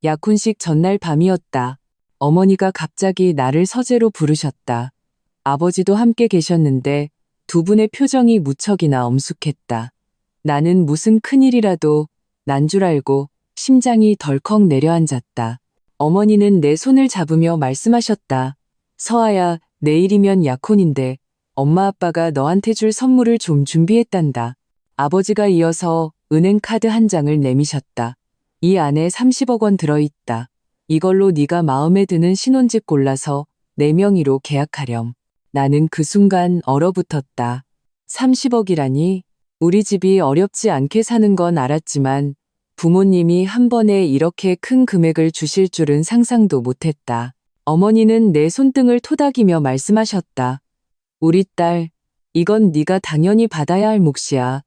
약혼식 전날 밤이었다. 어머니가 갑자기 나를 서재로 부르셨다. 아버지도 함께 계셨는데 두 분의 표정이 무척이나 엄숙했다. 나는 무슨 큰일이라도 난 줄 알고 심장이 덜컥 내려앉았다. 어머니는 내 손을 잡으며 말씀하셨다. 서아야, 내일이면 약혼인데 엄마 아빠가 너한테 줄 선물을 좀 준비했단다. 아버지가 이어서 은행 카드 한 장을 내미셨다. 이 안에 30억 원 들어있다. 이걸로 네가 마음에 드는 신혼집 골라서 내 명의로 계약하렴. 나는 그 순간 얼어붙었다. 30억이라니? 우리 집이 어렵지 않게 사는 건 알았지만 부모님이 한 번에 이렇게 큰 금액을 주실 줄은 상상도 못했다. 어머니는 내 손등을 토닥이며 말씀하셨다. 우리 딸, 이건 네가 당연히 받아야 할 몫이야.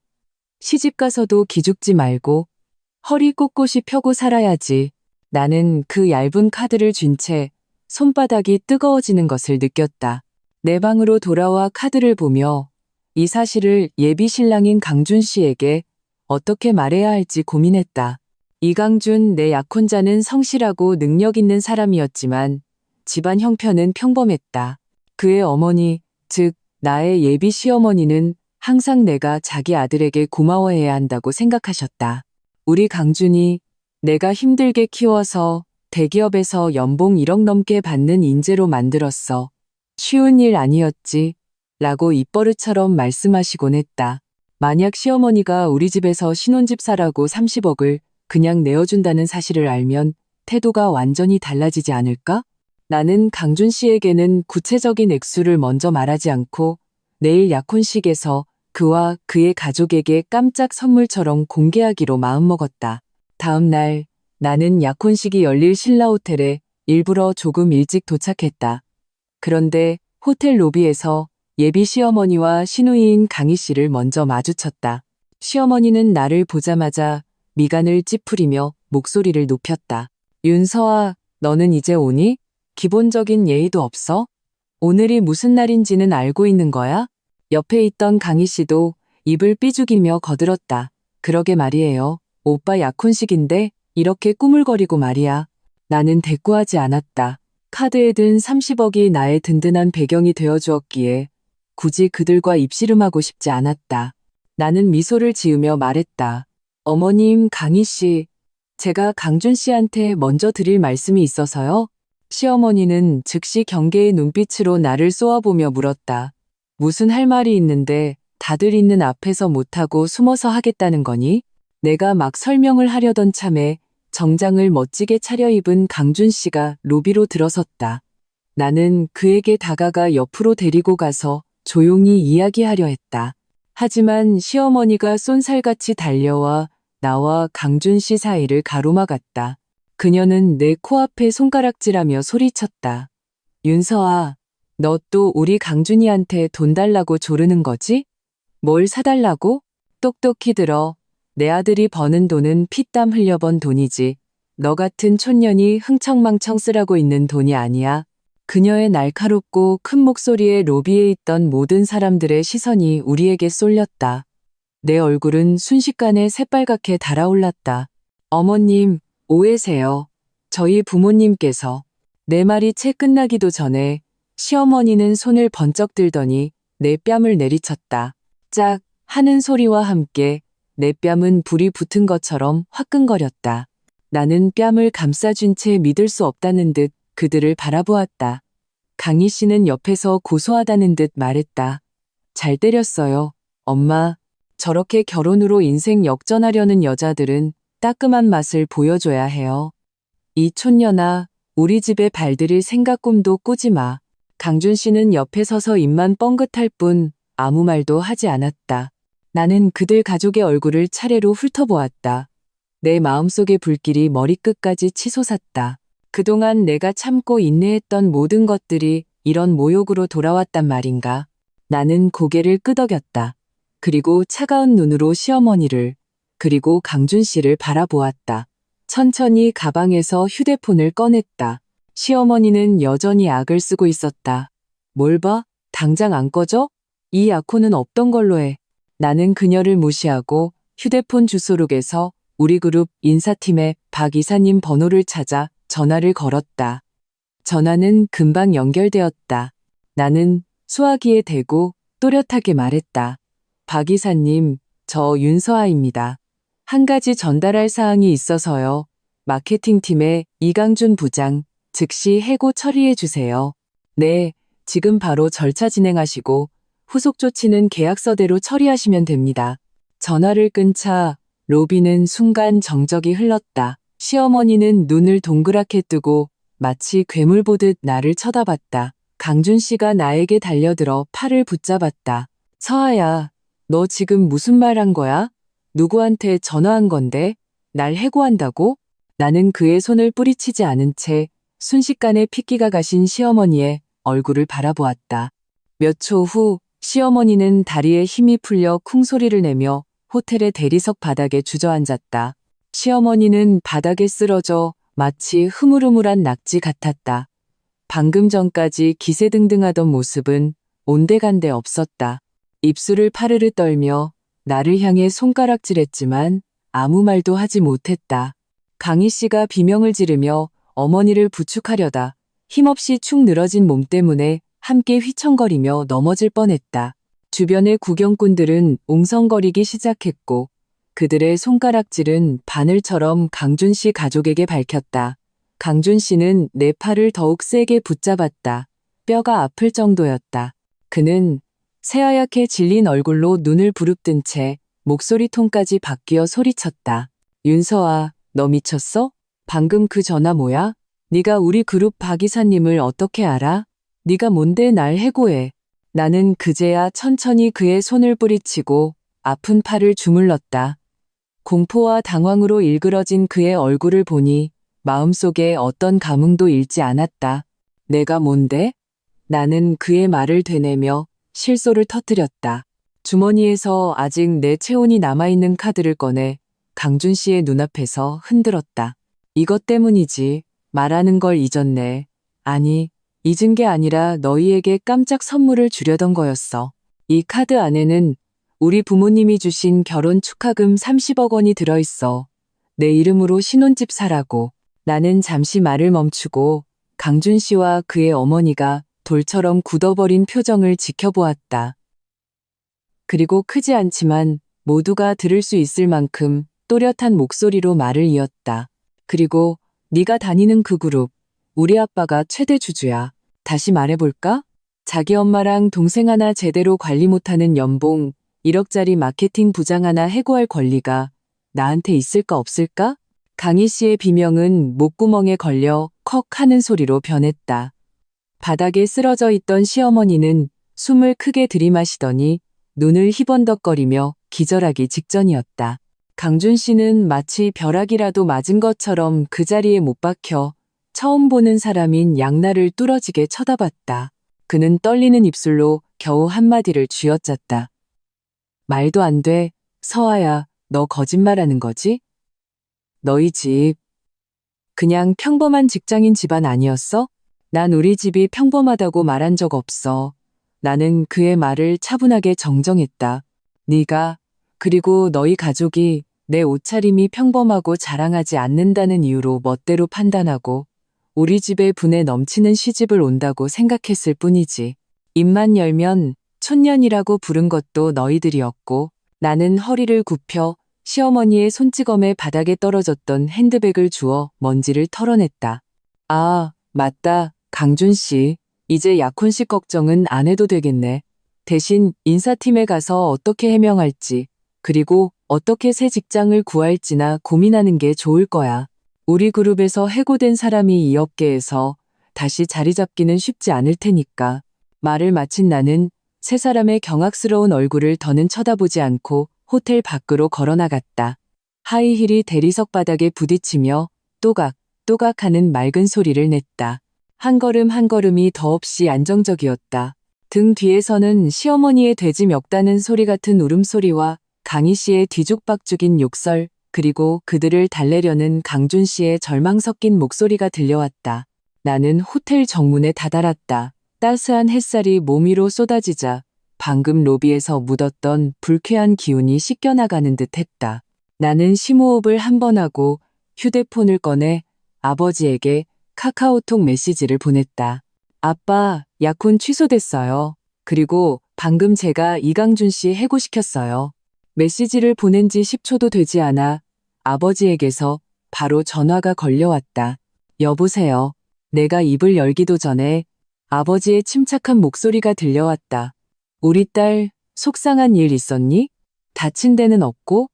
시집가서도 기죽지 말고 허리 꼿꼿이 펴고 살아야지. 나는 그 얇은 카드를 쥔 채 손바닥이 뜨거워지는 것을 느꼈다. 내 방으로 돌아와 카드를 보며 이 사실을 예비 신랑인 강준 씨에게 어떻게 말해야 할지 고민했다. 이강준, 내 약혼자는 성실하고 능력 있는 사람이었지만 집안 형편은 평범했다. 그의 어머니, 즉 나의 예비 시어머니는 항상 내가 자기 아들에게 고마워해야 한다고 생각하셨다. 우리 강준이 내가 힘들게 키워서 대기업에서 연봉 1억 넘게 받는 인재로 만들었어. 쉬운 일 아니었지. 라고 입버릇처럼 말씀하시곤 했다. 만약 시어머니가 우리 집에서 신혼집 사라고 30억을 그냥 내어준다는 사실을 알면 태도가 완전히 달라지지 않을까? 나는 강준 씨에게는 구체적인 액수를 먼저 말하지 않고 내일 약혼식에서 그와 그의 가족에게 깜짝 선물처럼 공개하기로 마음먹었다. 다음 날 나는 약혼식이 열릴 신라호텔에 일부러 조금 일찍 도착했다. 그런데 호텔 로비에서 예비 시어머니와 시누이인 강희 씨를 먼저 마주쳤다. 시어머니는 나를 보자마자 미간을 찌푸리며 목소리를 높였다. 윤서아, 너는 이제 오니? 기본적인 예의도 없어? 오늘이 무슨 날인지는 알고 있는 거야? 옆에 있던 강희 씨도 입을 삐죽이며 거들었다. 그러게 말이에요. 오빠 약혼식인데 이렇게 꾸물거리고 말이야. 나는 대꾸하지 않았다. 카드에 든 30억이 나의 든든한 배경이 되어주었기에 굳이 그들과 입씨름하고 싶지 않았다. 나는 미소를 지으며 말했다. 어머님, 강희 씨, 제가 강준 씨한테 먼저 드릴 말씀이 있어서요. 시어머니는 즉시 경계의 눈빛으로 나를 쏘아보며 물었다. 무슨 할 말이 있는데 다들 있는 앞에서 못하고 숨어서 하겠다는 거니? 내가 막 설명을 하려던 참에 정장을 멋지게 차려입은 강준 씨가 로비로 들어섰다. 나는 그에게 다가가 옆으로 데리고 가서 조용히 이야기하려 했다. 하지만 시어머니가 쏜살같이 달려와 나와 강준 씨 사이를 가로막았다. 그녀는 내 코앞에 손가락질하며 소리쳤다. 윤서아, 너 또 우리 강준이한테 돈 달라고 조르는 거지? 뭘 사달라고? 똑똑히 들어. 내 아들이 버는 돈은 피땀 흘려번 돈이지. 너 같은 촌년이 흥청망청 쓰라고 있는 돈이 아니야. 그녀의 날카롭고 큰 목소리에 로비에 있던 모든 사람들의 시선이 우리에게 쏠렸다. 내 얼굴은 순식간에 새빨갛게 달아올랐다. 어머님, 오해세요. 저희 부모님께서. 내 말이 채 끝나기도 전에 시어머니는 손을 번쩍 들더니 내 뺨을 내리쳤다. 짝 하는 소리와 함께 내 뺨은 불이 붙은 것처럼 화끈거렸다. 나는 뺨을 감싸준 채 믿을 수 없다는 듯 그들을 바라보았다. 강희 씨는 옆에서 고소하다는 듯 말했다. 잘 때렸어요. 엄마, 저렇게 결혼으로 인생 역전하려는 여자들은 따끔한 맛을 보여줘야 해요. 이 촌년아, 우리 집에 발들일 생각 꿈도 꾸지 마. 강준 씨는 옆에 서서 입만 뻥긋할 뿐 아무 말도 하지 않았다. 나는 그들 가족의 얼굴을 차례로 훑어보았다. 내 마음속의 불길이 머리끝까지 치솟았다. 그동안 내가 참고 인내했던 모든 것들이 이런 모욕으로 돌아왔단 말인가. 나는 고개를 끄덕였다. 그리고 차가운 눈으로 시어머니를, 그리고 강준 씨를 바라보았다. 천천히 가방에서 휴대폰을 꺼냈다. 시어머니는 여전히 악을 쓰고 있었다. 뭘 봐? 당장 안 꺼져? 이 약혼은 없던 걸로 해. 나는 그녀를 무시하고 휴대폰 주소록에서 우리 그룹 인사팀에 박 이사님 번호를 찾아 전화를 걸었다. 전화는 금방 연결되었다. 나는 수화기에 대고 또렷하게 말했다. 박 이사님, 저 윤서아입니다. 한 가지 전달할 사항이 있어서요. 마케팅팀의 이강준 부장, 즉시 해고 처리해 주세요. 네, 지금 바로 절차 진행하시고 후속 조치는 계약서대로 처리하시면 됩니다. 전화를 끊자 로비는 순간 정적이 흘렀다. 시어머니는 눈을 동그랗게 뜨고 마치 괴물 보듯 나를 쳐다봤다. 강준 씨가 나에게 달려들어 팔을 붙잡았다. 서아야, 너 지금 무슨 말 한 거야? 누구한테 전화한 건데? 날 해고한다고? 나는 그의 손을 뿌리치지 않은 채 순식간에 핏기가 가신 시어머니의 얼굴을 바라보았다. 몇 초 후 시어머니는 다리에 힘이 풀려 쿵소리를 내며 호텔의 대리석 바닥에 주저앉았다. 시어머니는 바닥에 쓰러져 마치 흐물흐물한 낙지 같았다. 방금 전까지 기세등등하던 모습은 온데간데 없었다. 입술을 파르르 떨며 나를 향해 손가락질했지만 아무 말도 하지 못했다. 강희 씨가 비명을 지르며 어머니를 부축하려다 힘없이 축 늘어진 몸 때문에 함께 휘청거리며 넘어질 뻔했다. 주변의 구경꾼들은 웅성거리기 시작했고 그들의 손가락질은 바늘처럼 강준 씨 가족에게 밝혔다. 강준 씨는 내 팔을 더욱 세게 붙잡았다. 뼈가 아플 정도였다. 그는 새하얗게 질린 얼굴로 눈을 부릅뜬 채 목소리 톤까지 바뀌어 소리쳤다. 윤서아, 너 미쳤어? 방금 그 전화 뭐야? 네가 우리 그룹 박 이사님을 어떻게 알아? 네가 뭔데 날 해고해? 나는 그제야 천천히 그의 손을 뿌리치고 아픈 팔을 주물렀다. 공포와 당황으로 일그러진 그의 얼굴을 보니 마음속에 어떤 감흥도 잃지 않았다. 내가 뭔데? 나는 그의 말을 되뇌며 실소를 터뜨렸다. 주머니에서 아직 내 체온이 남아있는 카드를 꺼내 강준 씨의 눈앞에서 흔들었다. 이것 때문이지. 말하는 걸 잊었네. 아니, 잊은 게 아니라 너희에게 깜짝 선물을 주려던 거였어. 이 카드 안에는 우리 부모님이 주신 결혼 축하금 30억 원이 들어있어. 내 이름으로 신혼집 사라고. 나는 잠시 말을 멈추고 강준 씨와 그의 어머니가 돌처럼 굳어버린 표정을 지켜보았다. 그리고 크지 않지만 모두가 들을 수 있을 만큼 또렷한 목소리로 말을 이었다. 그리고 네가 다니는 그 그룹, 우리 아빠가 최대 주주야. 다시 말해볼까? 자기 엄마랑 동생 하나 제대로 관리 못하는 연봉 1억짜리 마케팅 부장 하나 해고할 권리가 나한테 있을까 없을까? 강희 씨의 비명은 목구멍에 걸려 컥 하는 소리로 변했다. 바닥에 쓰러져 있던 시어머니는 숨을 크게 들이마시더니 눈을 희번덕거리며 기절하기 직전이었다. 강준 씨는 마치 벼락이라도 맞은 것처럼 그 자리에 못 박혀 처음 보는 사람인 양날을 뚫어지게 쳐다봤다. 그는 떨리는 입술로 겨우 한마디를 쥐어짰다. 말도 안 돼. 서아야, 너 거짓말하는 거지? 너희 집 그냥 평범한 직장인 집안 아니었어? 난 우리 집이 평범하다고 말한 적 없어. 나는 그의 말을 차분하게 정정했다. 네가 그리고 너희 가족이 내 옷차림이 평범하고 자랑하지 않는다는 이유로 멋대로 판단하고 우리 집에 분에 넘치는 시집을 온다고 생각했을 뿐이지. 입만 열면 촌년이라고 부른 것도 너희들이었고 나는 허리를 굽혀 시어머니의 손찌검에 바닥에 떨어졌던 핸드백을 주워 먼지를 털어냈다. 아, 맞다. 강준 씨. 이제 약혼식 걱정은 안 해도 되겠네. 대신 인사팀에 가서 어떻게 해명할지, 그리고 어떻게 새 직장을 구할지나 고민하는 게 좋을 거야. 우리 그룹에서 해고된 사람이 이 업계에서 다시 자리 잡기는 쉽지 않을 테니까. 말을 마친 나는 세 사람의 경악스러운 얼굴을 더는 쳐다보지 않고 호텔 밖으로 걸어나갔다. 하이힐이 대리석 바닥에 부딪히며 또각 하는 맑은 소리를 냈다. 한 걸음 한 걸음이 더없이 안정적이었다. 등 뒤에서는 시어머니의 돼지 멱다는 소리 같은 울음소리와 강희 씨의 뒤죽박죽인 욕설, 그리고 그들을 달래려는 강준 씨의 절망 섞인 목소리가 들려왔다. 나는 호텔 정문에 다다랐다. 따스한 햇살이 몸 위로 쏟아지자 방금 로비에서 묻었던 불쾌한 기운이 씻겨나가는 듯 했다. 나는 심호흡을 한 번 하고 휴대폰을 꺼내 아버지에게 카카오톡 메시지를 보냈다. 아빠, 약혼 취소됐어요. 그리고 방금 제가 이강준 씨 해고시켰어요. 메시지를 보낸 지 10초도 되지 않아 아버지에게서 바로 전화가 걸려왔다. 여보세요. 내가 입을 열기도 전에 아버지의 침착한 목소리가 들려왔다. 우리 딸 속상한 일 있었니? 다친 데는 없고?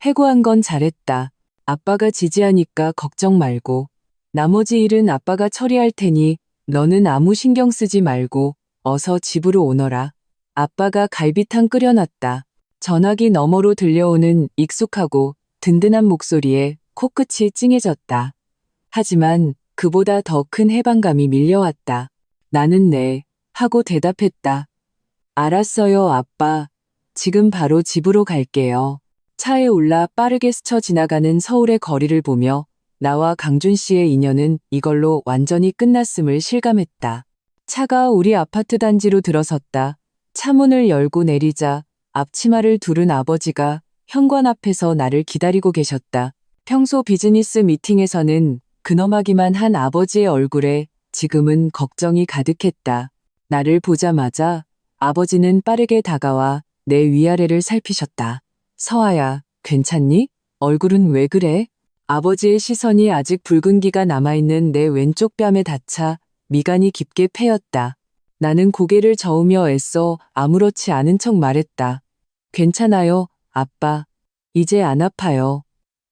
해고한 건 잘했다. 아빠가 지지하니까 걱정 말고. 나머지 일은 아빠가 처리할 테니 너는 아무 신경 쓰지 말고 어서 집으로 오너라. 아빠가 갈비탕 끓여놨다. 전화기 너머로 들려오는 익숙하고 든든한 목소리에 코끝이 찡해졌다. 하지만 그보다 더 큰 해방감이 밀려왔다. 나는 네, 하고 대답했다. 알았어요, 아빠. 지금 바로 집으로 갈게요. 차에 올라 빠르게 스쳐 지나가는 서울의 거리를 보며 나와 강준 씨의 인연은 이걸로 완전히 끝났음을 실감했다. 차가 우리 아파트 단지로 들어섰다. 차문을 열고 내리자 앞치마를 두른 아버지가 현관 앞에서 나를 기다리고 계셨다. 평소 비즈니스 미팅에서는 근엄하기만 한 아버지의 얼굴에 지금은 걱정이 가득했다. 나를 보자마자 아버지는 빠르게 다가와 내 위아래를 살피셨다. 서아야, 괜찮니? 얼굴은 왜 그래? 아버지의 시선이 아직 붉은기가 남아있는 내 왼쪽 뺨에 닿자 미간이 깊게 패였다. 나는 고개를 저으며 애써 아무렇지 않은 척 말했다. 괜찮아요, 아빠. 이제 안 아파요.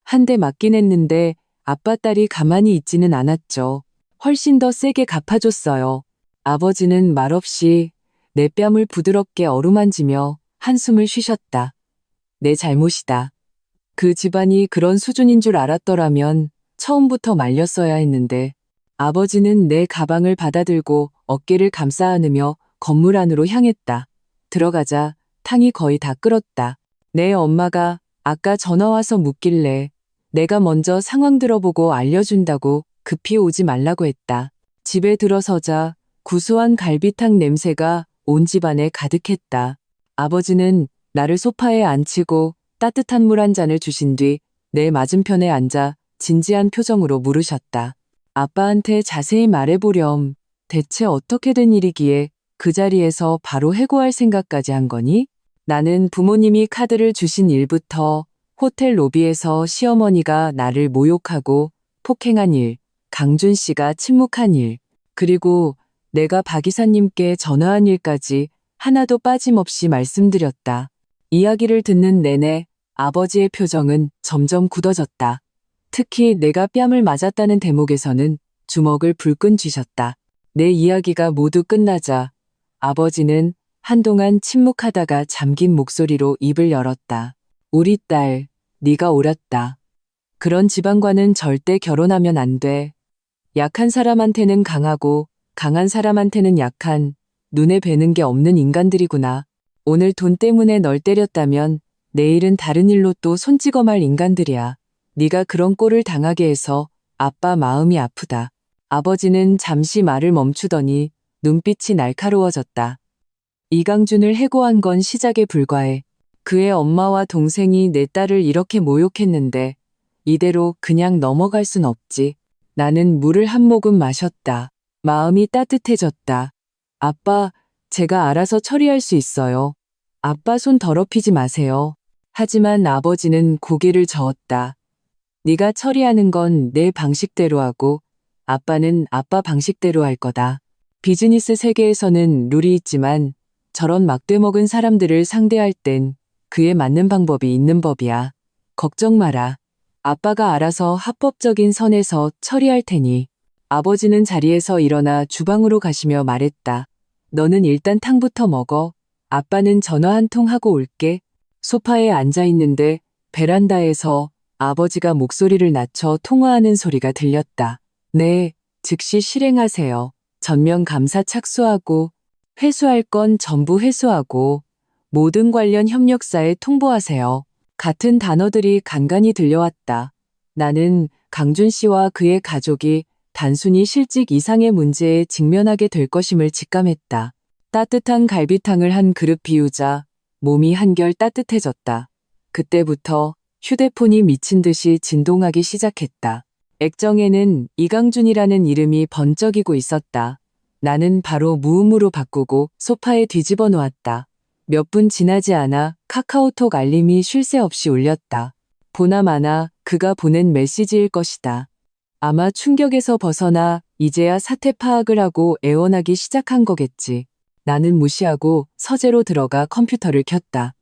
한 대 맞긴 했는데 아빠 딸이 가만히 있지는 않았죠. 훨씬 더 세게 갚아줬어요. 아버지는 말없이 내 뺨을 부드럽게 어루만지며 한숨을 쉬셨다. 내 잘못이다. 그 집안이 그런 수준인 줄 알았더라면 처음부터 말렸어야 했는데 아버지는 내 가방을 받아들고 어깨를 감싸 안으며 건물 안으로 향했다. 들어가자 탕이 거의 다 끓었다. 내 엄마가 아까 전화 와서 묻길래 내가 먼저 상황 들어보고 알려준다고 급히 오지 말라고 했다. 집에 들어서자 구수한 갈비탕 냄새가 온 집안에 가득했다. 아버지는 나를 소파에 앉히고 따뜻한 물 한 잔을 주신 뒤 내 맞은편에 앉아 진지한 표정으로 물으셨다. 아빠한테 자세히 말해보렴. 대체 어떻게 된 일이기에 그 자리에서 바로 해고할 생각까지 한 거니? 나는 부모님이 카드를 주신 일부터 호텔 로비에서 시어머니가 나를 모욕하고 폭행한 일, 강준 씨가 침묵한 일, 그리고 내가 박 이사님께 전화한 일까지 하나도 빠짐없이 말씀드렸다. 이야기를 듣는 내내 아버지의 표정은 점점 굳어졌다. 특히 내가 뺨을 맞았다는 대목에서는 주먹을 불끈 쥐셨다. 내 이야기가 모두 끝나자 아버지는 한동안 침묵하다가 잠긴 목소리로 입을 열었다. 우리 딸, 네가 옳았다. 그런 집안과는 절대 결혼하면 안 돼. 약한 사람한테는 강하고 강한 사람한테는 약한, 눈에 뵈는 게 없는 인간들이구나. 오늘 돈 때문에 널 때렸다면 내일은 다른 일로 또 손찌검할 인간들이야. 네가 그런 꼴을 당하게 해서 아빠 마음이 아프다. 아버지는 잠시 말을 멈추더니 눈빛이 날카로워졌다. 이강준을 해고한 건 시작에 불과해. 그의 엄마와 동생이 내 딸을 이렇게 모욕했는데 이대로 그냥 넘어갈 순 없지. 나는 물을 한 모금 마셨다. 마음이 따뜻해졌다. 아빠, 제가 알아서 처리할 수 있어요. 아빠 손 더럽히지 마세요. 하지만 아버지는 고개를 저었다. 네가 처리하는 건 내 방식대로 하고 아빠는 아빠 방식대로 할 거다. 비즈니스 세계에서는 룰이 있지만 저런 막대먹은 사람들을 상대할 땐 그에 맞는 방법이 있는 법이야. 걱정 마라. 아빠가 알아서 합법적인 선에서 처리할 테니. 아버지는 자리에서 일어나 주방으로 가시며 말했다. 너는 일단 탕부터 먹어. 아빠는 전화 한 통 하고 올게. 소파에 앉아 있는데 베란다에서 아버지가 목소리를 낮춰 통화하는 소리가 들렸다. 네, 즉시 실행하세요. 전면 감사 착수하고 회수할 건 전부 회수하고 모든 관련 협력사에 통보하세요. 같은 단어들이 간간히 들려왔다. 나는 강준 씨와 그의 가족이 단순히 실직 이상의 문제에 직면하게 될 것임을 직감했다. 따뜻한 갈비탕을 한 그릇 비우자 몸이 한결 따뜻해졌다. 그때부터 휴대폰이 미친 듯이 진동하기 시작했다. 액정에는 이강준이라는 이름이 번쩍이고 있었다. 나는 바로 무음으로 바꾸고 소파에 뒤집어 놓았다. 몇 분 지나지 않아 카카오톡 알림이 쉴 새 없이 울렸다. 보나마나 그가 보낸 메시지일 것이다. 아마 충격에서 벗어나 이제야 사태 파악을 하고 애원하기 시작한 거겠지. 나는 무시하고 서재로 들어가 컴퓨터를 켰다.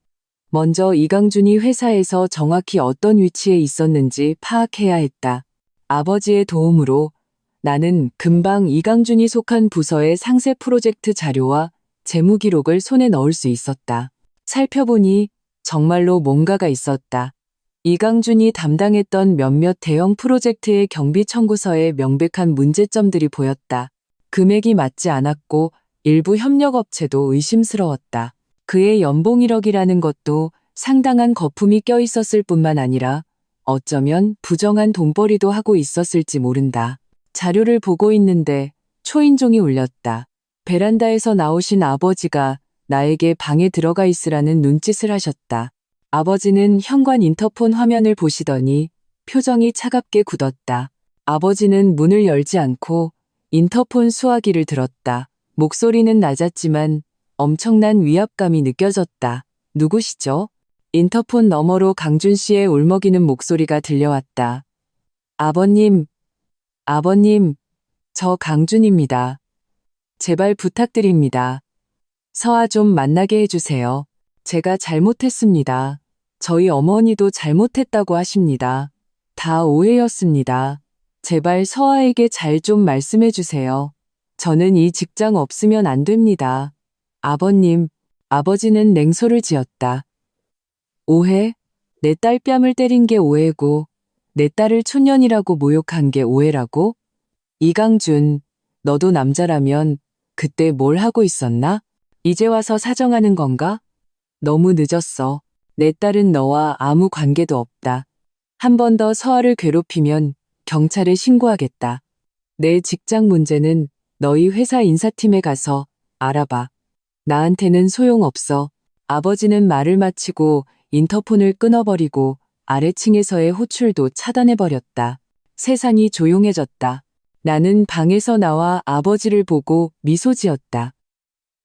먼저 이강준이 회사에서 정확히 어떤 위치에 있었는지 파악해야 했다. 아버지의 도움으로 나는 금방 이강준이 속한 부서의 상세 프로젝트 자료와 재무 기록을 손에 넣을 수 있었다. 살펴보니 정말로 뭔가가 있었다. 이강준이 담당했던 몇몇 대형 프로젝트의 경비 청구서에 명백한 문제점들이 보였다. 금액이 맞지 않았고 일부 협력업체도 의심스러웠다. 그의 연봉 1억이라는 것도 상당한 거품이 껴 있었을 뿐만 아니라 어쩌면 부정한 돈벌이도 하고 있었을지 모른다. 자료를 보고 있는데 초인종이 울렸다. 베란다에서 나오신 아버지가 나에게 방에 들어가 있으라는 눈짓을 하셨다. 아버지는 현관 인터폰 화면을 보시더니 표정이 차갑게 굳었다. 아버지는 문을 열지 않고 인터폰 수화기를 들었다. 목소리는 낮았지만 엄청난 위압감이 느껴졌다. 누구시죠? 인터폰 너머로 강준 씨의 울먹이는 목소리가 들려왔다. 아버님, 저 강준입니다. 제발 부탁드립니다. 서아 좀 만나게 해주세요. 제가 잘못했습니다. 저희 어머니도 잘못했다고 하십니다. 다 오해였습니다. 제발 서아에게 잘 좀 말씀해 주세요. 저는 이 직장 없으면 안 됩니다. 아버님, 아버지는 냉소를 지었다. 오해? 내 딸 뺨을 때린 게 오해고 내 딸을 초년이라고 모욕한 게 오해라고? 이강준, 너도 남자라면 그때 뭘 하고 있었나? 이제 와서 사정하는 건가? 너무 늦었어. 내 딸은 너와 아무 관계도 없다. 한 번 더 서아를 괴롭히면 경찰에 신고하겠다. 내 직장 문제는 너희 회사 인사팀에 가서 알아봐. 나한테는 소용없어. 아버지는 말을 마치고 인터폰을 끊어버리고 아래층에서의 호출도 차단해버렸다. 세상이 조용해졌다. 나는 방에서 나와 아버지를 보고 미소 지었다.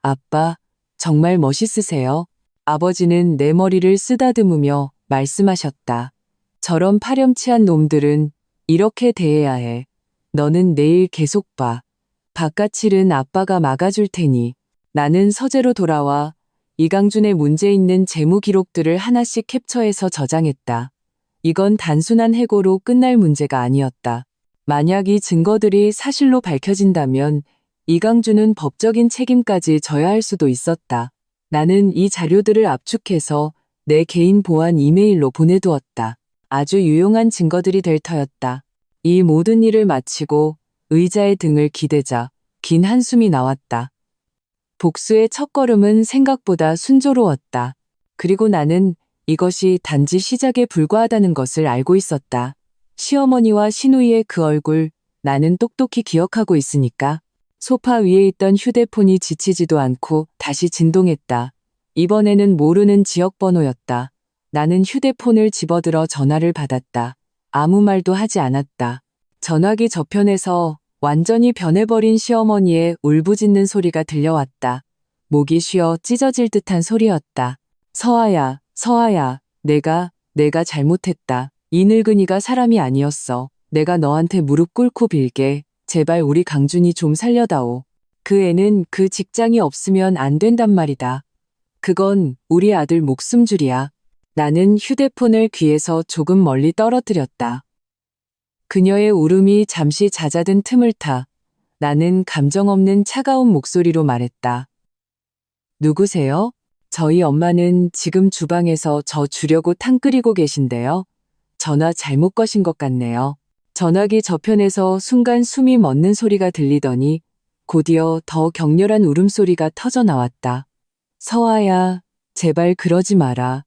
아빠, 정말 멋있으세요. 아버지는 내 머리를 쓰다듬으며 말씀하셨다. 저런 파렴치한 놈들은 이렇게 대해야 해. 너는 내일 계속 봐. 바깥일은 아빠가 막아줄 테니. 나는 서재로 돌아와 이강준의 문제 있는 재무 기록들을 하나씩 캡처해서 저장했다. 이건 단순한 해고로 끝날 문제가 아니었다. 만약 이 증거들이 사실로 밝혀진다면 이강준은 법적인 책임까지 져야 할 수도 있었다. 나는 이 자료들을 압축해서 내 개인 보안 이메일로 보내두었다. 아주 유용한 증거들이 될 터였다. 이 모든 일을 마치고 의자에 등을 기대자 긴 한숨이 나왔다. 복수의 첫걸음은 생각보다 순조로웠다. 그리고 나는 이것이 단지 시작에 불과하다는 것을 알고 있었다. 시어머니와 시누이의 그 얼굴 나는 똑똑히 기억하고 있으니까. 소파 위에 있던 휴대폰이 지치지도 않고 다시 진동했다. 이번에는 모르는 지역번호였다. 나는 휴대폰을 집어들어 전화를 받았다. 아무 말도 하지 않았다. 전화기 저편에서 완전히 변해버린 시어머니의 울부짖는 소리가 들려왔다. 목이 쉬어 찢어질 듯한 소리였다. 서아야, 서아야, 내가 잘못했다. 이 늙은이가 사람이 아니었어. 내가 너한테 무릎 꿇고 빌게. 제발 우리 강준이 좀 살려다오. 그 애는 그 직장이 없으면 안 된단 말이다. 그건 우리 아들 목숨줄이야. 나는 휴대폰을 귀에서 조금 멀리 떨어뜨렸다. 그녀의 울음이 잠시 잦아든 틈을 타 나는 감정 없는 차가운 목소리로 말했다. 누구세요? 저희 엄마는 지금 주방에서 저 주려고 탕 끓이고 계신데요. 전화 잘못 거신 것 같네요. 전화기 저편에서 순간 숨이 멎는 소리가 들리더니 곧이어 더 격렬한 울음소리가 터져 나왔다. 서아야, 제발 그러지 마라.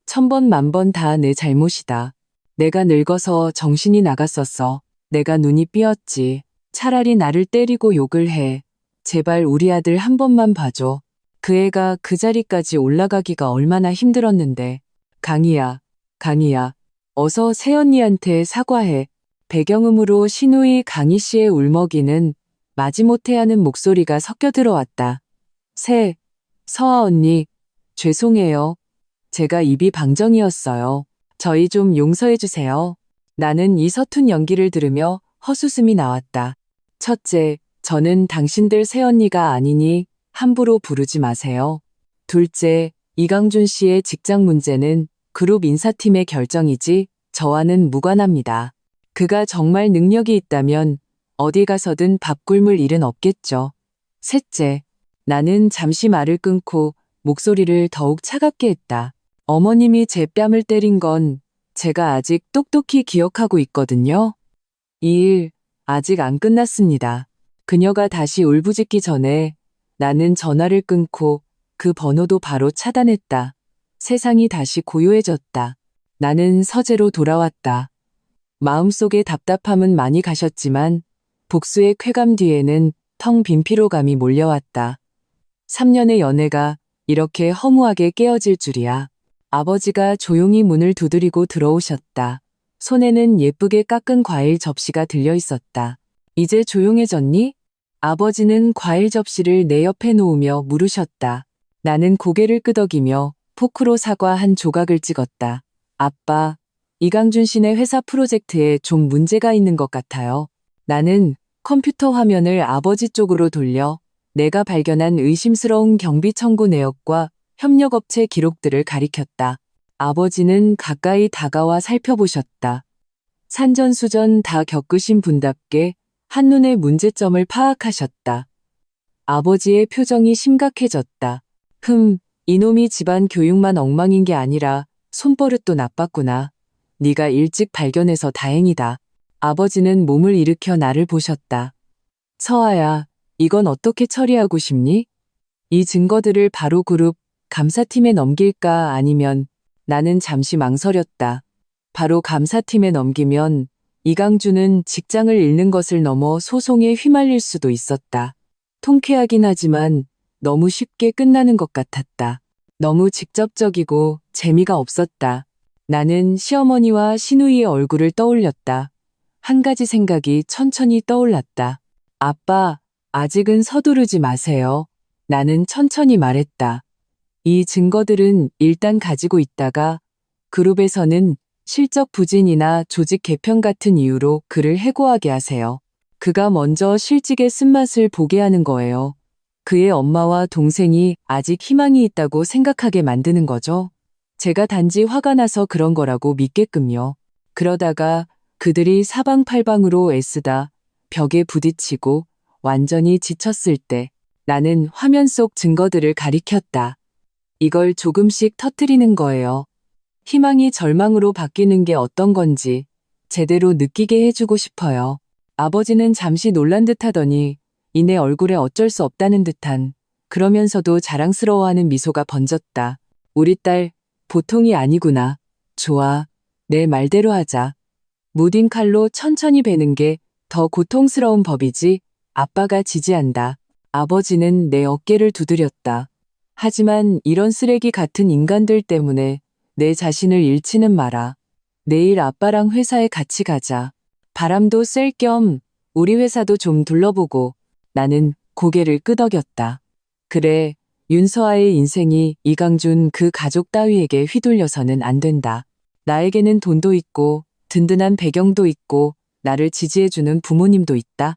1000번 만번 다 내 잘못이다. 내가 늙어서 정신이 나갔었어. 내가 눈이 삐었지. 차라리 나를 때리고 욕을 해. 제발 우리 아들 한 번만 봐줘. 그 애가 그 자리까지 올라가기가 얼마나 힘들었는데. 강희야, 강희야. 어서 새언니한테 사과해. 배경음으로 신우이 강희 씨의 울먹이는 마지못해 하는 목소리가 섞여 들어왔다. 서아 언니, 죄송해요. 제가 입이 방정이었어요. 저희 좀 용서해 주세요. 나는 이 서툰 연기를 들으며 헛웃음이 나왔다. 첫째, 저는 당신들 새언니가 아니니 함부로 부르지 마세요. 둘째, 이강준 씨의 직장 문제는 그룹 인사팀의 결정이지 저와는 무관합니다. 그가 정말 능력이 있다면 어디 가서든 밥 굶을 일은 없겠죠. 셋째, 나는 잠시 말을 끊고 목소리를 더욱 차갑게 했다. 어머님이 제 뺨을 때린 건 제가 아직 똑똑히 기억하고 있거든요. 이 일 아직 안 끝났습니다. 그녀가 다시 울부짖기 전에 나는 전화를 끊고 그 번호도 바로 차단했다. 세상이 다시 고요해졌다. 나는 서재로 돌아왔다. 마음속의 답답함은 많이 가셨지만 복수의 쾌감 뒤에는 텅 빈 피로감이 몰려왔다. 3년의 연애가 이렇게 허무하게 깨어질 줄이야. 아버지가 조용히 문을 두드리고 들어오셨다. 손에는 예쁘게 깎은 과일 접시가 들려 있었다. 이제 조용해졌니? 아버지는 과일 접시를 내 옆에 놓으며 물으셨다. 나는 고개를 끄덕이며 포크로 사과 한 조각을 찍었다. 아빠, 이강준 씨네 회사 프로젝트에 좀 문제가 있는 것 같아요. 나는 컴퓨터 화면을 아버지 쪽으로 돌려 내가 발견한 의심스러운 경비 청구 내역과 협력업체 기록들을 가리켰다. 아버지는 가까이 다가와 살펴보셨다. 산전수전 다 겪으신 분답게 한눈에 문제점을 파악하셨다. 아버지의 표정이 심각해졌다. 이놈이 집안 교육만 엉망인 게 아니라 손버릇도 나빴구나. 네가 일찍 발견해서 다행이다. 아버지는 몸을 일으켜 나를 보셨다. 서아야, 이건 어떻게 처리하고 싶니? 이 증거들을 바로 그룹 감사팀에 넘길까 아니면 나는 잠시 망설였다. 바로 감사팀에 넘기면 이강준은 직장을 잃는 것을 넘어 소송에 휘말릴 수도 있었다. 통쾌하긴 하지만 너무 쉽게 끝나는 것 같았다. 너무 직접적이고 재미가 없었다. 나는 시어머니와 시누이의 얼굴을 떠올렸다. 한 가지 생각이 천천히 떠올랐다. 아빠, 아직은 서두르지 마세요. 나는 천천히 말했다. 이 증거들은 일단 가지고 있다가 그룹에서는 실적 부진이나 조직 개편 같은 이유로 그를 해고하게 하세요. 그가 먼저 실직의 쓴맛을 보게 하는 거예요. 그의 엄마와 동생이 아직 희망이 있다고 생각하게 만드는 거죠. 제가 단지 화가 나서 그런 거라고 믿게끔요. 그러다가 그들이 사방팔방으로 애쓰다 벽에 부딪히고 완전히 지쳤을 때 나는 화면 속 증거들을 가리켰다. 이걸 조금씩 터뜨리는 거예요. 희망이 절망으로 바뀌는 게 어떤 건지 제대로 느끼게 해주고 싶어요. 아버지는 잠시 놀란 듯 하더니 이내 얼굴에 어쩔 수 없다는 듯한 그러면서도 자랑스러워하는 미소가 번졌다. 우리 딸 보통이 아니구나. 좋아. 내 말대로 하자. 무딘 칼로 천천히 베는 게 더 고통스러운 법이지. 아빠가 지지한다. 아버지는 내 어깨를 두드렸다. 하지만 이런 쓰레기 같은 인간들 때문에 내 자신을 잃지는 마라. 내일 아빠랑 회사에 같이 가자. 바람도 쐴 겸 우리 회사도 좀 둘러보고. 나는 고개를 끄덕였다. 그래, 윤서아의 인생이 이강준 그 가족 따위에게 휘둘려서는 안 된다. 나에게는 돈도 있고 든든한 배경도 있고 나를 지지해주는 부모님도 있다.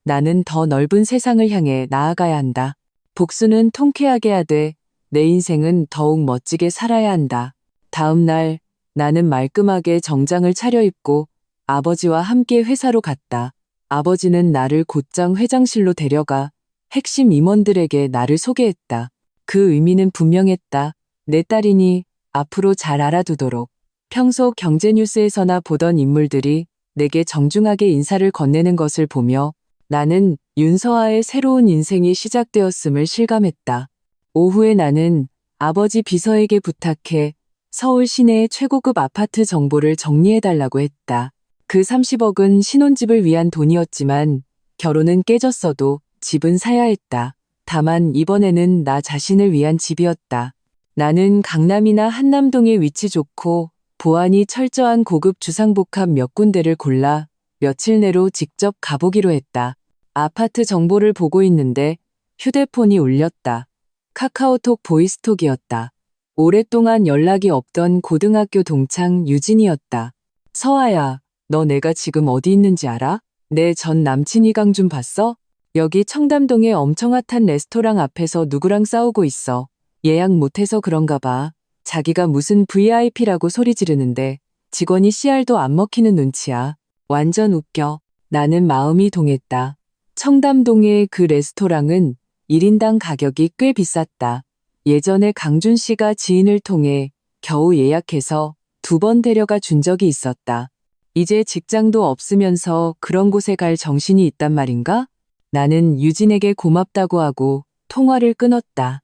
나는 더 넓은 세상을 향해 나아가야 한다. 복수는 통쾌하게 하되 내 인생은 더욱 멋지게 살아야 한다. 다음 날 나는 말끔하게 정장을 차려입고 아버지와 함께 회사로 갔다. 아버지는 나를 곧장 회장실로 데려가 핵심 임원들에게 나를 소개했다. 그 의미는 분명했다. 내 딸이니 앞으로 잘 알아두도록. 평소 경제뉴스에서나 보던 인물들이 내게 정중하게 인사를 건네는 것을 보며 나는 윤서아의 새로운 인생이 시작되었음을 실감했다. 오후에 나는 아버지 비서에게 부탁해 서울 시내의 최고급 아파트 정보를 정리해달라고 했다. 그 30억은 신혼집을 위한 돈이었지만 결혼은 깨졌어도 집은 사야 했다. 다만 이번에는 나 자신을 위한 집이었다. 나는 강남이나 한남동에 위치 좋고 보안이 철저한 고급 주상복합 몇 군데를 골라 며칠 내로 직접 가보기로 했다. 아파트 정보를 보고 있는데 휴대폰이 울렸다. 카카오톡 보이스톡이었다. 오랫동안 연락이 없던 고등학교 동창 유진이었다. 서아야, 너 내가 지금 어디 있는지 알아? 내 전 남친 이강준 봤어? 여기 청담동에 엄청 핫한 레스토랑 앞에서 누구랑 싸우고 있어. 예약 못해서 그런가 봐. 자기가 무슨 VIP라고 소리 지르는데 직원이 CR도 안 먹히는 눈치야. 완전 웃겨. 나는 마음이 동했다. 청담동의 그 레스토랑은 1인당 가격이 꽤 비쌌다. 예전에 강준 씨가 지인을 통해 겨우 예약해서 2번 데려가 준 적이 있었다. 이제 직장도 없으면서 그런 곳에 갈 정신이 있단 말인가? 나는 유진에게 고맙다고 하고 통화를 끊었다.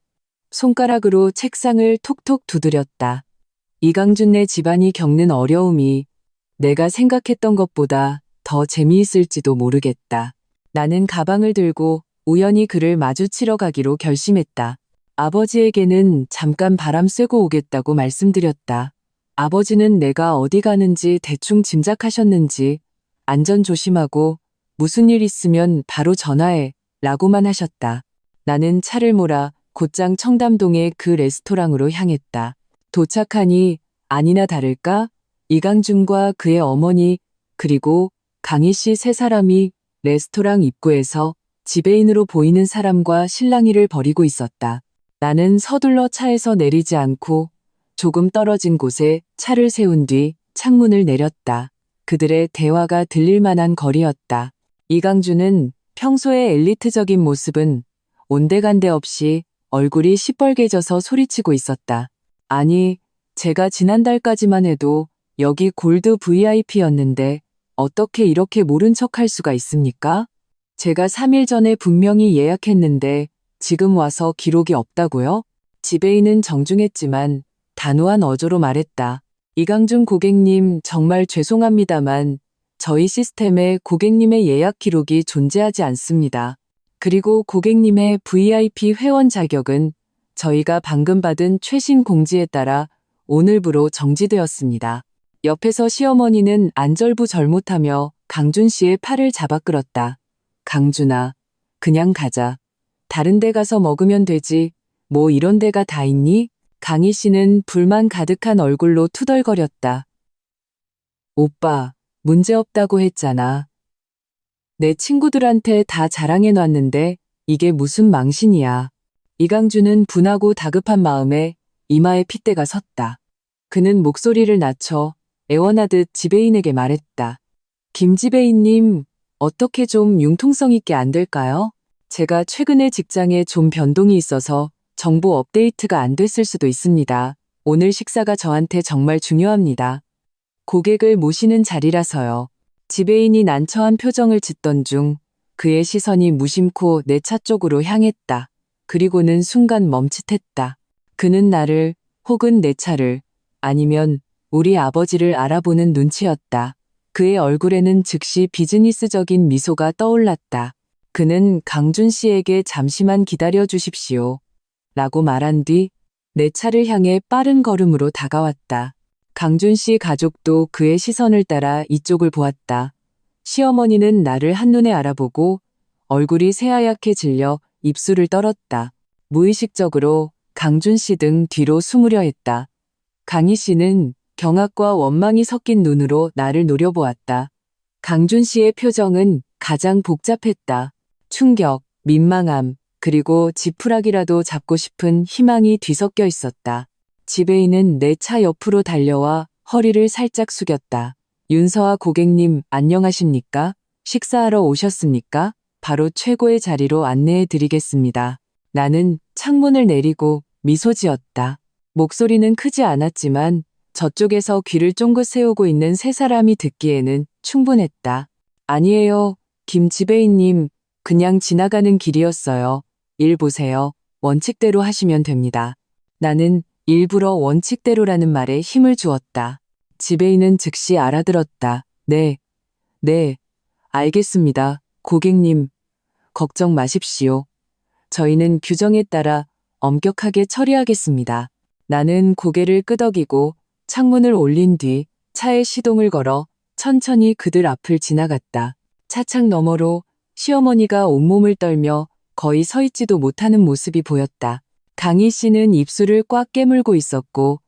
손가락으로 책상을 톡톡 두드렸다. 이강준네 집안이 겪는 어려움이 내가 생각했던 것보다 더 재미있을지도 모르겠다. 나는 가방을 들고 우연히 그를 마주치러 가기로 결심했다. 아버지에게는 잠깐 바람 쐬고 오겠다고 말씀드렸다. 아버지는 내가 어디 가는지 대충 짐작하셨는지 안전 조심하고 무슨 일 있으면 바로 전화해 라고만 하셨다. 나는 차를 몰아 곧장 청담동의 그 레스토랑으로 향했다. 도착하니 아니나 다를까 이강준과 그의 어머니 그리고 강희 씨 세 사람이 레스토랑 입구에서 지배인으로 보이는 사람과 실랑이를 벌이고 있었다. 나는 서둘러 차에서 내리지 않고 조금 떨어진 곳에 차를 세운 뒤 창문을 내렸다. 그들의 대화가 들릴 만한 거리였다. 이강준은 평소의 엘리트적인 모습은 온데간데 없이 얼굴이 시뻘개져서 소리치고 있었다. 아니, 제가 지난달까지만 해도 여기 골드 VIP였는데 어떻게 이렇게 모른 척할 수가 있습니까? 제가 3일 전에 분명히 예약했는데 지금 와서 기록이 없다고요? 지배인은 정중했지만 단호한 어조로 말했다. 이강준 고객님 정말 죄송합니다만 저희 시스템에 고객님의 예약 기록이 존재하지 않습니다. 그리고 고객님의 VIP 회원 자격은 저희가 방금 받은 최신 공지에 따라 오늘부로 정지되었습니다. 옆에서 시어머니는 안절부절못하며 강준 씨의 팔을 잡아 끌었다. 강준아, 그냥 가자. 다른 데 가서 먹으면 되지. 뭐 이런 데가 다 있니? 강희 씨는 불만 가득한 얼굴로 투덜거렸다. 오빠, 문제없다고 했잖아. 내 친구들한테 다 자랑해놨는데 이게 무슨 망신이야. 이강준은 분하고 다급한 마음에 이마에 핏대가 섰다. 그는 목소리를 낮춰 애원하듯 지배인에게 말했다. 김지배인님, 어떻게 좀 융통성 있게 안 될까요? 제가 최근에 직장에 좀 변동이 있어서 정보 업데이트가 안 됐을 수도 있습니다. 오늘 식사가 저한테 정말 중요합니다. 고객을 모시는 자리라서요. 지배인이 난처한 표정을 짓던 중 그의 시선이 무심코 내 차 쪽으로 향했다. 그리고는 순간 멈칫했다. 그는 나를 혹은 내 차를 아니면 우리 아버지를 알아보는 눈치였다. 그의 얼굴에는 즉시 비즈니스적인 미소가 떠올랐다. 그는 강준 씨에게 잠시만 기다려 주십시오. 라고 말한 뒤 내 차를 향해 빠른 걸음으로 다가왔다. 강준 씨 가족도 그의 시선을 따라 이쪽을 보았다. 시어머니는 나를 한눈에 알아보고 얼굴이 새하얗게 질려 입술을 떨었다. 무의식적으로 강준 씨 등 뒤로 숨으려 했다. 강희 씨는 경악과 원망이 섞인 눈으로 나를 노려보았다. 강준 씨의 표정은 가장 복잡했다. 충격, 민망함, 그리고 지푸라기라도 잡고 싶은 희망이 뒤섞여 있었다. 지배인은 내 차 옆으로 달려와 허리를 살짝 숙였다. 윤서아 고객님, 안녕하십니까? 식사하러 오셨습니까? 바로 최고의 자리로 안내해 드리겠습니다. 나는 창문을 내리고 미소 지었다. 목소리는 크지 않았지만 저쪽에서 귀를 쫑긋 세우고 있는 세 사람이 듣기에는 충분했다. 아니에요, 김 지배인님. 그냥 지나가는 길이었어요. 일 보세요. 원칙대로 하시면 됩니다. 나는 일부러 원칙대로라는 말에 힘을 주었다. 지배인은 즉시 알아들었다. 네, 알겠습니다. 고객님, 걱정 마십시오. 저희는 규정에 따라 엄격하게 처리하겠습니다. 나는 고개를 끄덕이고 창문을 올린 뒤 차에 시동을 걸어 천천히 그들 앞을 지나갔다. 차창 너머로 시어머니가 온몸을 떨며 거의 서 있지도 못하는 모습이 보였다. 강희 씨는 입술을 꽉 깨물고 있었고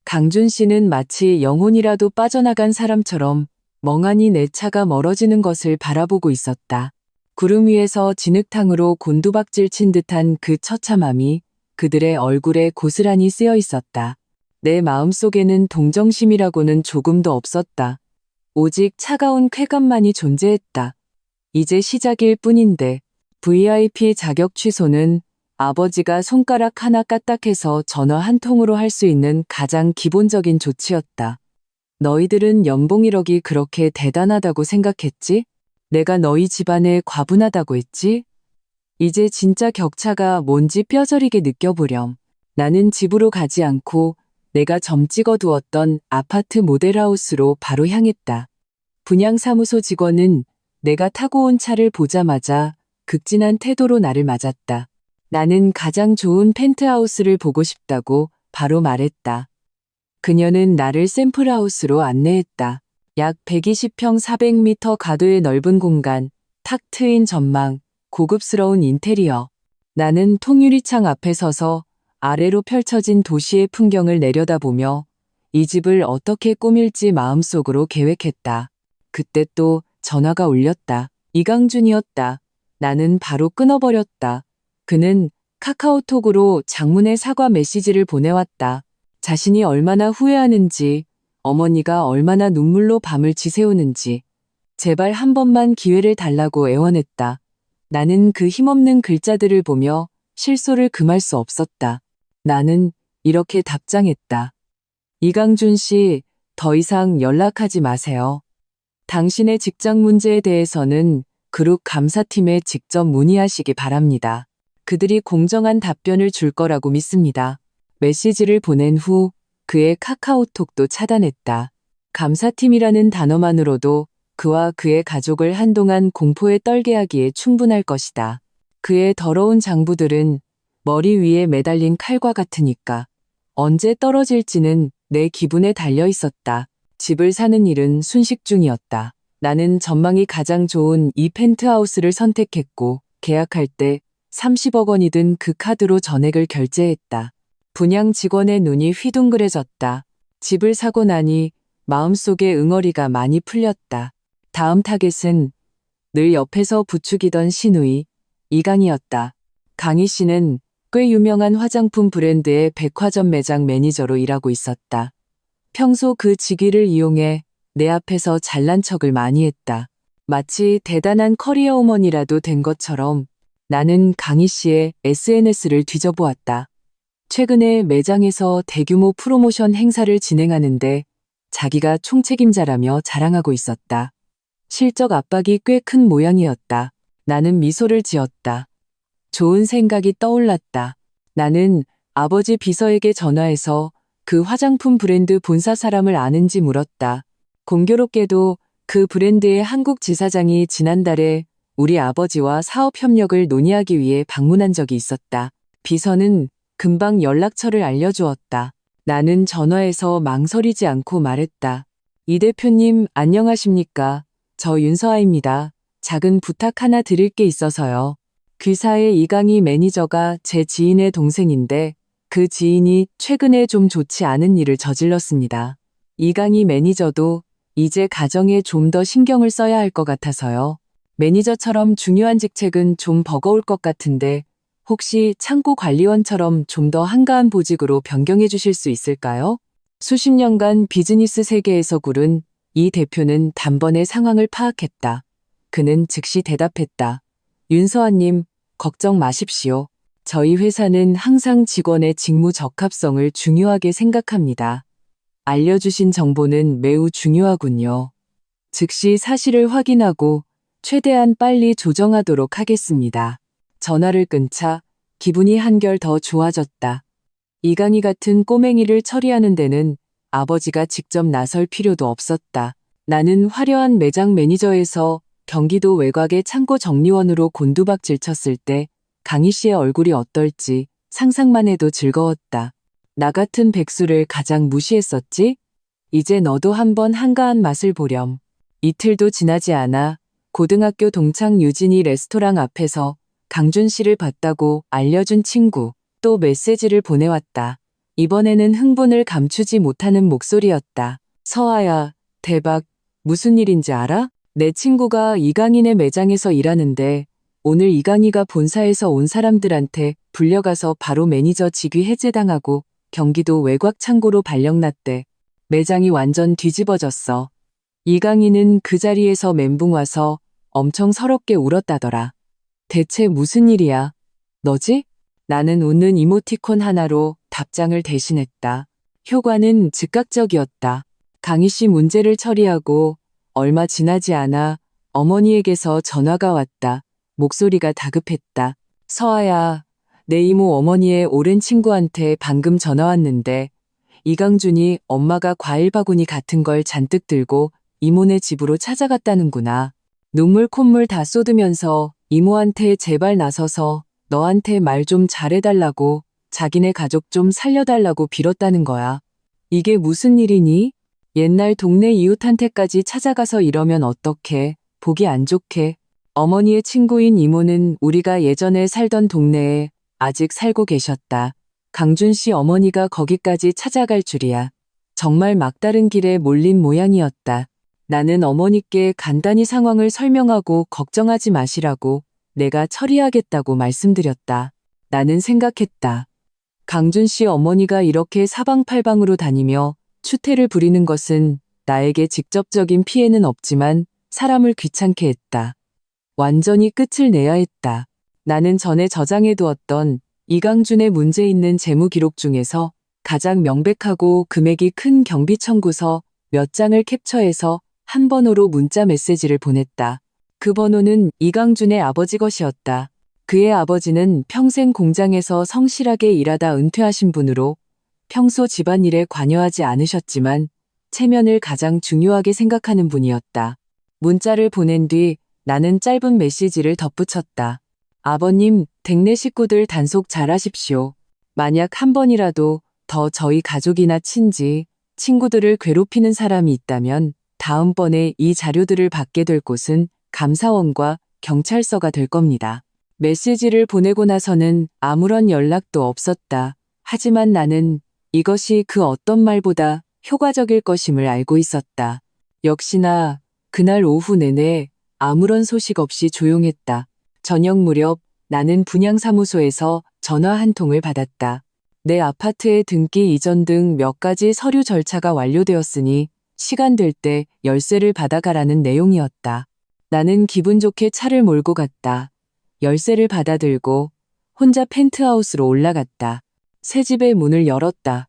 강준 씨는 마치 영혼이라도 빠져나간 사람처럼 멍하니 내 차가 멀어지는 것을 바라보고 있었다. 구름 위에서 진흙탕으로 곤두박질 친 듯한 그 처참함이 그들의 얼굴에 고스란히 쓰여 있었다. 내 마음속에는 동정심이라고는 조금도 없었다. 오직 차가운 쾌감만이 존재했다. 이제 시작일 뿐인데 VIP 자격 취소는 아버지가 손가락 하나 까딱해서 전화 한 통으로 할 수 있는 가장 기본적인 조치였다. 너희들은 연봉 1억이 그렇게 대단하다고 생각했지? 내가 너희 집안에 과분하다고 했지? 이제 진짜 격차가 뭔지 뼈저리게 느껴보렴. 나는 집으로 가지 않고 내가 점 찍어두었던 아파트 모델하우스로 바로 향했다. 분양사무소 직원은 내가 타고 온 차를 보자마자 극진한 태도로 나를 맞았다. 나는 가장 좋은 펜트하우스를 보고 싶다고 바로 말했다. 그녀는 나를 샘플하우스로 안내했다. 약 120평 400m 가도의 넓은 공간, 탁 트인 전망, 고급스러운 인테리어. 나는 통유리창 앞에 서서 아래로 펼쳐진 도시의 풍경을 내려다보며 이 집을 어떻게 꾸밀지 마음속으로 계획했다. 그때 또 전화가 울렸다. 이강준이었다. 나는 바로 끊어버렸다. 그는 카카오톡으로 장문의 사과 메시지를 보내왔다. 자신이 얼마나 후회하는지, 어머니가 얼마나 눈물로 밤을 지새우는지, 제발 한 번만 기회를 달라고 애원했다. 나는 그 힘없는 글자들을 보며 실소를 금할 수 없었다. 나는 이렇게 답장했다. 이강준 씨, 더 이상 연락하지 마세요. 당신의 직장 문제에 대해서는 그룹 감사팀에 직접 문의하시기 바랍니다. 그들이 공정한 답변을 줄 거라고 믿습니다. 메시지를 보낸 후 그의 카카오톡도 차단했다. 감사팀이라는 단어만으로도 그와 그의 가족을 한동안 공포에 떨게 하기에 충분할 것이다. 그의 더러운 장부들은 머리 위에 매달린 칼과 같으니까 언제 떨어질지는 내 기분에 달려 있었다. 집을 사는 일은 순식 중이었다. 나는 전망이 가장 좋은 이 펜트하우스를 선택했고 계약할 때 30억 원이 든 그 카드로 전액을 결제했다. 분양 직원의 눈이 휘둥그레졌다. 집을 사고 나니 마음속에 응어리가 많이 풀렸다. 다음 타겟은 늘 옆에서 부추기던 시누이 이강이었다. 강희 씨는 꽤 유명한 화장품 브랜드의 백화점 매장 매니저로 일하고 있었다. 평소 그 직위를 이용해 내 앞에서 잘난 척을 많이 했다. 마치 대단한 커리어 우먼이라도 된 것처럼 나는 강희 씨의 SNS를 뒤져보았다. 최근에 매장에서 대규모 프로모션 행사를 진행하는데 자기가 총책임자라며 자랑하고 있었다. 실적 압박이 꽤 큰 모양이었다. 나는 미소를 지었다. 좋은 생각이 떠올랐다. 나는 아버지 비서에게 전화해서 그 화장품 브랜드 본사 사람을 아는지 물었다. 공교롭게도 그 브랜드의 한국 지사장이 지난달에 우리 아버지와 사업 협력을 논의하기 위해 방문한 적이 있었다. 비서는 금방 연락처를 알려주었다. 나는 전화해서 망설이지 않고 말했다. 이 대표님 안녕하십니까? 저 윤서아입니다. 작은 부탁 하나 드릴 게 있어서요. 귀사의 이강희 매니저가 제 지인의 동생인데 그 지인이 최근에 좀 좋지 않은 일을 저질렀습니다. 이강희 매니저도 이제 가정에 좀 더 신경을 써야 할 것 같아서요. 매니저처럼 중요한 직책은 좀 버거울 것 같은데 혹시 창고 관리원처럼 좀 더 한가한 보직으로 변경해 주실 수 있을까요? 수십 년간 비즈니스 세계에서 구른 이 대표는 단번에 상황을 파악했다. 그는 즉시 대답했다. 윤서아님, 걱정 마십시오. 저희 회사는 항상 직원의 직무 적합성을 중요하게 생각합니다. 알려주신 정보는 매우 중요하군요. 즉시 사실을 확인하고 최대한 빨리 조정하도록 하겠습니다. 전화를 끊자 기분이 한결 더 좋아졌다. 이강희 같은 꼬맹이를 처리하는 데는 아버지가 직접 나설 필요도 없었다. 나는 화려한 매장 매니저에서 경기도 외곽의 창고 정리원으로 곤두박질 쳤을 때 강희 씨의 얼굴이 어떨지 상상만 해도 즐거웠다. 나 같은 백수를 가장 무시했었지? 이제 너도 한번 한가한 맛을 보렴. 이틀도 지나지 않아 고등학교 동창 유진이 레스토랑 앞에서 강준 씨를 봤다고 알려준 친구 또 메시지를 보내왔다. 이번에는 흥분을 감추지 못하는 목소리였다. 서아야, 대박. 무슨 일인지 알아? 내 친구가 이강인의 매장에서 일하는데 오늘 이강희가 본사에서 온 사람들한테 불려가서 바로 매니저 직위 해제당하고 경기도 외곽 창고로 발령났대. 매장이 완전 뒤집어졌어. 이강희는 그 자리에서 멘붕 와서 엄청 서럽게 울었다더라. 대체 무슨 일이야? 너지? 나는 웃는 이모티콘 하나로 답장을 대신했다. 효과는 즉각적이었다. 강희 씨 문제를 처리하고 얼마 지나지 않아 어머니에게서 전화가 왔다. 목소리가 다급했다. 서아야, 내 이모 어머니의 오랜 친구한테 방금 전화 왔는데 이강준이 엄마가 과일 바구니 같은 걸 잔뜩 들고 이모네 집으로 찾아갔다는구나. 눈물 콧물 다 쏟으면서 이모한테 제발 나서서 너한테 말 좀 잘해달라고 자기네 가족 좀 살려달라고 빌었다는 거야. 이게 무슨 일이니? 옛날 동네 이웃한테까지 찾아가서 이러면 어떡해. 보기 안 좋게. 어머니의 친구인 이모는 우리가 예전에 살던 동네에 아직 살고 계셨다. 강준 씨 어머니가 거기까지 찾아갈 줄이야. 정말 막다른 길에 몰린 모양이었다. 나는 어머니께 간단히 상황을 설명하고 걱정하지 마시라고 내가 처리하겠다고 말씀드렸다. 나는 생각했다. 강준 씨 어머니가 이렇게 사방팔방으로 다니며 추태를 부리는 것은 나에게 직접적인 피해는 없지만 사람을 귀찮게 했다. 완전히 끝을 내야 했다. 나는 전에 저장해 두었던 이강준의 문제 있는 재무 기록 중에서 가장 명백하고 금액이 큰 경비 청구서 몇 장을 캡처해서 한 번호로 문자 메시지를 보냈다. 그 번호는 이강준의 아버지 것이었다. 그의 아버지는 평생 공장에서 성실하게 일하다 은퇴하신 분으로 평소 집안일에 관여하지 않으셨지만 체면을 가장 중요하게 생각하는 분이었다. 문자를 보낸 뒤 나는 짧은 메시지를 덧붙였다. 아버님, 댁내 식구들 단속 잘하십시오. 만약 한 번이라도 더 저희 가족이나 친지, 친구들을 괴롭히는 사람이 있다면 다음번에 이 자료들을 받게 될 곳은 감사원과 경찰서가 될 겁니다. 메시지를 보내고 나서는 아무런 연락도 없었다. 하지만 나는 이것이 그 어떤 말보다 효과적일 것임을 알고 있었다. 역시나 그날 오후 내내 아무런 소식 없이 조용했다. 저녁 무렵 나는 분양사무소에서 전화 한 통을 받았다. 내 아파트의 등기 이전 등 몇 가지 서류 절차가 완료되었으니 시간 될 때 열쇠를 받아가라는 내용이었다. 나는 기분 좋게 차를 몰고 갔다. 열쇠를 받아들고 혼자 펜트하우스로 올라갔다. 새 집의 문을 열었다.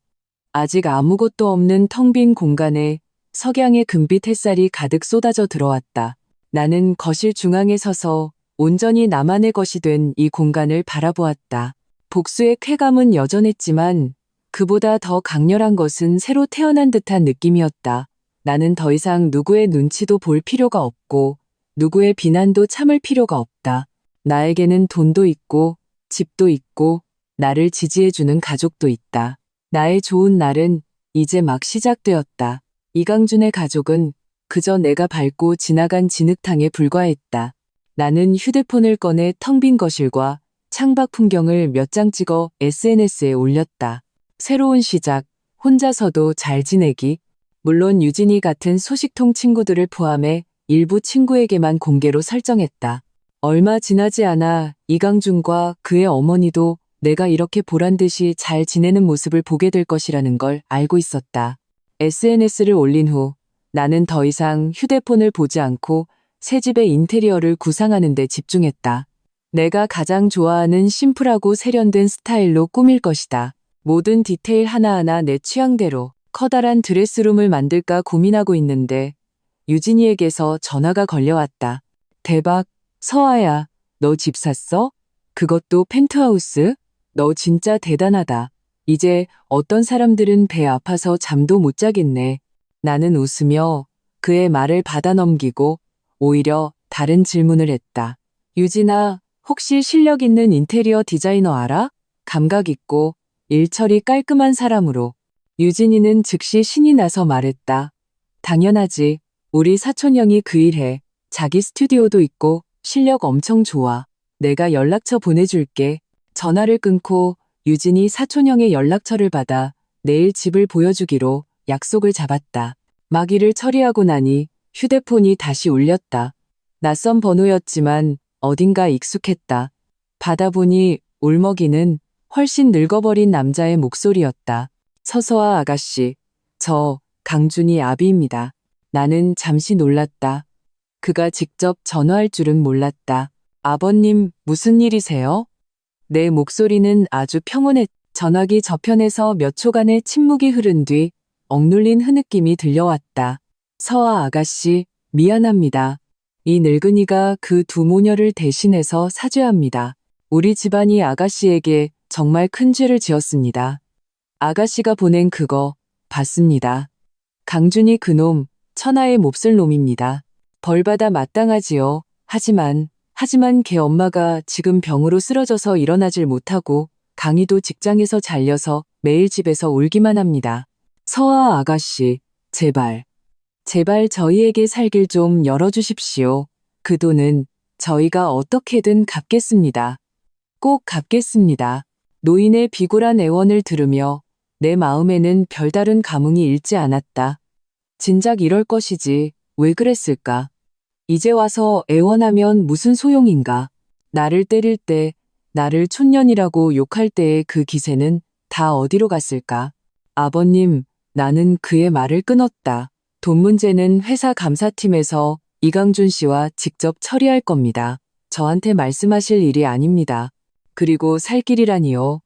아직 아무것도 없는 텅 빈 공간에 석양의 금빛 햇살이 가득 쏟아져 들어왔다. 나는 거실 중앙에 서서 온전히 나만의 것이 된 이 공간을 바라보았다. 복수의 쾌감은 여전했지만 그보다 더 강렬한 것은 새로 태어난 듯한 느낌이었다. 나는 더 이상 누구의 눈치도 볼 필요가 없고 누구의 비난도 참을 필요가 없다. 나에게는 돈도 있고 집도 있고 나를 지지해주는 가족도 있다. 나의 좋은 날은 이제 막 시작되었다. 이강준의 가족은 그저 내가 밟고 지나간 진흙탕에 불과했다. 나는 휴대폰을 꺼내 텅 빈 거실과 창밖 풍경을 몇 장 찍어 SNS에 올렸다. 새로운 시작, 혼자서도 잘 지내기. 물론 유진이 같은 소식통 친구들을 포함해 일부 친구에게만 공개로 설정했다. 얼마 지나지 않아 이강준과 그의 어머니도 내가 이렇게 보란듯이 잘 지내는 모습을 보게 될 것이라는 걸 알고 있었다. SNS를 올린 후 나는 더 이상 휴대폰을 보지 않고 새 집의 인테리어를 구상하는 데 집중했다. 내가 가장 좋아하는 심플하고 세련된 스타일로 꾸밀 것이다. 모든 디테일 하나하나 내 취향대로 커다란 드레스룸을 만들까 고민하고 있는데 유진이에게서 전화가 걸려왔다. 대박, 서아야, 너 집 샀어? 그것도 펜트하우스? 너 진짜 대단하다. 이제 어떤 사람들은 배 아파서 잠도 못 자겠네. 나는 웃으며 그의 말을 받아넘기고 오히려 다른 질문을 했다. 유진아, 혹시 실력 있는 인테리어 디자이너 알아? 감각 있고 일처리 깔끔한 사람으로 유진이는 즉시 신이 나서 말했다. 당연하지. 우리 사촌형이 그 일해. 자기 스튜디오도 있고 실력 엄청 좋아. 내가 연락처 보내줄게. 전화를 끊고 유진이 사촌형의 연락처를 받아 내일 집을 보여주기로 약속을 잡았다. 막일을 처리하고 나니 휴대폰이 다시 울렸다. 낯선 번호였지만 어딘가 익숙했다. 받아보니 울먹이는 훨씬 늙어버린 남자의 목소리였다. 서서아 아가씨, 저 강준이 아비입니다. 나는 잠시 놀랐다. 그가 직접 전화할 줄은 몰랐다. 아버님, 무슨 일이세요? 내 목소리는 아주 평온했. 전화기 저편에서 몇 초간의 침묵이 흐른 뒤 억눌린 흐느낌이 들려왔다. 서아 아가씨, 미안합니다. 이 늙은이가 그 두 모녀를 대신해서 사죄합니다. 우리 집안이 아가씨에게 정말 큰 죄를 지었습니다. 아가씨가 보낸 그거 봤습니다. 강준이 그놈 천하의 몹쓸 놈입니다. 벌받아 마땅하지요. 하지만 걔 엄마가 지금 병으로 쓰러져서 일어나질 못하고 강희도 직장에서 잘려서 매일 집에서 울기만 합니다. 서아 아가씨, 제발 저희에게 살 길 좀 열어주십시오. 그 돈은 저희가 어떻게든 갚겠습니다. 꼭 갚겠습니다. 노인의 비굴한 애원을 들으며 내 마음에는 별다른 감흥이 일지 않았다. 진작 이럴 것이지 왜 그랬을까? 이제 와서 애원하면 무슨 소용인가? 나를 때릴 때, 나를 촌년이라고 욕할 때의 그 기세는 다 어디로 갔을까? 아버님, 나는 그의 말을 끊었다. 돈 문제는 회사 감사팀에서 이강준 씨와 직접 처리할 겁니다. 저한테 말씀하실 일이 아닙니다. 그리고 살 길이라니요.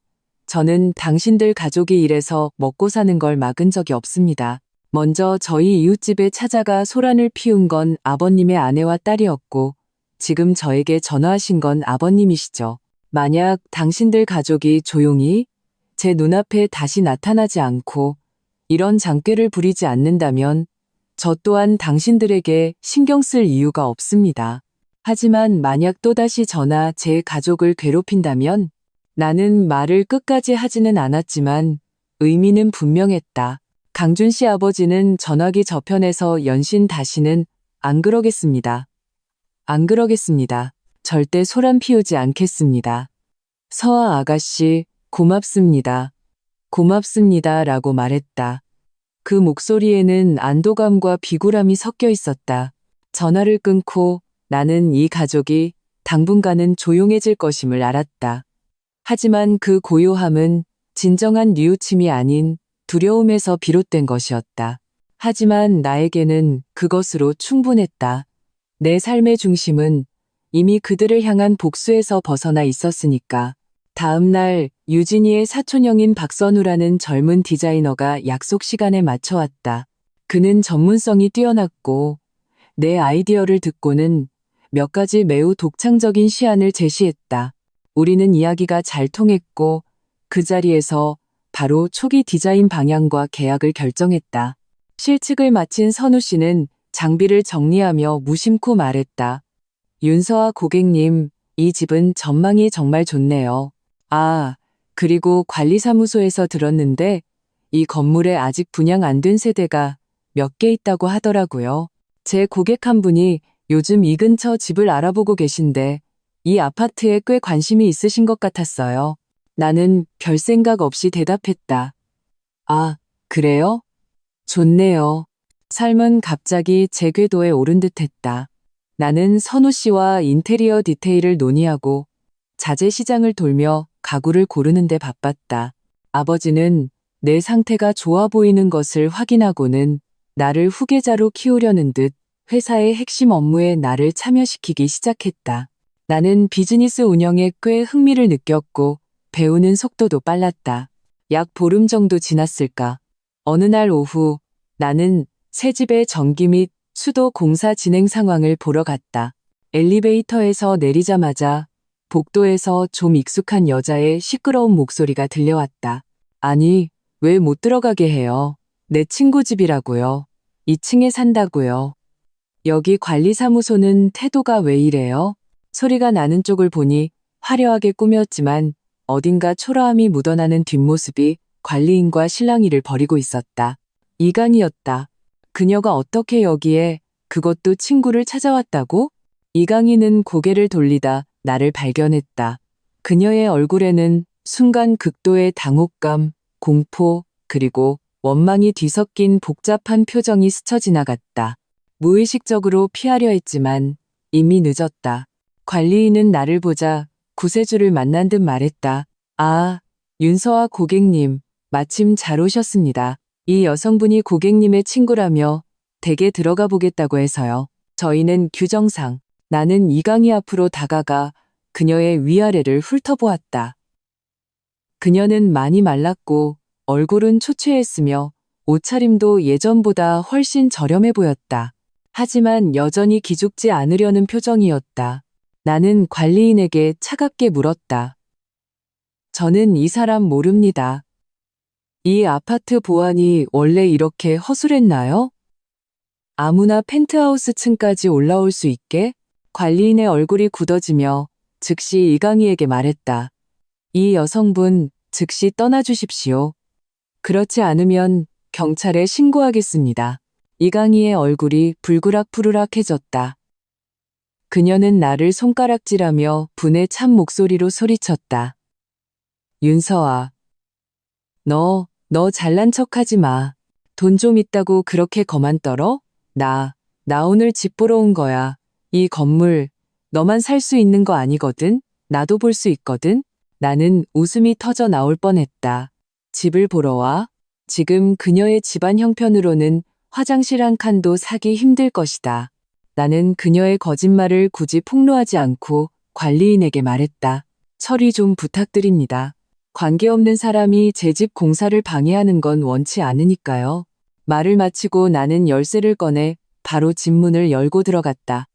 저는 당신들 가족이 일해서 먹고 사는 걸 막은 적이 없습니다. 먼저 저희 이웃집에 찾아가 소란을 피운 건 아버님의 아내와 딸이었고 지금 저에게 전화하신 건 아버님이시죠. 만약 당신들 가족이 조용히 제 눈앞에 다시 나타나지 않고 이런 장꾀를 부리지 않는다면 저 또한 당신들에게 신경 쓸 이유가 없습니다. 하지만 만약 또다시 저나 제 가족을 괴롭힌다면 나는 말을 끝까지 하지는 않았지만 의미는 분명했다. 강준 씨 아버지는 전화기 저편에서 연신 다시는 안 그러겠습니다. 안 그러겠습니다. 절대 소란 피우지 않겠습니다. 서아 아가씨, 고맙습니다. 고맙습니다. 라고 말했다. 그 목소리에는 안도감과 비굴함이 섞여 있었다. 전화를 끊고 나는 이 가족이 당분간은 조용해질 것임을 알았다. 하지만 그 고요함은 진정한 뉘우침이 아닌 두려움에서 비롯된 것이었다. 하지만 나에게는 그것으로 충분했다. 내 삶의 중심은 이미 그들을 향한 복수에서 벗어나 있었으니까. 다음 날 유진이의 사촌형인 박선우라는 젊은 디자이너가 약속 시간에 맞춰왔다. 그는 전문성이 뛰어났고 내 아이디어를 듣고는 몇 가지 매우 독창적인 시안을 제시했다. 우리는 이야기가 잘 통했고 그 자리에서 바로 초기 디자인 방향과 계약을 결정했다. 실측을 마친 선우 씨는 장비를 정리하며 무심코 말했다. 윤서아 고객님, 이 집은 전망이 정말 좋네요. 아, 그리고 관리사무소에서 들었는데 이 건물에 아직 분양 안 된 세대가 몇 개 있다고 하더라고요. 제 고객 한 분이 요즘 이 근처 집을 알아보고 계신데 이 아파트에 꽤 관심이 있으신 것 같았어요. 나는 별 생각 없이 대답했다. 아, 그래요? 좋네요. 삶은 갑자기 제 궤도에 오른 듯했다. 나는 선우 씨와 인테리어 디테일을 논의하고 자재 시장을 돌며 가구를 고르는 데 바빴다. 아버지는 내 상태가 좋아 보이는 것을 확인하고는 나를 후계자로 키우려는 듯 회사의 핵심 업무에 나를 참여시키기 시작했다. 나는 비즈니스 운영에 꽤 흥미를 느꼈고 배우는 속도도 빨랐다. 약 보름 정도 지났을까. 어느 날 오후 나는 새 집의 전기 및 수도 공사 진행 상황을 보러 갔다. 엘리베이터에서 내리자마자 복도에서 좀 익숙한 여자의 시끄러운 목소리가 들려왔다. 아니, 왜 못 들어가게 해요? 내 친구 집이라고요. 2층에 산다고요. 여기 관리사무소는 태도가 왜 이래요? 소리가 나는 쪽을 보니 화려하게 꾸몄지만 어딘가 초라함이 묻어나는 뒷모습이 관리인과 실랑이를 벌이고 있었다. 이강이었다. 그녀가 어떻게 여기에, 그것도 친구를 찾아왔다고? 이강이는 고개를 돌리다 나를 발견했다. 그녀의 얼굴에는 순간 극도의 당혹감, 공포, 그리고 원망이 뒤섞인 복잡한 표정이 스쳐 지나갔다. 무의식적으로 피하려 했지만 이미 늦었다. 관리인은 나를 보자 구세주를 만난 듯 말했다. 아, 윤서아 고객님, 마침 잘 오셨습니다. 이 여성분이 고객님의 친구라며 댁에 들어가 보겠다고 해서요. 저희는 규정상. 나는 이강이 앞으로 다가가 그녀의 위아래를 훑어보았다. 그녀는 많이 말랐고 얼굴은 초췌했으며 옷차림도 예전보다 훨씬 저렴해 보였다. 하지만 여전히 기죽지 않으려는 표정이었다. 나는 관리인에게 차갑게 물었다. 저는 이 사람 모릅니다. 이 아파트 보안이 원래 이렇게 허술했나요? 아무나 펜트하우스 층까지 올라올 수 있게? 관리인의 얼굴이 굳어지며 즉시 이강희에게 말했다. 이 여성분 즉시 떠나주십시오. 그렇지 않으면 경찰에 신고하겠습니다. 이강희의 얼굴이 불그락푸르락해졌다. 그녀는 나를 손가락질하며 분에 찬 목소리로 소리쳤다. 윤서아. 너 잘난 척하지 마. 돈 좀 있다고 그렇게 거만 떨어? 나 오늘 집 보러 온 거야. 이 건물 너만 살 수 있는 거 아니거든? 나도 볼 수 있거든? 나는 웃음이 터져 나올 뻔했다. 집을 보러 와? 지금 그녀의 집안 형편으로는 화장실 한 칸도 사기 힘들 것이다. 나는 그녀의 거짓말을 굳이 폭로하지 않고 관리인에게 말했다. 처리 좀 부탁드립니다. 관계없는 사람이 제 집 공사를 방해하는 건 원치 않으니까요. 말을 마치고 나는 열쇠를 꺼내 바로 집 문을 열고 들어갔다.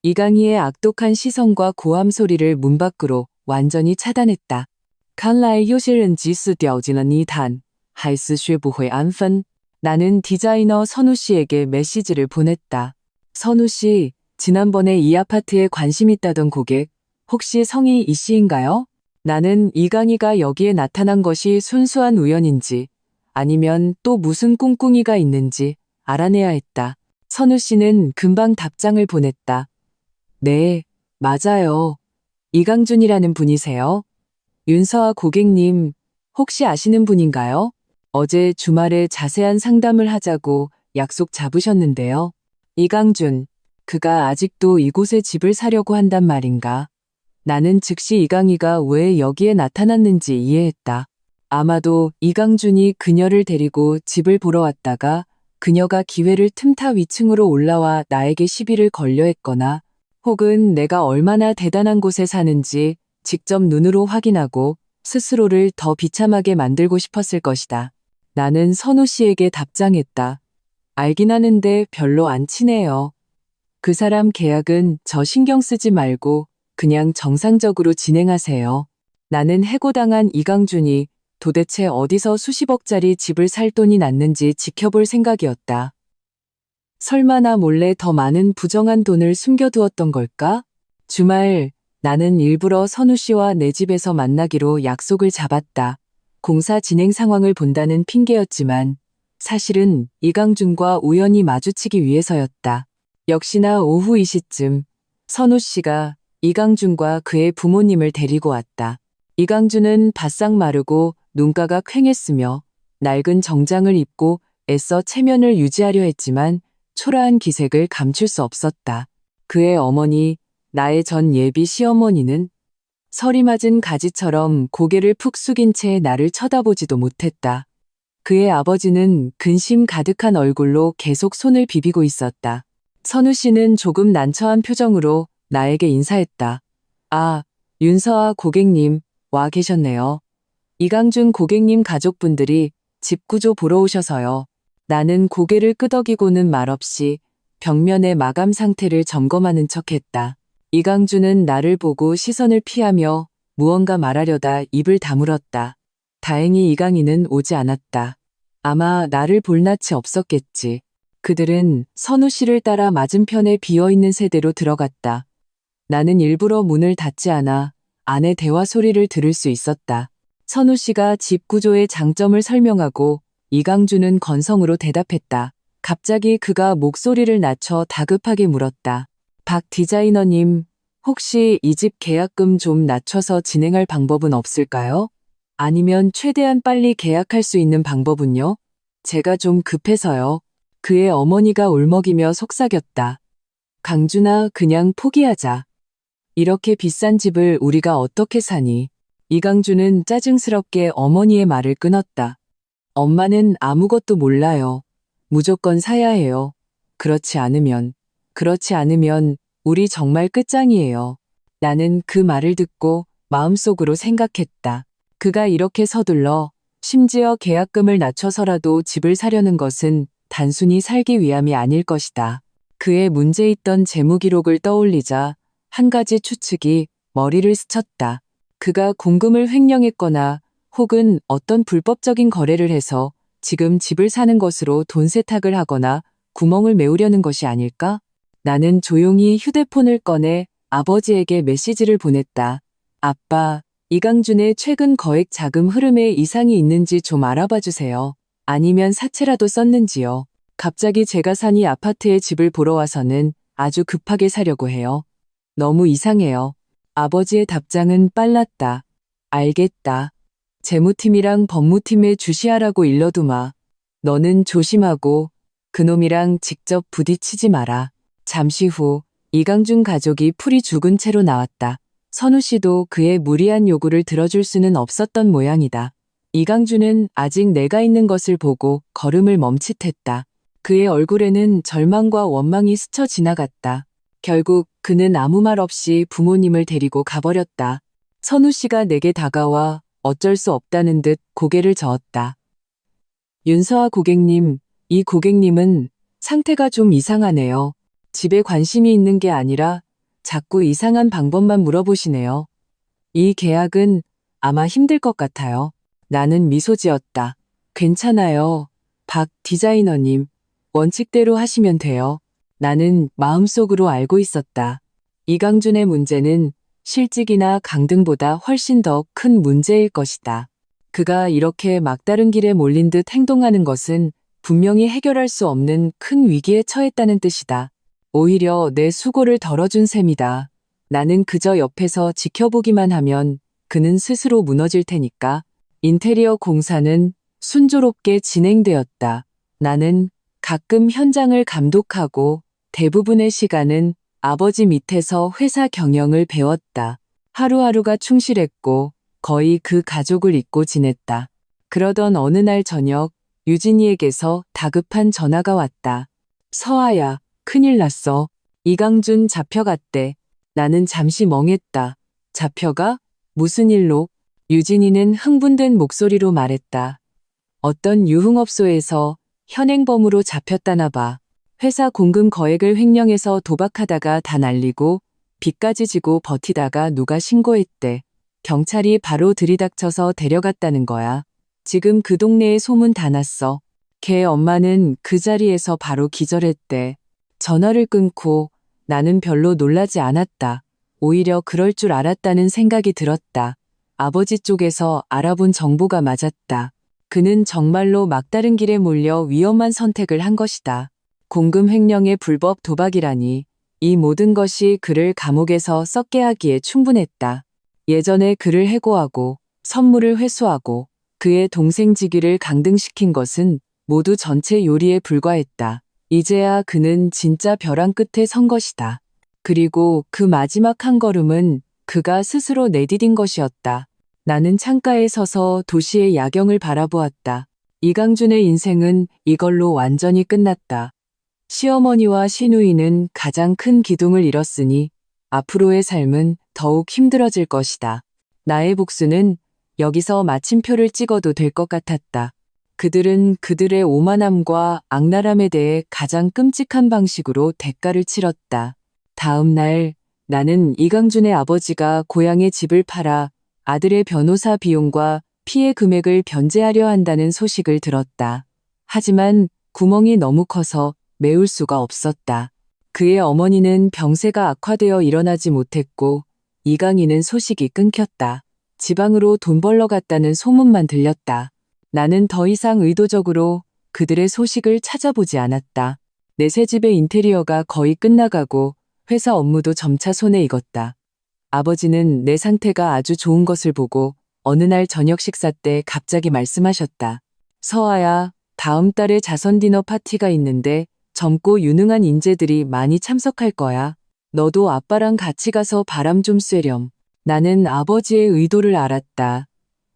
이강희의 악독한 시선과 고함 소리를 문 밖으로 완전히 차단했다. 看来有些人即使掉进了泥潭还是学不会安分. 나는 디자이너 선우 씨에게 메시지를 보냈다. 선우 씨, 지난번에 이 아파트에 관심 있다던 고객, 혹시 성이 이 씨인가요? 나는 이강희가 여기에 나타난 것이 순수한 우연인지 아니면 또 무슨 꿍꿍이가 있는지 알아내야 했다. 선우 씨는 금방 답장을 보냈다. 네, 맞아요. 이강준이라는 분이세요? 윤서아 고객님, 혹시 아시는 분인가요? 어제 주말에 자세한 상담을 하자고 약속 잡으셨는데요. 이강준, 그가 아직도 이곳에 집을 사려고 한단 말인가? 나는 즉시 이강희가 왜 여기에 나타났는지 이해했다. 아마도 이강준이 그녀를 데리고 집을 보러 왔다가 그녀가 기회를 틈타 위층으로 올라와 나에게 시비를 걸려 했거나 혹은 내가 얼마나 대단한 곳에 사는지 직접 눈으로 확인하고 스스로를 더 비참하게 만들고 싶었을 것이다. 나는 선우 씨에게 답장했다. 알긴 하는데 별로 안 친해요. 그 사람 계약은 저 신경 쓰지 말고 그냥 정상적으로 진행하세요. 나는 해고당한 이강준이 도대체 어디서 수십억짜리 집을 살 돈이 났는지 지켜볼 생각이었다. 설마 나 몰래 더 많은 부정한 돈을 숨겨두었던 걸까? 주말 나는 일부러 선우 씨와 내 집에서 만나기로 약속을 잡았다. 공사 진행 상황을 본다는 핑계였지만 사실은 이강준과 우연히 마주치기 위해서였다. 역시나 오후 이 시쯤 선우 씨가 이강준과 그의 부모님을 데리고 왔다. 이강준은 바싹 마르고 눈가가 퀭했으며 낡은 정장을 입고 애써 체면을 유지하려 했지만 초라한 기색을 감출 수 없었다. 그의 어머니, 나의 전 예비 시어머니는 서리 맞은 가지처럼 고개를 푹 숙인 채 나를 쳐다보지도 못했다. 그의 아버지는 근심 가득한 얼굴로 계속 손을 비비고 있었다. 선우 씨는 조금 난처한 표정으로 나에게 인사했다. 아, 윤서아 고객님, 와 계셨네요. 이강준 고객님 가족분들이 집 구조 보러 오셔서요. 나는 고개를 끄덕이고는 말없이 벽면의 마감 상태를 점검하는 척했다. 이강준은 나를 보고 시선을 피하며 무언가 말하려다 입을 다물었다. 다행히 이강희는 오지 않았다. 아마 나를 볼 낯이 없었겠지. 그들은 선우 씨를 따라 맞은편에 비어있는 세대로 들어갔다. 나는 일부러 문을 닫지 않아 안의 대화 소리를 들을 수 있었다. 선우 씨가 집 구조의 장점을 설명하고 이강준은 건성으로 대답했다. 갑자기 그가 목소리를 낮춰 다급하게 물었다. 박 디자이너님, 혹시 이 집 계약금 좀 낮춰서 진행할 방법은 없을까요? 아니면 최대한 빨리 계약할 수 있는 방법은요? 제가 좀 급해서요. 그의 어머니가 울먹이며 속삭였다. 강준아, 그냥 포기하자. 이렇게 비싼 집을 우리가 어떻게 사니? 이강준은 짜증스럽게 어머니의 말을 끊었다. 엄마는 아무것도 몰라요. 무조건 사야 해요. 그렇지 않으면 우리 정말 끝장이에요. 나는 그 말을 듣고 마음속으로 생각했다. 그가 이렇게 서둘러 심지어 계약금을 낮춰서라도 집을 사려는 것은 단순히 살기 위함이 아닐 것이다. 그의 문제 있던 재무 기록을 떠올리자 한 가지 추측이 머리를 스쳤다. 그가 공금을 횡령했거나 혹은 어떤 불법적인 거래를 해서 지금 집을 사는 것으로 돈 세탁을 하거나 구멍을 메우려는 것이 아닐까? 나는 조용히 휴대폰을 꺼내 아버지에게 메시지를 보냈다. 아빠, 이강준의 최근 거액 자금 흐름에 이상이 있는지 좀 알아봐 주세요. 아니면 사채라도 썼는지요. 갑자기 제가 산 이 아파트에 집을 보러 와서는 아주 급하게 사려고 해요. 너무 이상해요. 아버지의 답장은 빨랐다. 알겠다. 재무팀이랑 법무팀에 주시하라고 일러두마. 너는 조심하고 그놈이랑 직접 부딪히지 마라. 잠시 후 이강준 가족이 풀이 죽은 채로 나왔다. 선우 씨도 그의 무리한 요구를 들어줄 수는 없었던 모양이다. 이강준은 아직 내가 있는 것을 보고 걸음을 멈칫했다. 그의 얼굴에는 절망과 원망이 스쳐 지나갔다. 결국 그는 아무 말 없이 부모님을 데리고 가버렸다. 선우 씨가 내게 다가와 어쩔 수 없다는 듯 고개를 저었다. 윤서아 고객님, 이 고객님은 상태가 좀 이상하네요. 집에 관심이 있는 게 아니라 자꾸 이상한 방법만 물어보시네요. 이 계약은 아마 힘들 것 같아요. 나는 미소 지었다. 괜찮아요. 박 디자이너님, 원칙대로 하시면 돼요. 나는 마음속으로 알고 있었다. 이강준의 문제는 실직이나 강등보다 훨씬 더 큰 문제일 것이다. 그가 이렇게 막다른 길에 몰린 듯 행동하는 것은 분명히 해결할 수 없는 큰 위기에 처했다는 뜻이다. 오히려 내 수고를 덜어준 셈이다. 나는 그저 옆에서 지켜보기만 하면 그는 스스로 무너질 테니까. 인테리어 공사는 순조롭게 진행되었다. 나는 가끔 현장을 감독하고 대부분의 시간은 아버지 밑에서 회사 경영을 배웠다. 하루하루가 충실했고 거의 그 가족을 잊고 지냈다. 그러던 어느 날 저녁 유진이에게서 다급한 전화가 왔다. 서아야, 큰일 났어. 이강준 잡혀갔대. 나는 잠시 멍했다. 잡혀가? 무슨 일로? 유진이는 흥분된 목소리로 말했다. 어떤 유흥업소에서 현행범으로 잡혔다나 봐. 회사 공금 거액을 횡령해서 도박하다가 다 날리고 빚까지 지고 버티다가 누가 신고했대. 경찰이 바로 들이닥쳐서 데려갔다는 거야. 지금 그 동네에 소문 다 났어. 걔 엄마는 그 자리에서 바로 기절했대. 전화를 끊고 나는 별로 놀라지 않았다. 오히려 그럴 줄 알았다는 생각이 들었다. 아버지 쪽에서 알아본 정보가 맞았다. 그는 정말로 막다른 길에 몰려 위험한 선택을 한 것이다. 공금 횡령의 불법 도박이라니 이 모든 것이 그를 감옥에서 썩게 하기에 충분했다. 예전에 그를 해고하고 선물을 회수하고 그의 동생 직위를 강등시킨 것은 모두 전체 요리에 불과했다. 이제야 그는 진짜 벼랑 끝에 선 것이다. 그리고 그 마지막 한 걸음은 그가 스스로 내디딘 것이었다. 나는 창가에 서서 도시의 야경을 바라보았다. 이강준의 인생은 이걸로 완전히 끝났다. 시어머니와 시누이는 가장 큰 기둥을 잃었으니 앞으로의 삶은 더욱 힘들어질 것이다. 나의 복수는 여기서 마침표를 찍어도 될 것 같았다. 그들은 그들의 오만함과 악랄함에 대해 가장 끔찍한 방식으로 대가를 치렀다. 다음 날 나는 이강준의 아버지가 고향의 집을 팔아 아들의 변호사 비용과 피해 금액을 변제하려 한다는 소식을 들었다. 하지만 구멍이 너무 커서 메울 수가 없었다. 그의 어머니는 병세가 악화되어 일어나지 못했고 이강인은 소식이 끊겼다. 지방으로 돈 벌러 갔다는 소문만 들렸다. 나는 더 이상 의도적으로 그들의 소식을 찾아보지 않았다. 내 새집의 인테리어가 거의 끝나가고 회사 업무도 점차 손에 익었다. 아버지는 내 상태가 아주 좋은 것을 보고 어느 날 저녁 식사 때 갑자기 말씀하셨다. 서아야, 다음 달에 자선 디너 파티가 있는데 젊고 유능한 인재들이 많이 참석할 거야. 너도 아빠랑 같이 가서 바람 좀 쐬렴. 나는 아버지의 의도를 알았다.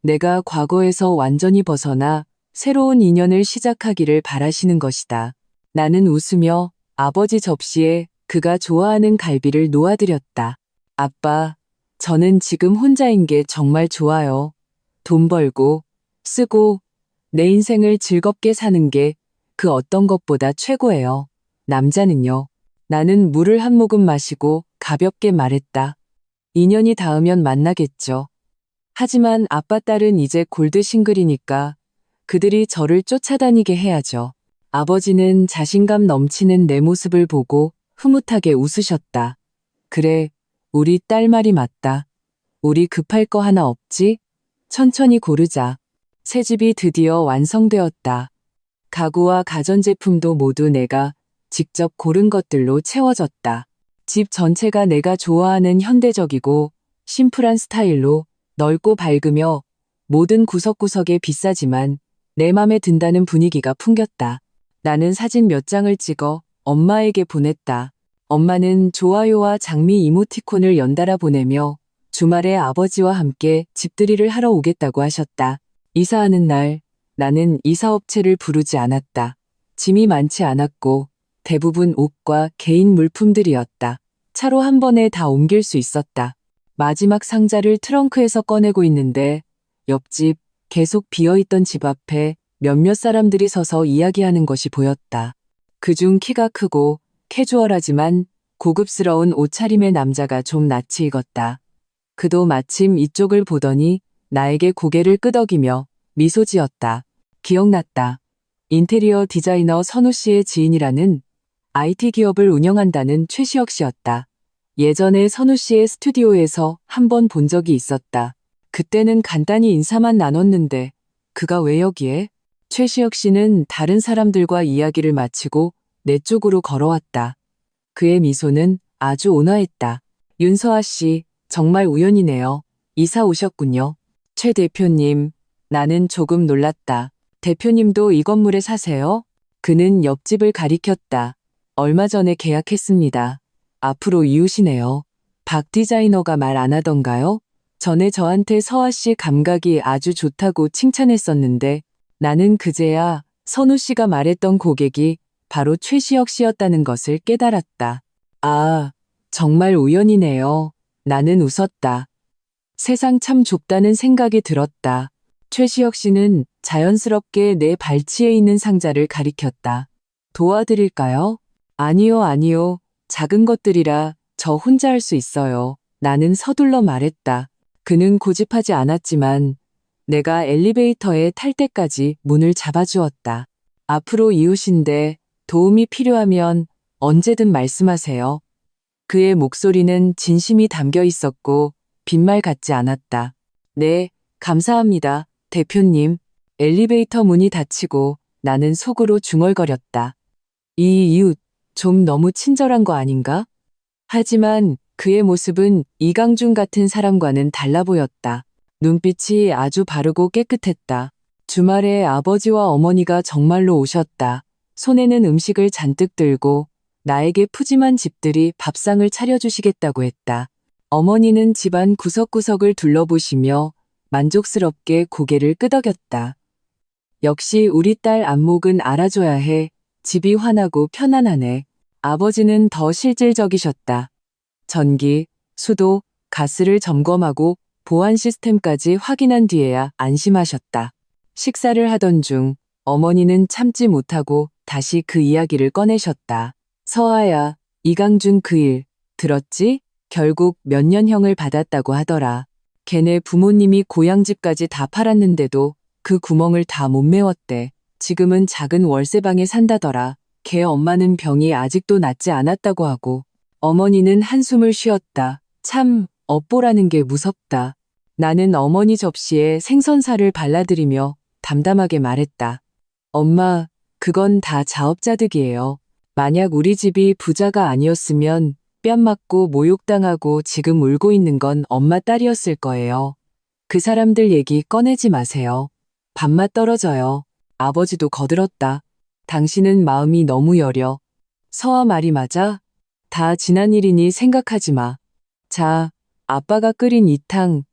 내가 과거에서 완전히 벗어나 새로운 인연을 시작하기를 바라시는 것이다. 나는 웃으며 아버지 접시에 그가 좋아하는 갈비를 놓아드렸다. 아빠, 저는 지금 혼자인 게 정말 좋아요. 돈 벌고, 쓰고, 내 인생을 즐겁게 사는 게 그 어떤 것보다 최고예요. 남자는요. 나는 물을 한 모금 마시고 가볍게 말했다. 인연이 닿으면 만나겠죠. 하지만 아빠 딸은 이제 골드 싱글이니까 그들이 저를 쫓아다니게 해야죠. 아버지는 자신감 넘치는 내 모습을 보고 흐뭇하게 웃으셨다. 그래, 우리 딸 말이 맞다. 우리 급할 거 하나 없지? 천천히 고르자. 새 집이 드디어 완성되었다. 가구와 가전제품도 모두 내가 직접 고른 것들로 채워졌다. 집 전체가 내가 좋아하는 현대적이고 심플한 스타일로 넓고 밝으며 모든 구석구석에 비싸지만 내 맘에 든다는 분위기가 풍겼다. 나는 사진 몇 장을 찍어 엄마에게 보냈다. 엄마는 좋아요와 장미 이모티콘을 연달아 보내며 주말에 아버지와 함께 집들이를 하러 오겠다고 하셨다. 이사하는 날 나는 이사업체를 부르지 않았다. 짐이 많지 않았고 대부분 옷과 개인 물품들이었다. 차로 한 번에 다 옮길 수 있었다. 마지막 상자를 트렁크에서 꺼내고 있는데 옆집 계속 비어있던 집 앞에 몇몇 사람들이 서서 이야기하는 것이 보였다. 그중 키가 크고 캐주얼하지만 고급스러운 옷차림의 남자가 좀 낯이 익었다. 그도 마침 이쪽을 보더니 나에게 고개를 끄덕이며 미소 지었다. 기억났다. 인테리어 디자이너 선우 씨의 지인이라는 IT 기업을 운영한다는 최시혁 씨였다. 예전에 선우 씨의 스튜디오에서 한 번 본 적이 있었다. 그때는 간단히 인사만 나눴는데 그가 왜 여기에? 최시혁 씨는 다른 사람들과 이야기를 마치고 내 쪽으로 걸어왔다. 그의 미소는 아주 온화했다. 윤서아 씨, 정말 우연이네요. 이사 오셨군요. 최 대표님, 나는 조금 놀랐다. 대표님도 이 건물에 사세요? 그는 옆집을 가리켰다. 얼마 전에 계약했습니다. 앞으로 이웃이네요. 박 디자이너가 말 안 하던가요? 전에 저한테 서아 씨 감각이 아주 좋다고 칭찬했었는데 나는 그제야 선우 씨가 말했던 고객이 바로 최시혁 씨였다는 것을 깨달았다. 아, 정말 우연이네요. 나는 웃었다. 세상 참 좁다는 생각이 들었다. 최시혁 씨는 자연스럽게 내 발치에 있는 상자를 가리켰다. 도와드릴까요? 아니요, 아니요. 작은 것들이라 저 혼자 할 수 있어요. 나는 서둘러 말했다. 그는 고집하지 않았지만 내가 엘리베이터에 탈 때까지 문을 잡아주었다. 앞으로 이웃인데 도움이 필요하면 언제든 말씀하세요. 그의 목소리는 진심이 담겨 있었고 빈말 같지 않았다. 네, 감사합니다, 대표님. 엘리베이터 문이 닫히고 나는 속으로 중얼거렸다. 이 이웃, 좀 너무 친절한 거 아닌가? 하지만 그의 모습은 이강준 같은 사람과는 달라 보였다. 눈빛이 아주 바르고 깨끗했다. 주말에 아버지와 어머니가 정말로 오셨다. 손에는 음식을 잔뜩 들고 나에게 푸짐한 집들이 밥상을 차려주시겠다고 했다. 어머니는 집안 구석구석을 둘러보시며 만족스럽게 고개를 끄덕였다. 역시 우리 딸 안목은 알아줘야 해. 집이 환하고 편안하네. 아버지는 더 실질적이셨다. 전기, 수도, 가스를 점검하고 보안 시스템까지 확인한 뒤에야 안심하셨다. 식사를 하던 중 어머니는 참지 못하고 다시 그 이야기를 꺼내셨다. 서아야, 이강준 그 일 들었지? 결국 몇 년형을 받았다고 하더라. 걔네 부모님이 고향집까지 다 팔았는데도 그 구멍을 다 못 메웠대. 지금은 작은 월세방에 산다더라. 걔 엄마는 병이 아직도 낫지 않았다고 하고. 어머니는 한숨을 쉬었다. 참, 업보라는 게 무섭다. 나는 어머니 접시에 생선살을 발라드리며 담담하게 말했다. 엄마, 그건 다 자업자득이에요. 만약 우리 집이 부자가 아니었으면 뺨 맞고 모욕당하고 지금 울고 있는 건 엄마 딸이었을 거예요. 그 사람들 얘기 꺼내지 마세요. 밥맛 떨어져요. 아버지도 거들었다. 당신은 마음이 너무 여려. 서아 말이 맞아? 다 지난 일이니 생각하지 마. 자, 아빠가 끓인 이 탕,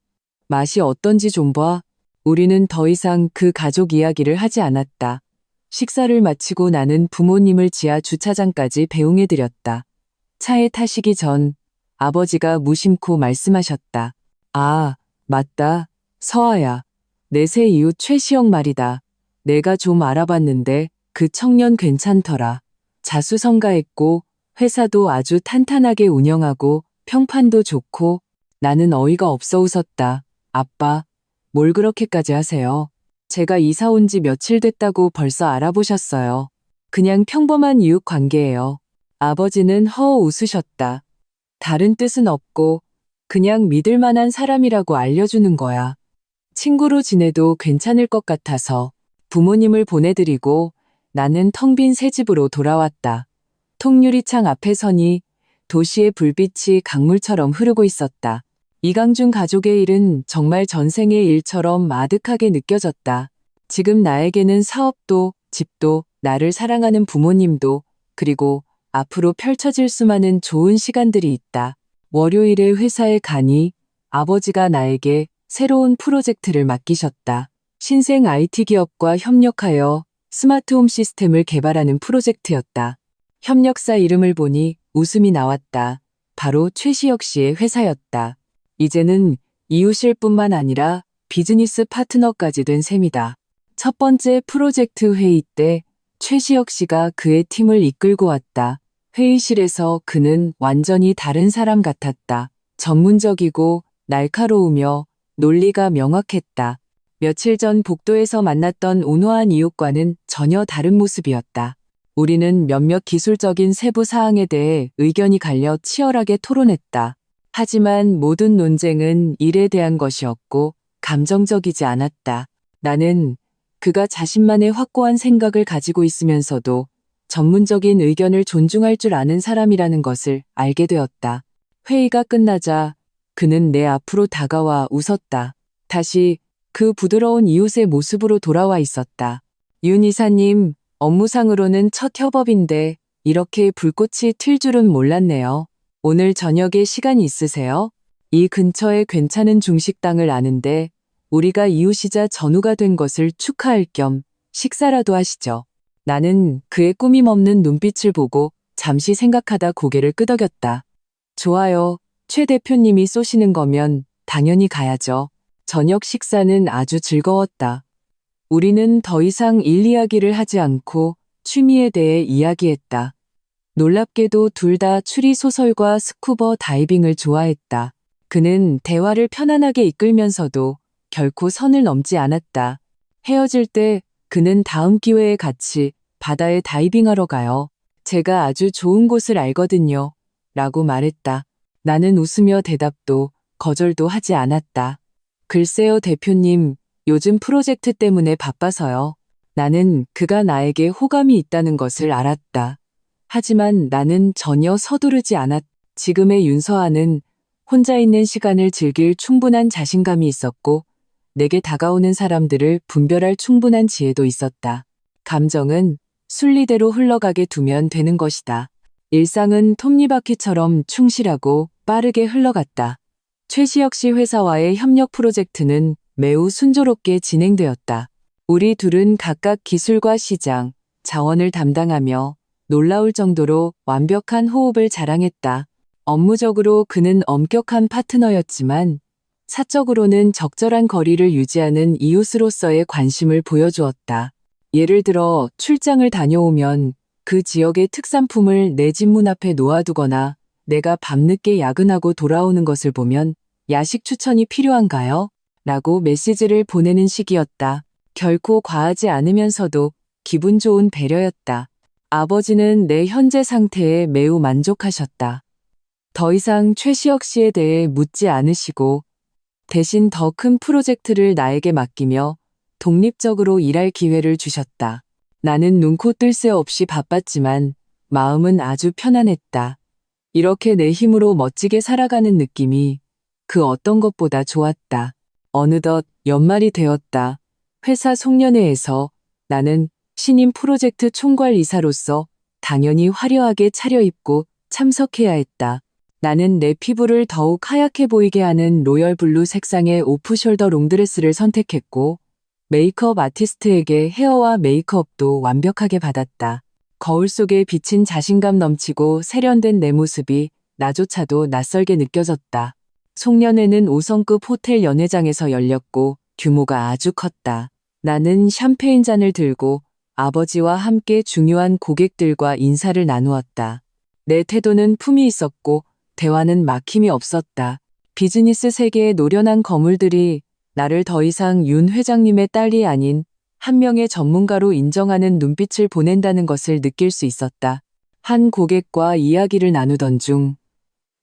맛이 어떤지 좀 봐. 우리는 더 이상 그 가족 이야기를 하지 않았다. 식사를 마치고 나는 부모님을 지하 주차장까지 배웅해드렸다. 차에 타시기 전 아버지가 무심코 말씀하셨다. 아, 맞다. 서아야. 내 새 이웃 최시영 말이다. 내가 좀 알아봤는데 그 청년 괜찮더라. 자수성가했고 회사도 아주 탄탄하게 운영하고 평판도 좋고. 나는 어이가 없어 웃었다. 아빠, 뭘 그렇게까지 하세요? 제가 이사 온 지 며칠 됐다고 벌써 알아보셨어요. 그냥 평범한 이웃 관계예요. 아버지는 허어 웃으셨다. 다른 뜻은 없고 그냥 믿을 만한 사람이라고 알려주는 거야. 친구로 지내도 괜찮을 것 같아서 부모님을 보내드리고 나는 텅 빈 새 집으로 돌아왔다. 통유리창 앞에 서니 도시의 불빛이 강물처럼 흐르고 있었다. 이강준 가족의 일은 정말 전생의 일처럼 아득하게 느껴졌다. 지금 나에게는 사업도, 집도, 나를 사랑하는 부모님도, 그리고 앞으로 펼쳐질 수많은 좋은 시간들이 있다. 월요일에 회사에 가니 아버지가 나에게 새로운 프로젝트를 맡기셨다. 신생 IT 기업과 협력하여 스마트홈 시스템을 개발하는 프로젝트였다. 협력사 이름을 보니 웃음이 나왔다. 바로 최시혁 씨의 회사였다. 이제는 이웃일 뿐만 아니라 비즈니스 파트너까지 된 셈이다. 첫 번째 프로젝트 회의 때 최시혁 씨가 그의 팀을 이끌고 왔다. 회의실에서 그는 완전히 다른 사람 같았다. 전문적이고 날카로우며 논리가 명확했다. 며칠 전 복도에서 만났던 온화한 이웃과는 전혀 다른 모습이었다. 우리는 몇몇 기술적인 세부 사항에 대해 의견이 갈려 치열하게 토론했다. 하지만 모든 논쟁은 일에 대한 것이었고 감정적이지 않았다. 나는 그가 자신만의 확고한 생각을 가지고 있으면서도 전문적인 의견을 존중할 줄 아는 사람이라는 것을 알게 되었다. 회의가 끝나자 그는 내 앞으로 다가와 웃었다. 다시 그 부드러운 이웃의 모습으로 돌아와 있었다. 윤 이사님, 업무상으로는 첫 협업인데 이렇게 불꽃이 튈 줄은 몰랐네요. 오늘 저녁에 시간이 있으세요? 이 근처에 괜찮은 중식당을 아는데 우리가 이웃이자 전우가 된 것을 축하할 겸 식사라도 하시죠. 나는 그의 꾸밈 없는 눈빛을 보고 잠시 생각하다 고개를 끄덕였다. 좋아요. 최 대표님이 쏘시는 거면 당연히 가야죠. 저녁 식사는 아주 즐거웠다. 우리는 더 이상 일 이야기를 하지 않고 취미에 대해 이야기했다. 놀랍게도 둘 다 추리 소설과 스쿠버 다이빙을 좋아했다. 그는 대화를 편안하게 이끌면서도 결코 선을 넘지 않았다. 헤어질 때 그는 다음 기회에 같이 바다에 다이빙하러 가요. 제가 아주 좋은 곳을 알거든요. 라고 말했다. 나는 웃으며 대답도 거절도 하지 않았다. 글쎄요 대표님, 요즘 프로젝트 때문에 바빠서요. 나는 그가 나에게 호감이 있다는 것을 알았다. 하지만 나는 전혀 서두르지 않았다. 지금의 윤서아는 혼자 있는 시간을 즐길 충분한 자신감이 있었고 내게 다가오는 사람들을 분별할 충분한 지혜도 있었다. 감정은 순리대로 흘러가게 두면 되는 것이다. 일상은 톱니바퀴처럼 충실하고 빠르게 흘러갔다. 최시혁 씨 회사와의 협력 프로젝트는 매우 순조롭게 진행되었다. 우리 둘은 각각 기술과 시장, 자원을 담당하며 놀라울 정도로 완벽한 호흡을 자랑했다. 업무적으로 그는 엄격한 파트너였지만 사적으로는 적절한 거리를 유지하는 이웃으로서의 관심을 보여주었다. 예를 들어 출장을 다녀오면 그 지역의 특산품을 내 집 문 앞에 놓아두거나 내가 밤늦게 야근하고 돌아오는 것을 보면 야식 추천이 필요한가요? 라고 메시지를 보내는 식이었다. 결코 과하지 않으면서도 기분 좋은 배려였다. 아버지는 내 현재 상태에 매우 만족하셨다. 더 이상 최시혁 씨에 대해 묻지 않으시고 대신 더 큰 프로젝트를 나에게 맡기며 독립적으로 일할 기회를 주셨다. 나는 눈코 뜰 새 없이 바빴지만 마음은 아주 편안했다. 이렇게 내 힘으로 멋지게 살아가는 느낌이 그 어떤 것보다 좋았다. 어느덧 연말이 되었다. 회사 송년회에서 나는 신임 프로젝트 총괄이사로서 당연히 화려하게 차려입고 참석해야 했다. 나는 내 피부를 더욱 하얗게 보이게 하는 로열 블루 색상의 오프숄더 롱드레스를 선택했고 메이크업 아티스트에게 헤어와 메이크업도 완벽하게 받았다. 거울 속에 비친 자신감 넘치고 세련된 내 모습이 나조차도 낯설게 느껴졌다. 송년회는 5성급 호텔 연회장에서 열렸고 규모가 아주 컸다. 나는 샴페인 잔을 들고 아버지와 함께 중요한 고객들과 인사를 나누었다. 내 태도는 품이 있었고 대화는 막힘이 없었다. 비즈니스 세계의 노련한 거물들이 나를 더 이상 윤 회장님의 딸이 아닌 한 명의 전문가로 인정하는 눈빛을 보낸다는 것을 느낄 수 있었다. 한 고객과 이야기를 나누던 중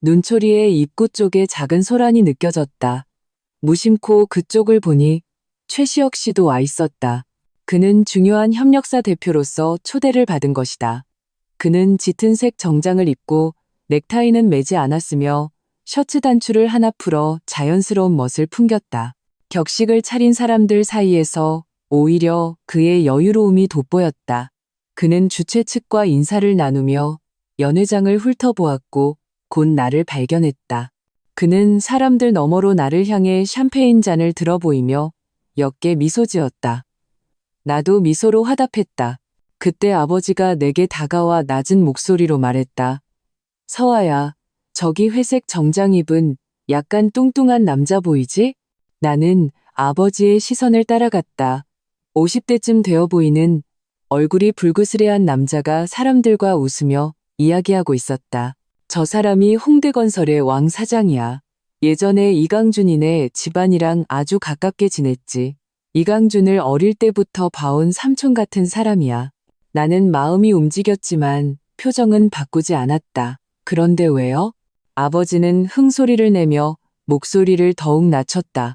눈초리의 입구 쪽에 작은 소란이 느껴졌다. 무심코 그쪽을 보니 최시혁 씨도 와 있었다. 그는 중요한 협력사 대표로서 초대를 받은 것이다. 그는 짙은 색 정장을 입고 넥타이는 매지 않았으며 셔츠 단추를 하나 풀어 자연스러운 멋을 풍겼다. 격식을 차린 사람들 사이에서 오히려 그의 여유로움이 돋보였다. 그는 주최 측과 인사를 나누며 연회장을 훑어보았고 곧 나를 발견했다. 그는 사람들 너머로 나를 향해 샴페인 잔을 들어 보이며 옅게 미소 지었다. 나도 미소로 화답했다. 그때 아버지가 내게 다가와 낮은 목소리로 말했다. 서아야, 저기 회색 정장 입은 약간 뚱뚱한 남자 보이지? 나는 아버지의 시선을 따라갔다. 50대쯤 되어 보이는 얼굴이 불그스레한 남자가 사람들과 웃으며 이야기하고 있었다. 저 사람이 홍대건설의 왕 사장이야. 예전에 이강준이네 집안이랑 아주 가깝게 지냈지. 이강준을 어릴 때부터 봐온 삼촌 같은 사람이야. 나는 마음이 움직였지만 표정은 바꾸지 않았다. 그런데 왜요? 아버지는 흥소리를 내며 목소리를 더욱 낮췄다.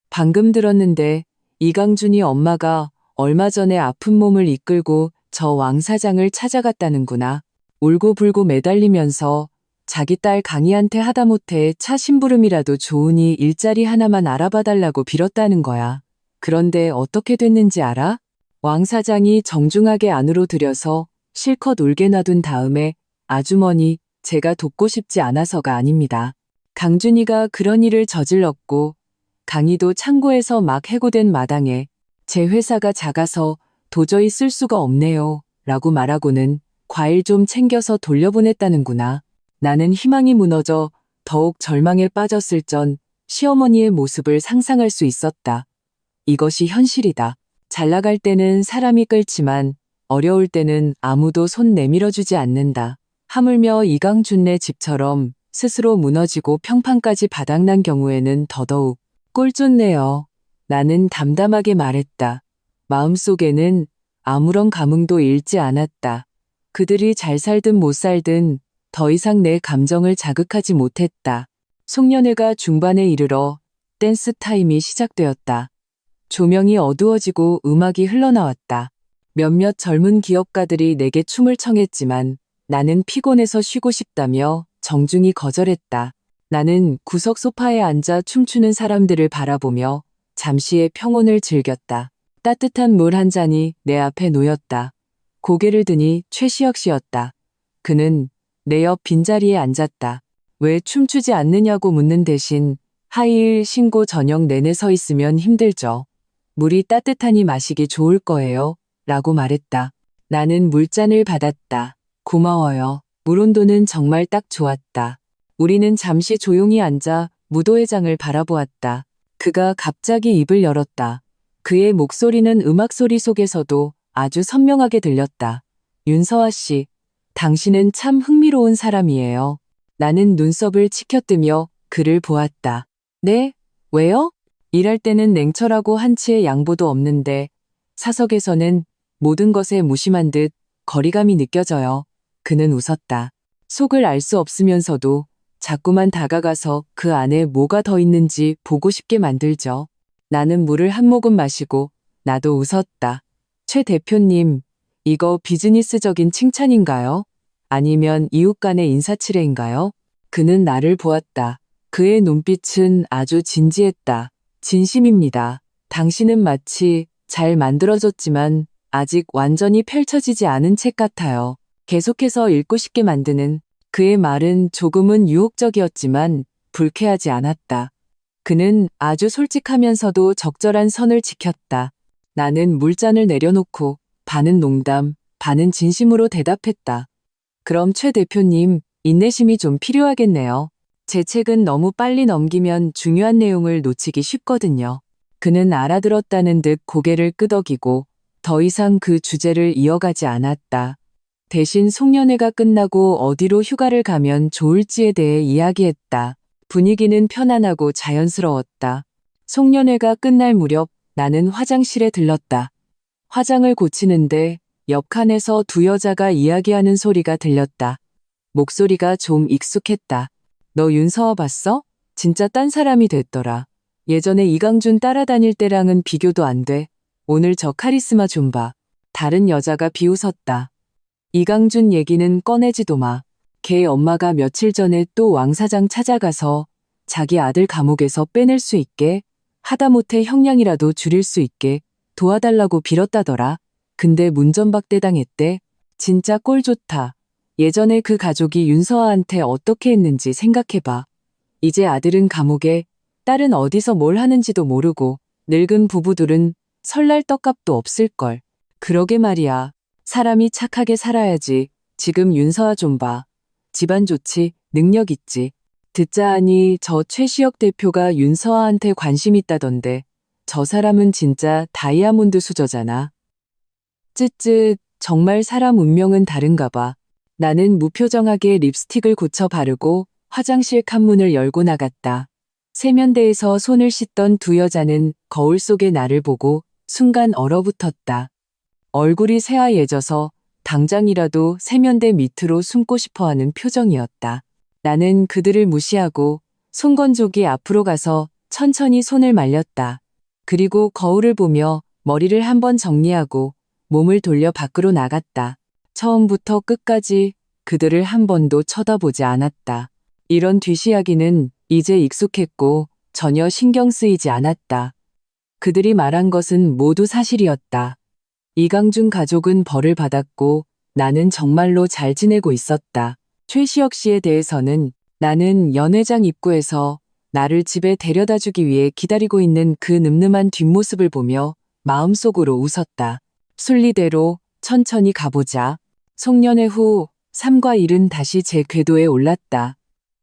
방금 들었는데 이강준이 엄마가 얼마 전에 아픈 몸을 이끌고 저 왕 사장을 찾아갔다는구나. 울고불고 매달리면서 자기 딸 강희한테 하다못해 차 심부름이라도 좋으니 일자리 하나만 알아봐달라고 빌었다는 거야. 그런데 어떻게 됐는지 알아? 왕 사장이 정중하게 안으로 들여서 실컷 울게 놔둔 다음에 아주머니, 제가 돕고 싶지 않아서가 아닙니다. 강준이가 그런 일을 저질렀고 강희도 창고에서 막 해고된 마당에 제 회사가 작아서 도저히 쓸 수가 없네요. 라고 말하고는 과일 좀 챙겨서 돌려보냈다는구나. 나는 희망이 무너져 더욱 절망에 빠졌을 전 시어머니의 모습을 상상할 수 있었다. 이것이 현실이다. 잘 나갈 때는 사람이 끌지만 어려울 때는 아무도 손 내밀어주지 않는다. 하물며 이강준네 집처럼 스스로 무너지고 평판까지 바닥난 경우에는 더더욱 꼴좋네요. 나는 담담하게 말했다. 마음속에는 아무런 감흥도 잃지 않았다. 그들이 잘 살든 못 살든 더 이상 내 감정을 자극하지 못했다. 송년회가 중반에 이르러 댄스 타임이 시작되었다. 조명이 어두워지고 음악이 흘러나왔다. 몇몇 젊은 기업가들이 내게 춤을 청했지만 나는 피곤해서 쉬고 싶다며 정중히 거절했다. 나는 구석 소파에 앉아 춤추는 사람들을 바라보며 잠시의 평온을 즐겼다. 따뜻한 물 한 잔이 내 앞에 놓였다. 고개를 드니 최시혁 씨였다. 그는 내 옆 빈자리에 앉았다. 왜 춤추지 않느냐고 묻는 대신 하이힐 신고 저녁 내내 서 있으면 힘들죠. 물이 따뜻하니 마시기 좋을 거예요. 라고 말했다. 나는 물잔을 받았다. 고마워요. 물 온도는 정말 딱 좋았다. 우리는 잠시 조용히 앉아 무도회장을 바라보았다. 그가 갑자기 입을 열었다. 그의 목소리는 음악 소리 속에서도 아주 선명하게 들렸다. 윤서아 씨, 당신은 참 흥미로운 사람이에요. 나는 눈썹을 치켜뜨며 그를 보았다. 네? 왜요? 일할 때는 냉철하고 한치의 양보도 없는데 사석에서는 모든 것에 무심한 듯 거리감이 느껴져요. 그는 웃었다. 속을 알 수 없으면서도 자꾸만 다가가서 그 안에 뭐가 더 있는지 보고 싶게 만들죠. 나는 물을 한 모금 마시고 나도 웃었다. 최 대표님, 이거 비즈니스적인 칭찬인가요? 아니면 이웃 간의 인사치레인가요? 그는 나를 보았다. 그의 눈빛은 아주 진지했다. 진심입니다. 당신은 마치 잘 만들어졌지만 아직 완전히 펼쳐지지 않은 책 같아요. 계속해서 읽고 싶게 만드는 그의 말은 조금은 유혹적이었지만 불쾌하지 않았다. 그는 아주 솔직하면서도 적절한 선을 지켰다. 나는 물잔을 내려놓고 반은 농담, 반은 진심으로 대답했다. 그럼 최 대표님, 인내심이 좀 필요하겠네요. 제 책은 너무 빨리 넘기면 중요한 내용을 놓치기 쉽거든요. 그는 알아들었다는 듯 고개를 끄덕이고 더 이상 그 주제를 이어가지 않았다. 대신 송년회가 끝나고 어디로 휴가를 가면 좋을지에 대해 이야기했다. 분위기는 편안하고 자연스러웠다. 송년회가 끝날 무렵 나는 화장실에 들렀다. 화장을 고치는데 옆 칸에서 두 여자가 이야기하는 소리가 들렸다. 목소리가 좀 익숙했다. 너 윤서아 봤어? 진짜 딴 사람이 됐더라. 예전에 이강준 따라다닐 때랑은 비교도 안 돼. 오늘 저 카리스마 좀 봐. 다른 여자가 비웃었다. 이강준 얘기는 꺼내지도 마. 걔 엄마가 며칠 전에 또 왕 사장 찾아가서 자기 아들 감옥에서 빼낼 수 있게 하다못해 형량이라도 줄일 수 있게 도와달라고 빌었다더라. 근데 문전박대 당했대. 진짜 꼴 좋다. 예전에 그 가족이 윤서아한테 어떻게 했는지 생각해봐. 이제 아들은 감옥에, 딸은 어디서 뭘 하는지도 모르고 늙은 부부들은 설날 떡값도 없을걸. 그러게 말이야. 사람이 착하게 살아야지. 지금 윤서아 좀 봐. 집안 좋지, 능력 있지. 듣자 하니 저 최시혁 대표가 윤서아한테 관심 있다던데 저 사람은 진짜 다이아몬드 수저잖아. 쯧쯧, 정말 사람 운명은 다른가 봐. 나는 무표정하게 립스틱을 고쳐 바르고 화장실 칸문을 열고 나갔다. 세면대에서 손을 씻던 두 여자는 거울 속의 나를 보고 순간 얼어붙었다. 얼굴이 새하얘져서 당장이라도 세면대 밑으로 숨고 싶어하는 표정이었다. 나는 그들을 무시하고 손건조기 앞으로 가서 천천히 손을 말렸다. 그리고 거울을 보며 머리를 한번 정리하고 몸을 돌려 밖으로 나갔다. 처음부터 끝까지 그들을 한 번도 쳐다보지 않았다. 이런 뒤시야기는 이제 익숙했고 전혀 신경 쓰이지 않았다. 그들이 말한 것은 모두 사실이었다. 이강준 가족은 벌을 받았고 나는 정말로 잘 지내고 있었다. 최시혁 씨에 대해서는 나는 연회장 입구에서 나를 집에 데려다 주기 위해 기다리고 있는 그 늠름한 뒷모습을 보며 마음속으로 웃었다. 순리대로 천천히 가보자. 송년회 후 3과 1은 다시 제 궤도에 올랐다.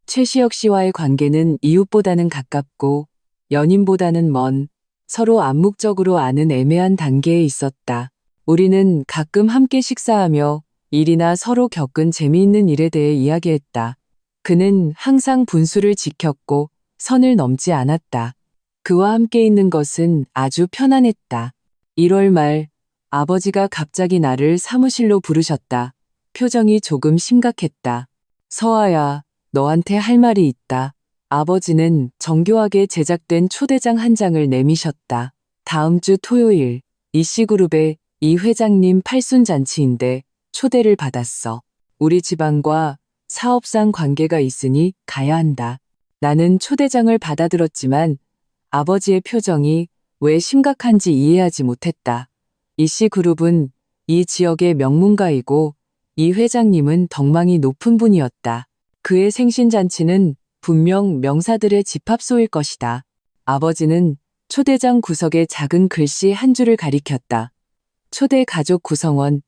최시혁 씨와의 관계는 이웃보다는 가깝고 연인보다는 먼, 서로 암묵적으로 아는 애매한 단계에 있었다. 우리는 가끔 함께 식사하며 일이나 서로 겪은 재미있는 일에 대해 이야기했다. 그는 항상 분수를 지켰고 선을 넘지 않았다. 그와 함께 있는 것은 아주 편안했다. 1월 말 아버지가 갑자기 나를 사무실로 부르셨다. 표정이 조금 심각했다. 서아야, 너한테 할 말이 있다. 아버지는 정교하게 제작된 초대장 한 장을 내미셨다. 다음 주 토요일 이씨그룹의 이 회장님 팔순잔치인데 초대를 받았어. 우리 집안과 사업상 관계가 있으니 가야 한다. 나는 초대장을 받아들었지만 아버지의 표정이 왜 심각한지 이해하지 못했다. 이씨그룹은 이 지역의 명문가이고 이 회장님은 덕망이 높은 분이었다. 그의 생신잔치는 분명 명사들의 집합소일 것이다. 아버지는 초대장 구석에 작은 글씨 한 줄을 가리켰다. 초대 가족 구성원,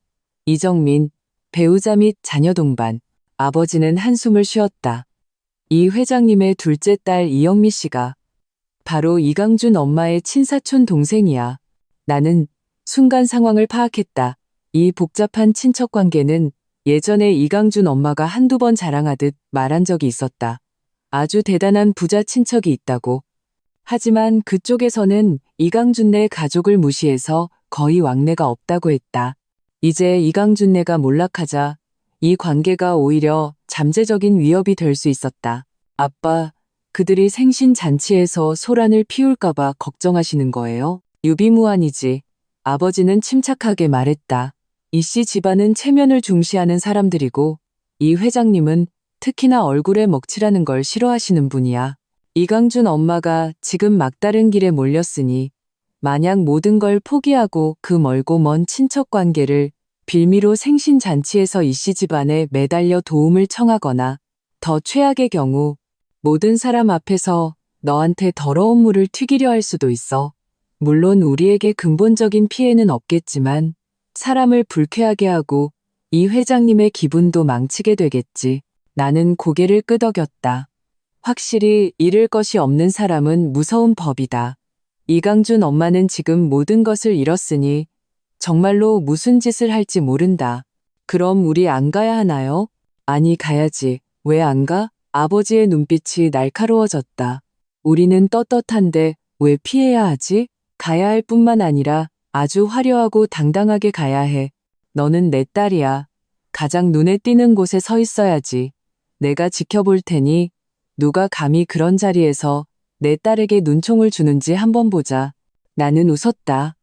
이정민, 배우자 및 자녀 동반. 아버지는 한숨을 쉬었다. 이 회장님의 둘째 딸 이영미 씨가 바로 이강준 엄마의 친사촌 동생이야. 나는 순간 상황을 파악했다. 이 복잡한 친척 관계는 예전에 이강준 엄마가 한두 번 자랑하듯 말한 적이 있었다. 아주 대단한 부자 친척이 있다고. 하지만 그쪽에서는 이강준네 가족을 무시해서 거의 왕래가 없다고 했다. 이제 이강준네가 몰락하자 이 관계가 오히려 잠재적인 위협이 될 수 있었다. 아빠, 그들이 생신잔치에서 소란을 피울까봐 걱정하시는 거예요? 유비무환이지. 아버지는 침착하게 말했다. 이 씨 집안은 체면을 중시하는 사람들이고 이 회장님은 특히나 얼굴에 먹칠하는 걸 싫어하시는 분이야. 이강준 엄마가 지금 막다른 길에 몰렸으니 만약 모든 걸 포기하고 그 멀고 먼 친척 관계를 빌미로 생신잔치에서 이 씨 집안에 매달려 도움을 청하거나 더 최악의 경우 모든 사람 앞에서 너한테 더러운 물을 튀기려 할 수도 있어. 물론 우리에게 근본적인 피해는 없겠지만 사람을 불쾌하게 하고 이 회장님의 기분도 망치게 되겠지. 나는 고개를 끄덕였다. 확실히 잃을 것이 없는 사람은 무서운 법이다. 이강준 엄마는 지금 모든 것을 잃었으니 정말로 무슨 짓을 할지 모른다. 그럼 우리 안 가야 하나요? 아니, 가야지. 왜 안 가? 아버지의 눈빛이 날카로워졌다. 우리는 떳떳한데 왜 피해야 하지? 가야 할 뿐만 아니라 아주 화려하고 당당하게 가야 해. 너는 내 딸이야. 가장 눈에 띄는 곳에 서 있어야지. 내가 지켜볼 테니 누가 감히 그런 자리에서 내 딸에게 눈총을 주는지 한번 보자. 나는 웃었다.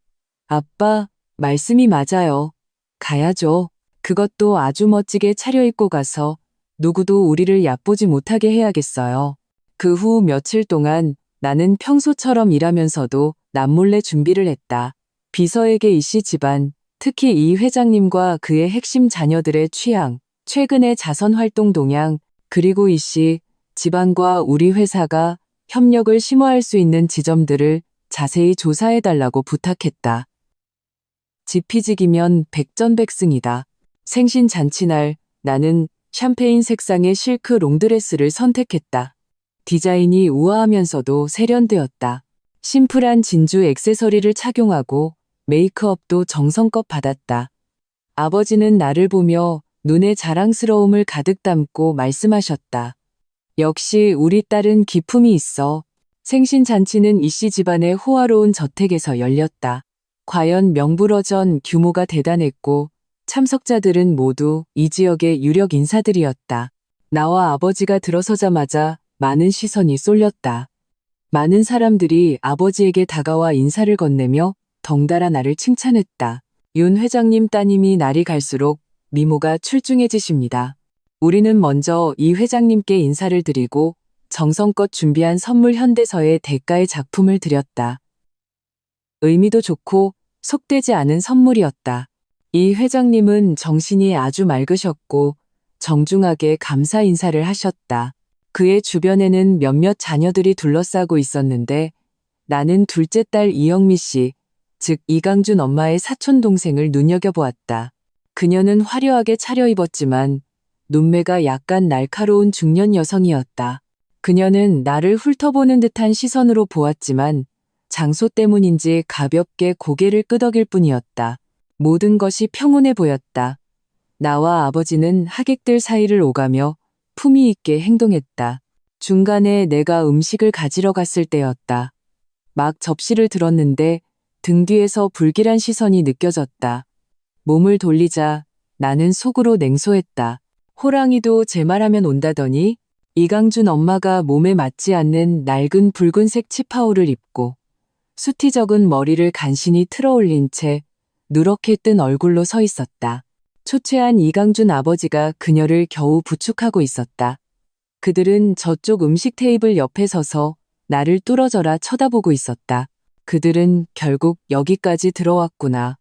아빠, 말씀이 맞아요. 가야죠. 그것도 아주 멋지게 차려입고 가서 누구도 우리를 얕보지 못하게 해야겠어요. 그 후 며칠 동안 나는 평소처럼 일하면서도 남몰래 준비를 했다. 비서에게 이 씨 집안, 특히 이 회장님과 그의 핵심 자녀들의 취향, 최근의 자선 활동 동향, 그리고 이 씨 집안과 우리 회사가 협력을 심화할 수 있는 지점들을 자세히 조사해달라고 부탁했다. 지피지기면 백전백승이다. 생신 잔치날 나는 샴페인 색상의 실크 롱드레스를 선택했다. 디자인이 우아하면서도 세련되었다. 심플한 진주 액세서리를 착용하고 메이크업도 정성껏 받았다. 아버지는 나를 보며 눈에 자랑스러움을 가득 담고 말씀하셨다. 역시 우리 딸은 기품이 있어. 생신잔치는 이 씨 집안의 호화로운 저택에서 열렸다. 과연 명불허전 규모가 대단했고 참석자들은 모두 이 지역의 유력 인사들이었다. 나와 아버지가 들어서자마자 많은 시선이 쏠렸다. 많은 사람들이 아버지에게 다가와 인사를 건네며 덩달아 나를 칭찬했다. 윤 회장님 따님이 날이 갈수록 미모가 출중해지십니다. 우리는 먼저 이 회장님께 인사를 드리고 정성껏 준비한 선물 현대서의 대가의 작품을 드렸다. 의미도 좋고 속되지 않은 선물이었다. 이 회장님은 정신이 아주 맑으셨고 정중하게 감사 인사를 하셨다. 그의 주변에는 몇몇 자녀들이 둘러싸고 있었는데 나는 둘째 딸 이영미 씨, 즉 이강준 엄마의 사촌 동생을 눈여겨보았다. 그녀는 화려하게 차려입었지만 눈매가 약간 날카로운 중년 여성이었다. 그녀는 나를 훑어보는 듯한 시선으로 보았지만 장소 때문인지 가볍게 고개를 끄덕일 뿐이었다. 모든 것이 평온해 보였다. 나와 아버지는 하객들 사이를 오가며 품위 있게 행동했다. 중간에 내가 음식을 가지러 갔을 때였다. 막 접시를 들었는데 등 뒤에서 불길한 시선이 느껴졌다. 몸을 돌리자 나는 속으로 냉소했다. 호랑이도 제 말하면 온다더니 이강준 엄마가 몸에 맞지 않는 낡은 붉은색 치파오를 입고 숱이 적은 머리를 간신히 틀어올린 채 누렇게 뜬 얼굴로 서 있었다. 초췌한 이강준 아버지가 그녀를 겨우 부축하고 있었다. 그들은 저쪽 음식 테이블 옆에 서서 나를 뚫어져라 쳐다보고 있었다. 그들은 결국 여기까지 들어왔구나.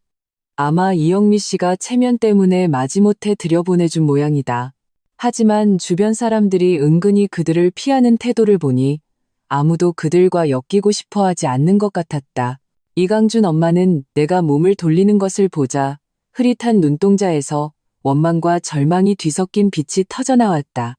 아마 이영미 씨가 체면 때문에 마지못해 들여보내준 모양이다. 하지만 주변 사람들이 은근히 그들을 피하는 태도를 보니 아무도 그들과 엮이고 싶어 하지 않는 것 같았다. 이강준 엄마는 내가 몸을 돌리는 것을 보자 흐릿한 눈동자에서 원망과 절망이 뒤섞인 빛이 터져나왔다.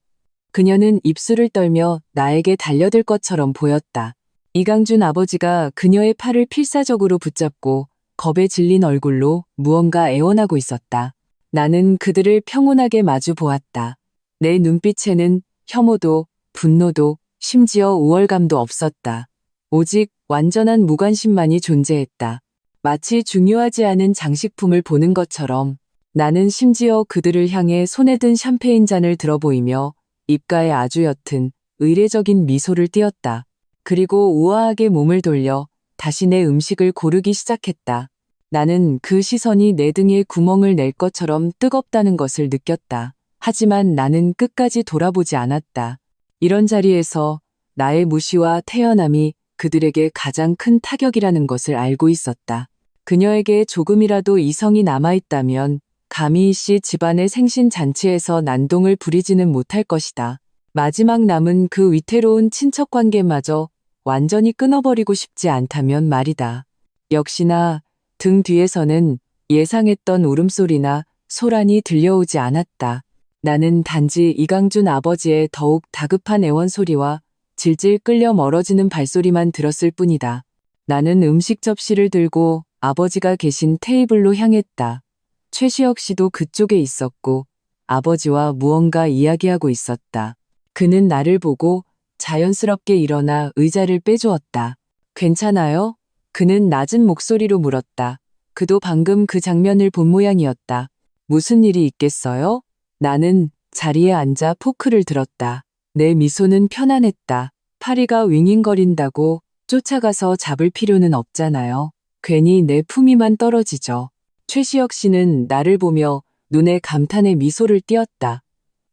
그녀는 입술을 떨며 나에게 달려들 것처럼 보였다. 이강준 아버지가 그녀의 팔을 필사적으로 붙잡고 겁에 질린 얼굴로 무언가 애원하고 있었다. 나는 그들을 평온하게 마주 보았다. 내 눈빛에는 혐오도, 분노도, 심지어 우월감도 없었다. 오직 완전한 무관심만이 존재했다. 마치 중요하지 않은 장식품을 보는 것처럼 나는 심지어 그들을 향해 손에 든 샴페인 잔을 들어 보이며 입가에 아주 옅은 의례적인 미소를 띄었다. 그리고 우아하게 몸을 돌려 다시 내 음식을 고르기 시작했다. 나는 그 시선이 내 등에 구멍을 낼 것처럼 뜨겁다는 것을 느꼈다. 하지만 나는 끝까지 돌아보지 않았다. 이런 자리에서 나의 무시와 태연함이 그들에게 가장 큰 타격이라는 것을 알고 있었다. 그녀에게 조금이라도 이성이 남아있다면 가미희 씨 집안의 생신잔치에서 난동을 부리지는 못할 것이다. 마지막 남은 그 위태로운 친척 관계마저 완전히 끊어버리고 싶지 않다면 말이다. 역시나 등 뒤에서는 예상했던 울음소리나 소란이 들려오지 않았다. 나는 단지 이강준 아버지의 더욱 다급한 애원 소리와 질질 끌려 멀어지는 발소리만 들었을 뿐이다. 나는 음식 접시를 들고 아버지가 계신 테이블로 향했다. 최시혁 씨도 그쪽에 있었고 아버지와 무언가 이야기하고 있었다. 그는 나를 보고 자연스럽게 일어나 의자를 빼주었다. 괜찮아요? 그는 낮은 목소리로 물었다. 그도 방금 그 장면을 본 모양이었다. 무슨 일이 있겠어요? 나는 자리에 앉아 포크를 들었다. 내 미소는 편안했다. 파리가 윙윙거린다고 쫓아가서 잡을 필요는 없잖아요. 괜히 내 품위만 떨어지죠. 최시혁 씨는 나를 보며 눈에 감탄의 미소를 띄었다.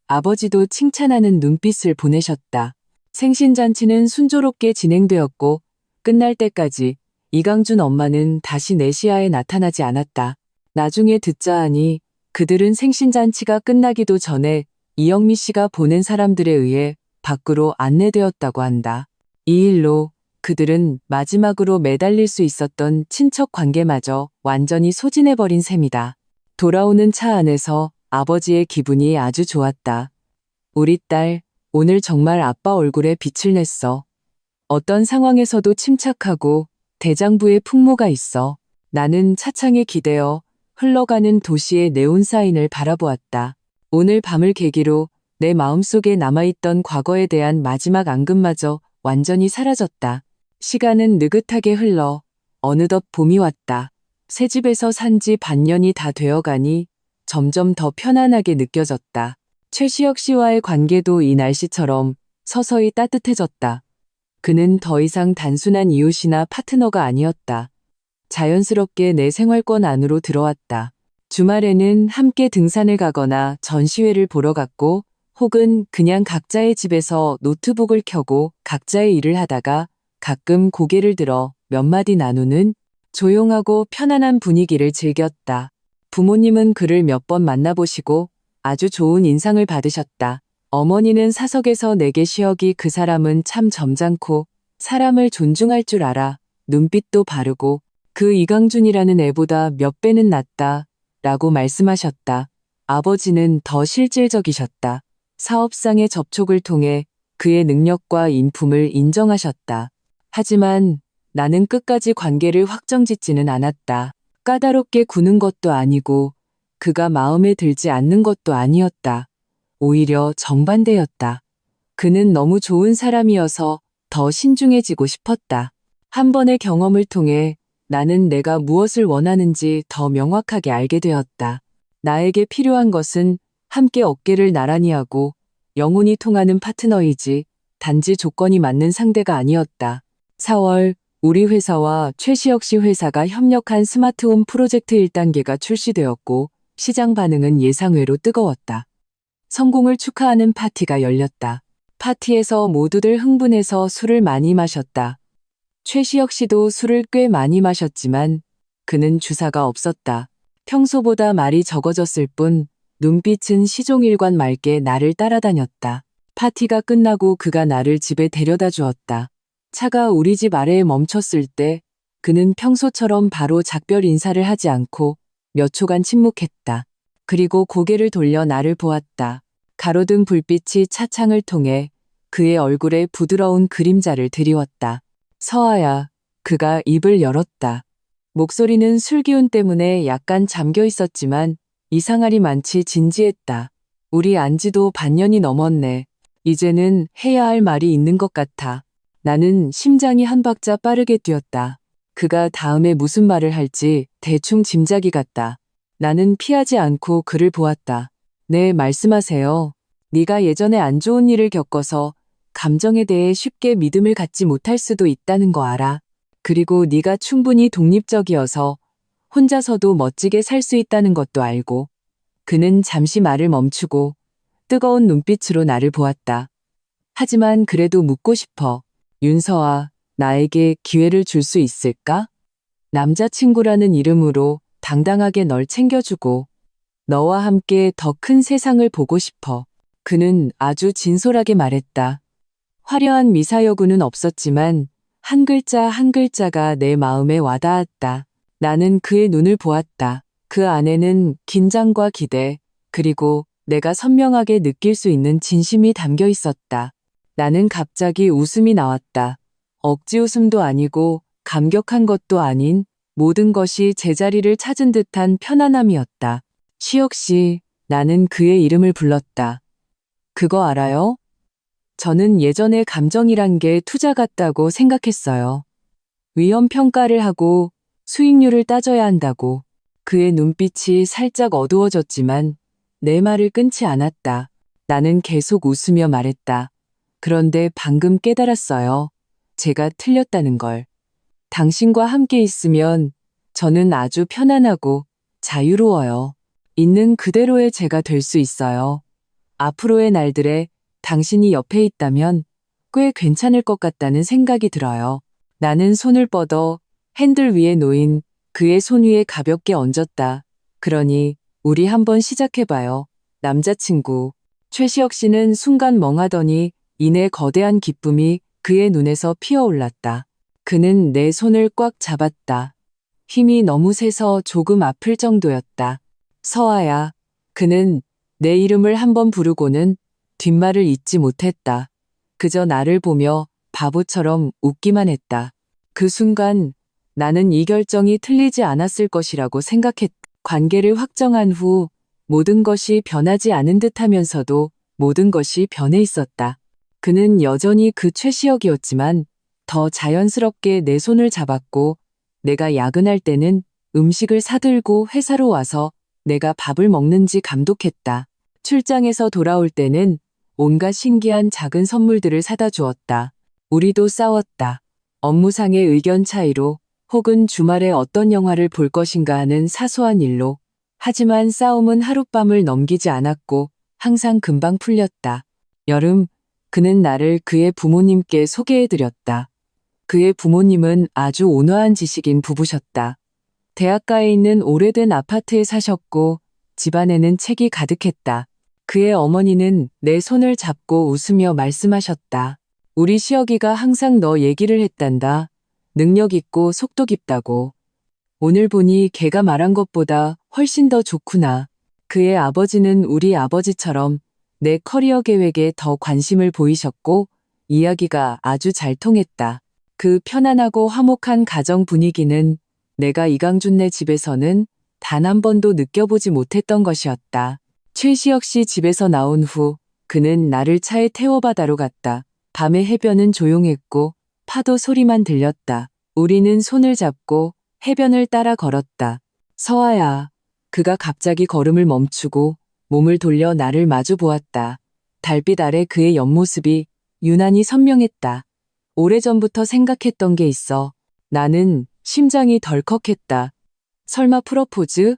아버지도 칭찬하는 눈빛을 보내셨다. 생신잔치는 순조롭게 진행되었고 끝날 때까지 이강준 엄마는 다시 내 시야에 나타나지 않았다. 나중에 듣자 하니 그들은 생신잔치가 끝나기도 전에 이영미 씨가 보낸 사람들에 의해 밖으로 안내되었다고 한다. 이 일로 그들은 마지막으로 매달릴 수 있었던 친척 관계마저 완전히 소진해버린 셈이다. 돌아오는 차 안에서 아버지의 기분이 아주 좋았다. 우리 딸, 오늘 정말 아빠 얼굴에 빛을 냈어. 어떤 상황에서도 침착하고 대장부의 풍모가 있어. 나는 차창에 기대어 흘러가는 도시의 네온사인을 바라보았다. 오늘 밤을 계기로 내 마음속에 남아있던 과거에 대한 마지막 앙금마저 완전히 사라졌다. 시간은 느긋하게 흘러 어느덧 봄이 왔다. 새 집에서 산 지 반년이 다 되어가니 점점 더 편안하게 느껴졌다. 최시혁 씨와의 관계도 이 날씨처럼 서서히 따뜻해졌다. 그는 더 이상 단순한 이웃이나 파트너가 아니었다. 자연스럽게 내 생활권 안으로 들어왔다. 주말에는 함께 등산을 가거나 전시회를 보러 갔고 혹은 그냥 각자의 집에서 노트북을 켜고 각자의 일을 하다가 가끔 고개를 들어 몇 마디 나누는 조용하고 편안한 분위기를 즐겼다. 부모님은 그를 몇 번 만나보시고 아주 좋은 인상을 받으셨다. 어머니는 사석에서 내게 시혁이 그 사람은 참 점잖고 사람을 존중할 줄 알아. 눈빛도 바르고 그 이강준이라는 애보다 몇 배는 낫다 라고 말씀하셨다. 아버지는 더 실질적이셨다. 사업상의 접촉을 통해 그의 능력과 인품을 인정하셨다. 하지만 나는 끝까지 관계를 확정짓지는 않았다. 까다롭게 구는 것도 아니고 그가 마음에 들지 않는 것도 아니었다. 오히려 정반대였다. 그는 너무 좋은 사람이어서 더 신중해지고 싶었다. 한 번의 경험을 통해 나는 내가 무엇을 원하는지 더 명확하게 알게 되었다. 나에게 필요한 것은 함께 어깨를 나란히 하고 영혼이 통하는 파트너이지 단지 조건이 맞는 상대가 아니었다. 4월 우리 회사와 최시혁 씨 회사가 협력한 스마트홈 프로젝트 1단계가 출시되었고 시장 반응은 예상외로 뜨거웠다. 성공을 축하하는 파티가 열렸다. 파티에서 모두들 흥분해서 술을 많이 마셨다. 최시혁 씨도 술을 꽤 많이 마셨지만 그는 주사가 없었다. 평소보다 말이 적어졌을 뿐 눈빛은 시종일관 맑게 나를 따라다녔다. 파티가 끝나고 그가 나를 집에 데려다 주었다. 차가 우리 집 아래에 멈췄을 때 그는 평소처럼 바로 작별 인사를 하지 않고 몇 초간 침묵했다. 그리고 고개를 돌려 나를 보았다. 가로등 불빛이 차창을 통해 그의 얼굴에 부드러운 그림자를 드리웠다. 서아야, 그가 입을 열었다. 목소리는 술기운 때문에 약간 잠겨 있었지만 이상하리 많지 진지했다. 우리 안지도 반년이 넘었네. 이제는 해야 할 말이 있는 것 같아. 나는 심장이 한 박자 빠르게 뛰었다. 그가 다음에 무슨 말을 할지 대충 짐작이 갔다. 나는 피하지 않고 그를 보았다. 네, 말씀하세요. 네가 예전에 안 좋은 일을 겪어서 감정에 대해 쉽게 믿음을 갖지 못할 수도 있다는 거 알아. 그리고 네가 충분히 독립적이어서 혼자서도 멋지게 살 수 있다는 것도 알고. 그는 잠시 말을 멈추고 뜨거운 눈빛으로 나를 보았다. 하지만 그래도 묻고 싶어. 윤서아, 나에게 기회를 줄 수 있을까? 남자친구라는 이름으로 당당하게 널 챙겨주고 너와 함께 더 큰 세상을 보고 싶어. 그는 아주 진솔하게 말했다. 화려한 미사여구는 없었지만 한 글자 한 글자가 내 마음에 와닿았다. 나는 그의 눈을 보았다. 그 안에는 긴장과 기대, 그리고 내가 선명하게 느낄 수 있는 진심이 담겨 있었다. 나는 갑자기 웃음이 나왔다. 억지 웃음도 아니고 감격한 것도 아닌 모든 것이 제자리를 찾은 듯한 편안함이었다. 시혁 씨, 나는 그의 이름을 불렀다. 그거 알아요? 저는 예전에 감정이란 게 투자 같다고 생각했어요. 위험 평가를 하고 수익률을 따져야 한다고. 그의 눈빛이 살짝 어두워졌지만 내 말을 끊지 않았다. 나는 계속 웃으며 말했다. 그런데 방금 깨달았어요. 제가 틀렸다는 걸. 당신과 함께 있으면 저는 아주 편안하고 자유로워요. 있는 그대로의 제가 될 수 있어요. 앞으로의 날들에 당신이 옆에 있다면 꽤 괜찮을 것 같다는 생각이 들어요. 나는 손을 뻗어 핸들 위에 놓인 그의 손 위에 가볍게 얹었다. 그러니 우리 한번 시작해봐요. 남자친구. 최시혁 씨는 순간 멍하더니 이내 거대한 기쁨이 그의 눈에서 피어올랐다. 그는 내 손을 꽉 잡았다. 힘이 너무 세서 조금 아플 정도였다. 서아야. 그는 내 이름을 한번 부르고는 뒷말을 잇지 못했다. 그저 나를 보며 바보처럼 웃기만 했다. 그 순간 나는 이 결정이 틀리지 않았을 것이라고 생각했다. 관계를 확정한 후 모든 것이 변하지 않은 듯하면서도 모든 것이 변해 있었다. 그는 여전히 그 최시혁이었지만 더 자연스럽게 내 손을 잡았고 내가 야근할 때는 음식을 사들고 회사로 와서 내가 밥을 먹는지 감독했다. 출장에서 돌아올 때는 온갖 신기한 작은 선물들을 사다 주었다. 우리도 싸웠다. 업무상의 의견 차이로 혹은 주말에 어떤 영화를 볼 것인가 하는 사소한 일로. 하지만 싸움은 하룻밤을 넘기지 않았고 항상 금방 풀렸다. 여름, 그는 나를 그의 부모님께 소개해드렸다. 그의 부모님은 아주 온화한 지식인 부부셨다. 대학가에 있는 오래된 아파트에 사셨고 집안에는 책이 가득했다. 그의 어머니는 내 손을 잡고 웃으며 말씀하셨다. 우리 시혁이가 항상 너 얘기를 했단다. 능력 있고 속도 깊다고. 오늘 보니 걔가 말한 것보다 훨씬 더 좋구나. 그의 아버지는 우리 아버지처럼 내 커리어 계획에 더 관심을 보이셨고 이야기가 아주 잘 통했다. 그 편안하고 화목한 가정 분위기는 내가 이강준네 집에서는 단 한 번도 느껴보지 못했던 것이었다. 최시혁 씨 집에서 나온 후 그는 나를 차에 태워 바다로 갔다. 밤의 해변은 조용했고 파도 소리만 들렸다. 우리는 손을 잡고 해변을 따라 걸었다. 서아야. 그가 갑자기 걸음을 멈추고 몸을 돌려 나를 마주 보았다. 달빛 아래 그의 옆모습이 유난히 선명했다. 오래전부터 생각했던 게 있어. 나는 심장이 덜컥했다. 설마 프러포즈?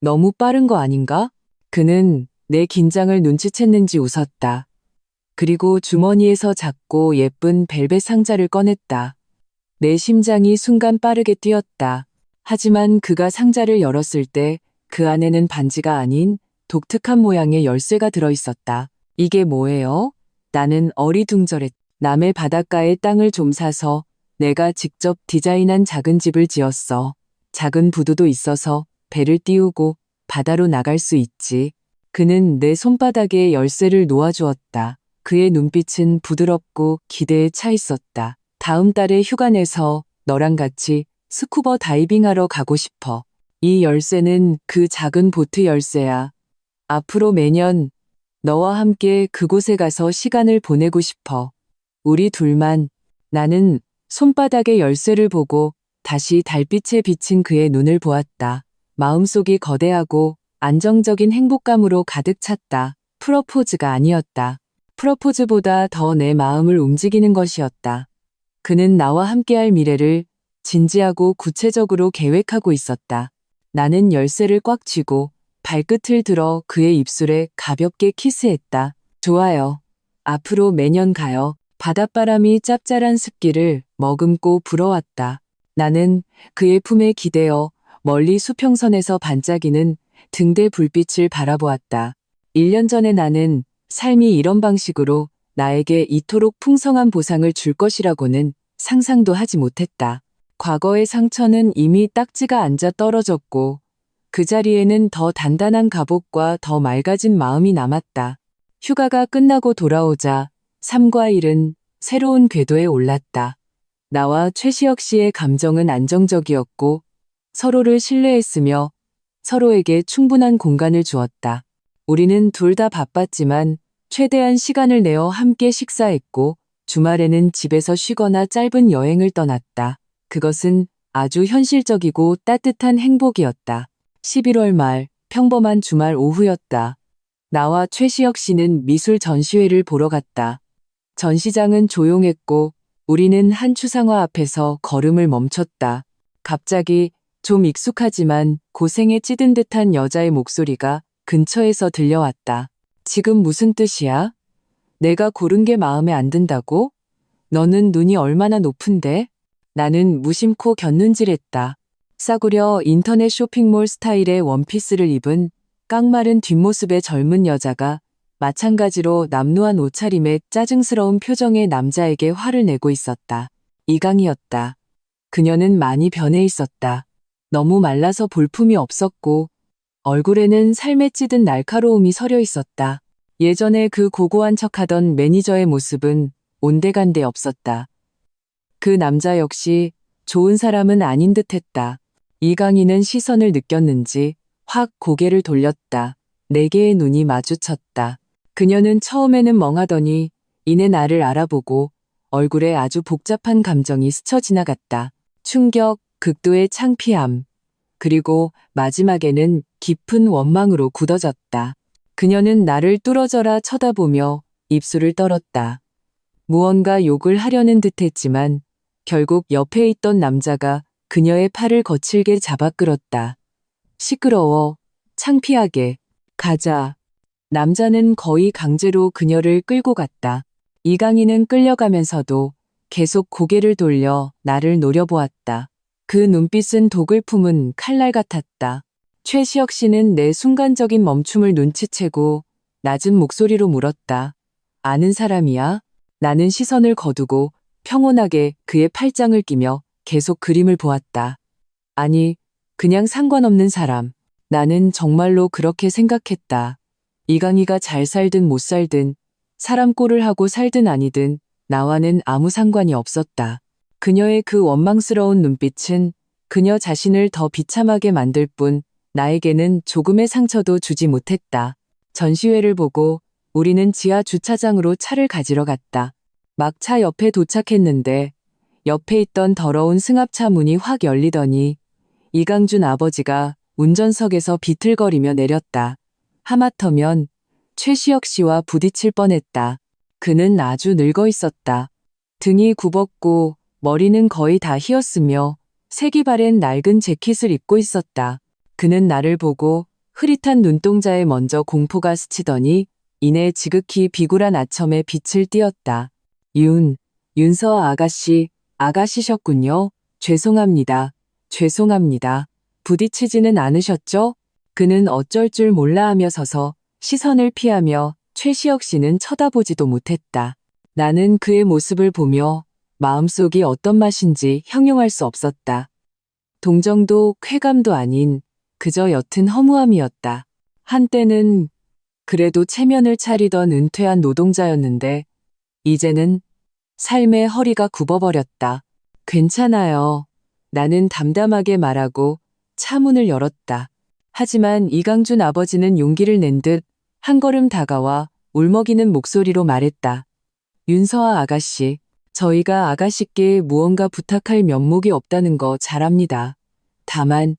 너무 빠른 거 아닌가? 그는 내 긴장을 눈치챘는지 웃었다. 그리고 주머니에서 작고 예쁜 벨벳 상자를 꺼냈다. 내 심장이 순간 빠르게 뛰었다. 하지만 그가 상자를 열었을 때 그 안에는 반지가 아닌 독특한 모양의 열쇠가 들어있었다. 이게 뭐예요? 나는 어리둥절했다. 남의 바닷가에 땅을 좀 사서 내가 직접 디자인한 작은 집을 지었어. 작은 부두도 있어서 배를 띄우고 바다로 나갈 수 있지. 그는 내 손바닥에 열쇠를 놓아주었다. 그의 눈빛은 부드럽고 기대에 차 있었다. 다음 달에 휴가 내서 너랑 같이 스쿠버 다이빙하러 가고 싶어. 이 열쇠는 그 작은 보트 열쇠야. 앞으로 매년 너와 함께 그곳에 가서 시간을 보내고 싶어. 우리 둘만. 나는 손바닥의 열쇠를 보고 다시 달빛에 비친 그의 눈을 보았다. 마음속이 거대하고 안정적인 행복감으로 가득 찼다. 프로포즈가 아니었다. 프로포즈보다 더 내 마음을 움직이는 것이었다. 그는 나와 함께할 미래를 진지하고 구체적으로 계획하고 있었다. 나는 열쇠를 꽉 쥐고 발끝을 들어 그의 입술에 가볍게 키스했다. 좋아요. 앞으로 매년 가요. 바닷바람이 짭짤한 습기를 머금고 불어왔다. 나는 그의 품에 기대어 멀리 수평선에서 반짝이는 등대 불빛을 바라보았다. 1년 전에 나는 삶이 이런 방식으로 나에게 이토록 풍성한 보상을 줄 것이라고는 상상도 하지 못했다. 과거의 상처는 이미 딱지가 앉아 떨어졌고 그 자리에는 더 단단한 갑옷과 더 맑아진 마음이 남았다. 휴가가 끝나고 돌아오자 3과 1은 새로운 궤도에 올랐다. 나와 최시혁 씨의 감정은 안정적이었고 서로를 신뢰했으며 서로에게 충분한 공간을 주었다. 우리는 둘 다 바빴지만 최대한 시간을 내어 함께 식사했고 주말에는 집에서 쉬거나 짧은 여행을 떠났다. 그것은 아주 현실적이고 따뜻한 행복이었다. 11월 말 평범한 주말 오후였다. 나와 최시혁 씨는 미술 전시회를 보러 갔다. 전시장은 조용했고 우리는 한 추상화 앞에서 걸음을 멈췄다. 갑자기 좀 익숙하지만 고생에 찌든 듯한 여자의 목소리가 근처에서 들려왔다. 지금 무슨 뜻이야? 내가 고른 게 마음에 안 든다고? 너는 눈이 얼마나 높은데? 나는 무심코 곁눈질했다. 싸구려 인터넷 쇼핑몰 스타일의 원피스를 입은 깡마른 뒷모습의 젊은 여자가 마찬가지로 남루한 옷차림에 짜증스러운 표정의 남자에게 화를 내고 있었다. 이강이었다. 그녀는 많이 변해 있었다. 너무 말라서 볼품이 없었고 얼굴에는 삶에 찌든 날카로움이 서려 있었다. 예전에 그 고고한 척하던 매니저의 모습은 온데간데 없었다. 그 남자 역시 좋은 사람은 아닌 듯했다. 이강인은 시선을 느꼈는지 확 고개를 돌렸다. 네 개의 눈이 마주쳤다. 그녀는 처음에는 멍하더니 이내 나를 알아보고 얼굴에 아주 복잡한 감정이 스쳐 지나갔다. 충격, 극도의 창피함, 그리고 마지막에는 깊은 원망으로 굳어졌다. 그녀는 나를 뚫어져라 쳐다보며 입술을 떨었다. 무언가 욕을 하려는 듯했지만 결국 옆에 있던 남자가 그녀의 팔을 거칠게 잡아 끌었다. 시끄러워, 창피하게, 가자. 남자는 거의 강제로 그녀를 끌고 갔다. 이강인은 끌려가면서도 계속 고개를 돌려 나를 노려보았다. 그 눈빛은 독을 품은 칼날 같았다. 최시혁 씨는 내 순간적인 멈춤을 눈치채고 낮은 목소리로 물었다. 아는 사람이야? 나는 시선을 거두고 평온하게 그의 팔짱을 끼며 계속 그림을 보았다. 아니, 그냥 상관없는 사람. 나는 정말로 그렇게 생각했다. 이강이가 잘 살든 못 살든 사람 꼴을 하고 살든 아니든 나와는 아무 상관이 없었다. 그녀의 그 원망스러운 눈빛은 그녀 자신을 더 비참하게 만들 뿐 나에게는 조금의 상처도 주지 못했다. 전시회를 보고 우리는 지하 주차장으로 차를 가지러 갔다. 막 차 옆에 도착했는데 옆에 있던 더러운 승합차 문이 확 열리더니 이강준 아버지가 운전석에서 비틀거리며 내렸다. 하마터면 최시혁 씨와 부딪힐 뻔했다. 그는 아주 늙어 있었다. 등이 굽었고 머리는 거의 다 휘었으며 색이 바랜 낡은 재킷을 입고 있었다. 그는 나를 보고 흐릿한 눈동자에 먼저 공포가 스치더니 이내 지극히 비굴한 아첨에 빛을 띠었다. 윤서 아가씨, 아가씨셨군요. 죄송합니다. 죄송합니다. 부딪히지는 않으셨죠? 그는 어쩔 줄 몰라 하며 서서 시선을 피하며 최시혁 씨는 쳐다보지도 못했다. 나는 그의 모습을 보며 마음속이 어떤 맛인지 형용할 수 없었다. 동정도 쾌감도 아닌 그저 옅은 허무함이었다. 한때는 그래도 체면을 차리던 은퇴한 노동자였는데 이제는 삶의 허리가 굽어버렸다. 괜찮아요. 나는 담담하게 말하고 차 문을 열었다. 하지만 이강준 아버지는 용기를 낸 듯 한 걸음 다가와 울먹이는 목소리로 말했다. 윤서아 아가씨, 저희가 아가씨께 무언가 부탁할 면목이 없다는 거 잘 압니다. 다만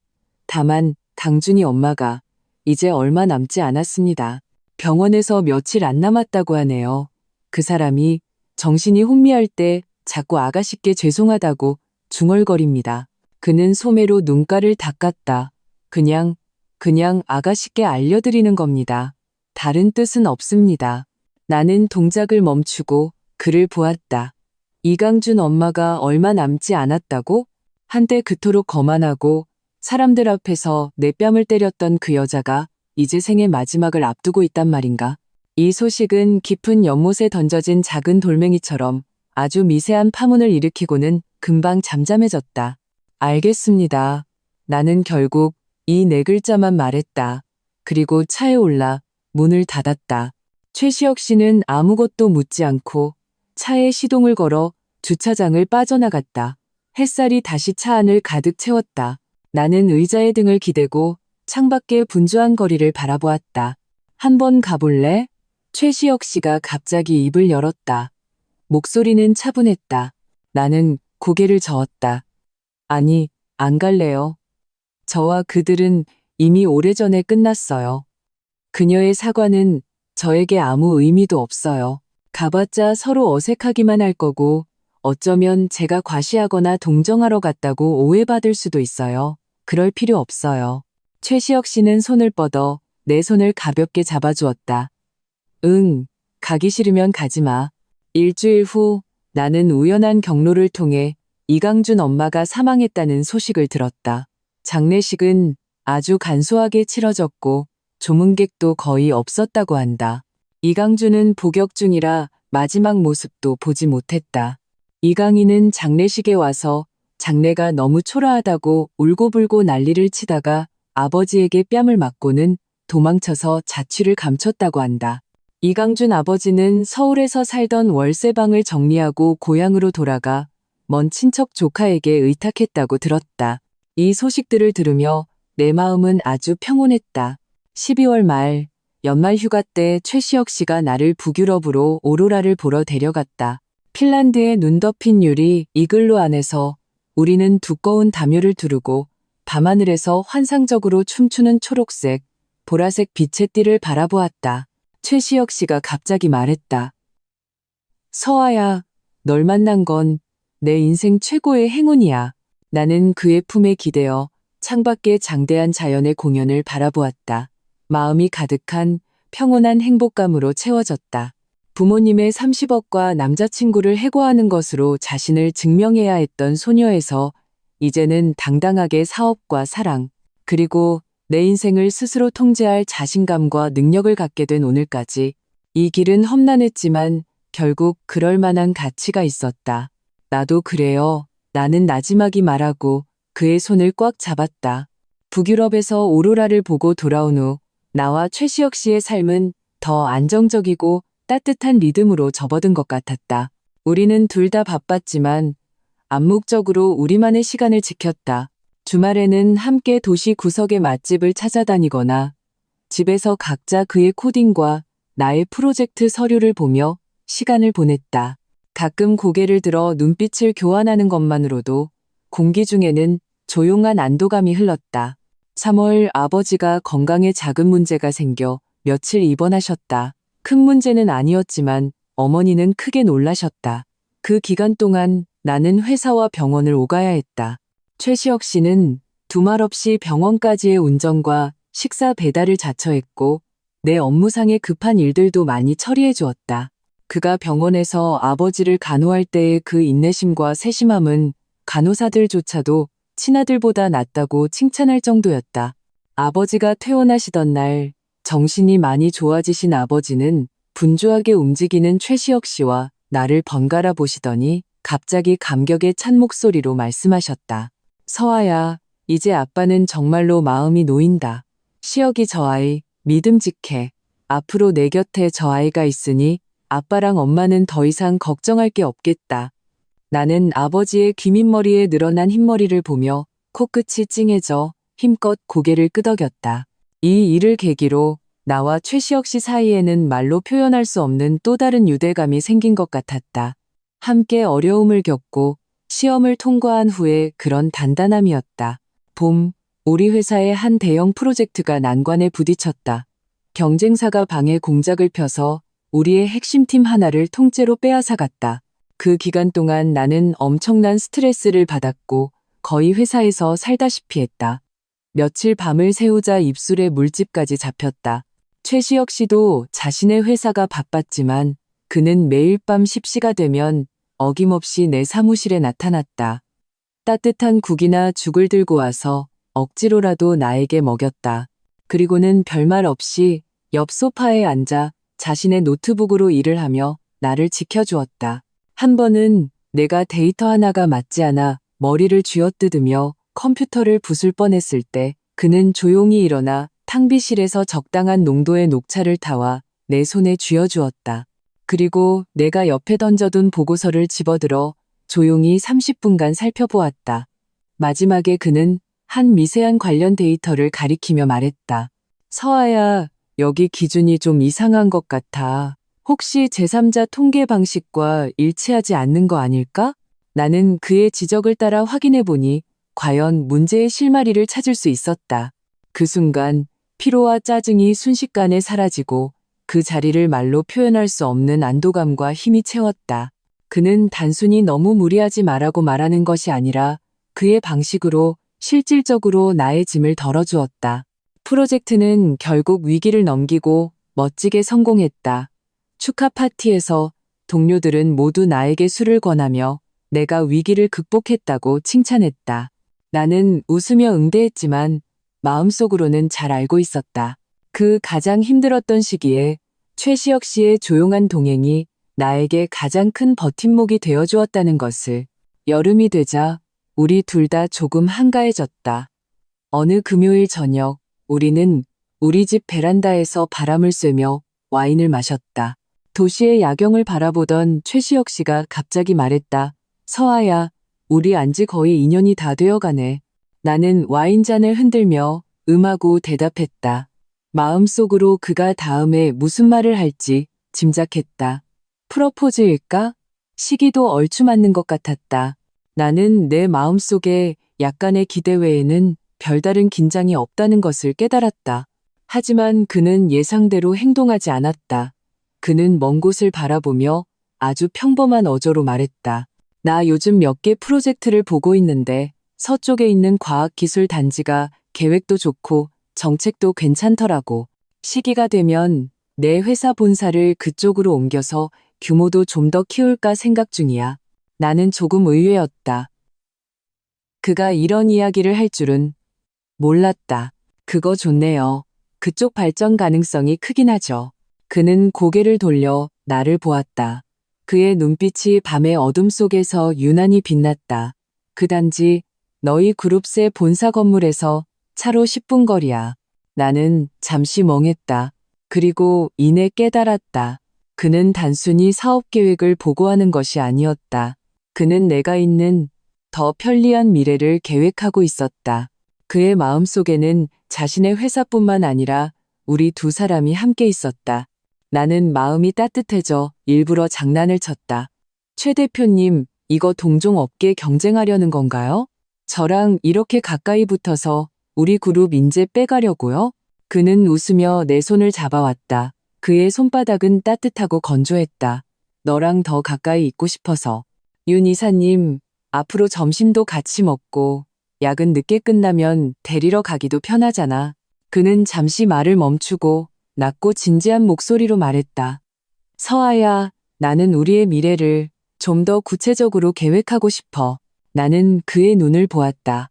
강준이 엄마가 이제 얼마 남지 않았습니다. 병원에서 며칠 안 남았다고 하네요. 그 사람이 정신이 혼미할 때 자꾸 아가씨께 죄송하다고 중얼거립니다. 그는 소매로 눈가를 닦았다. 그냥 아가씨께 알려드리는 겁니다. 다른 뜻은 없습니다. 나는 동작을 멈추고 그를 보았다. 이강준 엄마가 얼마 남지 않았다고? 한때 그토록 거만하고 사람들 앞에서 내 뺨을 때렸던 그 여자가 이제 생의 마지막을 앞두고 있단 말인가? 이 소식은 깊은 연못에 던져진 작은 돌멩이처럼 아주 미세한 파문을 일으키고는 금방 잠잠해졌다. 알겠습니다. 나는 결국 이 네 글자만 말했다. 그리고 차에 올라 문을 닫았다. 최시혁 씨는 아무것도 묻지 않고 차에 시동을 걸어 주차장을 빠져나갔다. 햇살이 다시 차 안을 가득 채웠다. 나는 의자에 등을 기대고 창밖의 분주한 거리를 바라보았다. 한번 가볼래? 최시혁 씨가 갑자기 입을 열었다. 목소리는 차분했다. 나는 고개를 저었다. 아니, 안 갈래요. 저와 그들은 이미 오래전에 끝났어요. 그녀의 사과는 저에게 아무 의미도 없어요. 가봤자 서로 어색하기만 할 거고 어쩌면 제가 과시하거나 동정하러 갔다고 오해받을 수도 있어요. 그럴 필요 없어요. 최시혁 씨는 손을 뻗어 내 손을 가볍게 잡아주었다. 응, 가기 싫으면 가지 마. 일주일 후 나는 우연한 경로를 통해 이강준 엄마가 사망했다는 소식을 들었다. 장례식은 아주 간소하게 치러졌고 조문객도 거의 없었다고 한다. 이강준은 복역 중이라 마지막 모습도 보지 못했다. 이강인은 장례식에 와서 장례가 너무 초라하다고 울고불고 난리를 치다가 아버지에게 뺨을 맞고는 도망쳐서 자취를 감췄다고 한다. 이강준 아버지는 서울에서 살던 월세방을 정리하고 고향으로 돌아가 먼 친척 조카에게 의탁했다고 들었다. 이 소식들을 들으며 내 마음은 아주 평온했다. 12월 말 연말 휴가 때 최시혁 씨가 나를 북유럽으로 오로라를 보러 데려갔다. 핀란드의 눈 덮인 유리 이글루 안에서 우리는 두꺼운 담요를 두르고 밤하늘에서 환상적으로 춤추는 초록색, 보라색 빛의 띠를 바라보았다. 최시혁 씨가 갑자기 말했다. 서아야, 널 만난 건 내 인생 최고의 행운이야. 나는 그의 품에 기대어 창밖의 장대한 자연의 공연을 바라보았다. 마음이 가득한 평온한 행복감으로 채워졌다. 부모님의 30억과 남자친구를 해고하는 것으로 자신을 증명해야 했던 소녀에서 이제는 당당하게 사업과 사랑, 그리고 내 인생을 스스로 통제할 자신감과 능력을 갖게 된 오늘까지. 이 길은 험난했지만 결국 그럴 만한 가치가 있었다. 나도 그래요. 나는 나지막이 말하고 그의 손을 꽉 잡았다. 북유럽에서 오로라를 보고 돌아온 후 나와 최시혁 씨의 삶은 더 안정적이고 따뜻한 리듬으로 접어든 것 같았다. 우리는 둘 다 바빴지만 암묵적으로 우리만의 시간을 지켰다. 주말에는 함께 도시 구석의 맛집을 찾아다니거나 집에서 각자 그의 코딩과 나의 프로젝트 서류를 보며 시간을 보냈다. 가끔 고개를 들어 눈빛을 교환하는 것만으로도 공기 중에는 조용한 안도감이 흘렀다. 3월 아버지가 건강에 작은 문제가 생겨 며칠 입원하셨다. 큰 문제는 아니었지만 어머니는 크게 놀라셨다. 그 기간 동안 나는 회사와 병원을 오가야 했다. 최시혁 씨는 두말 없이 병원까지의 운전과 식사 배달을 자처했고 내 업무상의 급한 일들도 많이 처리해 주었다. 그가 병원에서 아버지를 간호할 때의 그 인내심과 세심함은 간호사들조차도 친아들보다 낫다고 칭찬할 정도였다. 아버지가 퇴원하시던 날 정신이 많이 좋아지신 아버지는 분주하게 움직이는 최시혁 씨와 나를 번갈아 보시더니 갑자기 감격에 찬 목소리로 말씀하셨다. 서아야, 이제 아빠는 정말로 마음이 놓인다. 시혁이 저 아이 믿음직해. 앞으로 내 곁에 저 아이가 있으니 아빠랑 엄마는 더 이상 걱정할 게 없겠다. 나는 아버지의 귀밑머리에 늘어난 흰머리를 보며 코끝이 찡해져 힘껏 고개를 끄덕였다. 이 일을 계기로 나와 최시혁 씨 사이에는 말로 표현할 수 없는 또 다른 유대감이 생긴 것 같았다. 함께 어려움을 겪고 시험을 통과한 후에 그런 단단함이었다. 봄, 우리 회사의 한 대형 프로젝트가 난관에 부딪혔다. 경쟁사가 방해 공작을 펴서 우리의 핵심팀 하나를 통째로 빼앗아갔다. 그 기간 동안 나는 엄청난 스트레스를 받았고 거의 회사에서 살다시피 했다. 며칠 밤을 새우자 입술에 물집까지 잡혔다. 최시혁 씨도 자신의 회사가 바빴지만 그는 매일 밤 10시가 되면 어김없이 내 사무실에 나타났다. 따뜻한 국이나 죽을 들고 와서 억지로라도 나에게 먹였다. 그리고는 별말 없이 옆 소파에 앉아 자신의 노트북으로 일을 하며 나를 지켜주었다. 한 번은 내가 데이터 하나가 맞지 않아 머리를 쥐어뜯으며 컴퓨터를 부술 뻔했을 때 그는 조용히 일어나 탕비실에서 적당한 농도의 녹차를 타와 내 손에 쥐어주었다. 그리고 내가 옆에 던져둔 보고서를 집어들어 조용히 30분간 살펴보았다. 마지막에 그는 한 미세한 관련 데이터를 가리키며 말했다. 서아야, 여기 기준이 좀 이상한 것 같아. 혹시 제3자 통계 방식과 일치하지 않는 거 아닐까? 나는 그의 지적을 따라 확인해 보니 과연 문제의 실마리를 찾을 수 있었다. 그 순간 피로와 짜증이 순식간에 사라지고 그 자리를 말로 표현할 수 없는 안도감과 힘이 채웠다. 그는 단순히 너무 무리하지 말라고 말하는 것이 아니라 그의 방식으로 실질적으로 나의 짐을 덜어주었다. 프로젝트는 결국 위기를 넘기고 멋지게 성공했다. 축하 파티에서 동료들은 모두 나에게 술을 권하며 내가 위기를 극복했다고 칭찬했다. 나는 웃으며 응대했지만 마음속으로는 잘 알고 있었다. 그 가장 힘들었던 시기에 최시혁 씨의 조용한 동행이 나에게 가장 큰 버팀목이 되어주었다는 것을. 여름이 되자 우리 둘 다 조금 한가해졌다. 어느 금요일 저녁 우리는 우리 집 베란다에서 바람을 쐬며 와인을 마셨다. 도시의 야경을 바라보던 최시혁 씨가 갑자기 말했다. 서아야, 우리 안지 거의 2년이 다 되어가네. 나는 와인잔을 흔들며 음하고 대답했다. 마음속으로 그가 다음에 무슨 말을 할지 짐작했다. 프러포즈일까? 시기도 얼추 맞는 것 같았다. 나는 내 마음속에 약간의 기대 외에는 별다른 긴장이 없다는 것을 깨달았다. 하지만 그는 예상대로 행동하지 않았다. 그는 먼 곳을 바라보며 아주 평범한 어조로 말했다. 나 요즘 몇 개 프로젝트를 보고 있는데 서쪽에 있는 과학기술 단지가 계획도 좋고 정책도 괜찮더라고. 시기가 되면 내 회사 본사를 그쪽으로 옮겨서 규모도 좀 더 키울까 생각 중이야. 나는 조금 의외였다. 그가 이런 이야기를 할 줄은 몰랐다. 그거 좋네요. 그쪽 발전 가능성이 크긴 하죠. 그는 고개를 돌려 나를 보았다. 그의 눈빛이 밤의 어둠 속에서 유난히 빛났다. 그 단지 너희 그룹의 본사 건물에서 차로 10분 거리야. 나는 잠시 멍했다. 그리고 이내 깨달았다. 그는 단순히 사업 계획을 보고하는 것이 아니었다. 그는 내가 있는 더 편리한 미래를 계획하고 있었다. 그의 마음속에는 자신의 회사뿐만 아니라 우리 두 사람이 함께 있었다. 나는 마음이 따뜻해져 일부러 장난을 쳤다. 최 대표님, 이거 동종업계 경쟁하려는 건가요? 저랑 이렇게 가까이 붙어서 우리 그룹 인재 빼가려고요? 그는 웃으며 내 손을 잡아왔다. 그의 손바닥은 따뜻하고 건조했다. 너랑 더 가까이 있고 싶어서. 윤 이사님, 앞으로 점심도 같이 먹고 야근 늦게 끝나면 데리러 가기도 편하잖아. 그는 잠시 말을 멈추고 낮고 진지한 목소리로 말했다. 서아야, 나는 우리의 미래를 좀 더 구체적으로 계획하고 싶어. 나는 그의 눈을 보았다.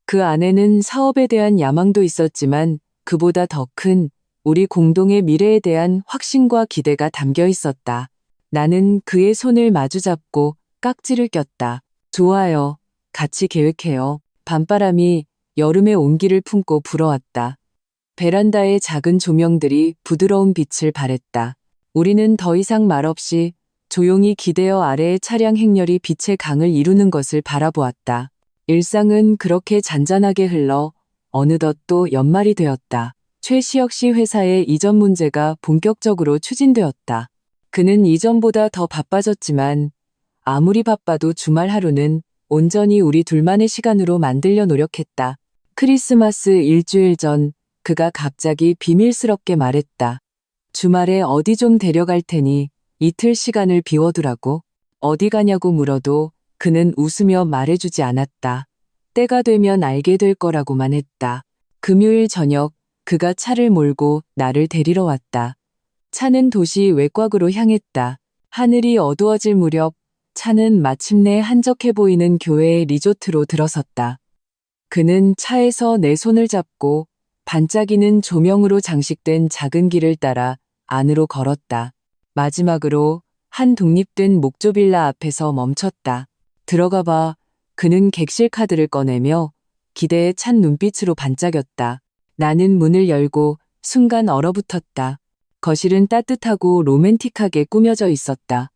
그 안에는 사업에 대한 야망도 있었지만 그보다 더 큰 우리 공동의 미래에 대한 확신과 기대가 담겨 있었다. 나는 그의 손을 마주잡고 깍지를 꼈다. 좋아요. 같이 계획해요. 밤바람이 여름의 온기를 품고 불어왔다. 베란다의 작은 조명들이 부드러운 빛을 발했다. 우리는 더 이상 말없이 조용히 기대어 아래의 차량 행렬이 빛의 강을 이루는 것을 바라보았다. 일상은 그렇게 잔잔하게 흘러 어느덧 또 연말이 되었다. 최시혁 씨 회사의 이전 문제가 본격적으로 추진되었다. 그는 이전보다 더 바빠졌지만 아무리 바빠도 주말 하루는 온전히 우리 둘만의 시간으로 만들려 노력했다. 크리스마스 일주일 전 그가 갑자기 비밀스럽게 말했다. 주말에 어디 좀 데려갈 테니 이틀 시간을 비워두라고. 어디 가냐고 물어도 그는 웃으며 말해주지 않았다. 때가 되면 알게 될 거라고만 했다. 금요일 저녁 그가 차를 몰고 나를 데리러 왔다. 차는 도시 외곽으로 향했다. 하늘이 어두워질 무렵 차는 마침내 한적해 보이는 교회의 리조트로 들어섰다. 그는 차에서 내 손을 잡고 반짝이는 조명으로 장식된 작은 길을 따라 안으로 걸었다. 마지막으로 한 독립된 목조 빌라 앞에서 멈췄다. 들어가 봐. 그는 객실 카드를 꺼내며 기대에 찬 눈빛으로 반짝였다. 나는 문을 열고 순간 얼어붙었다. 거실은 따뜻하고 로맨틱하게 꾸며져 있었다.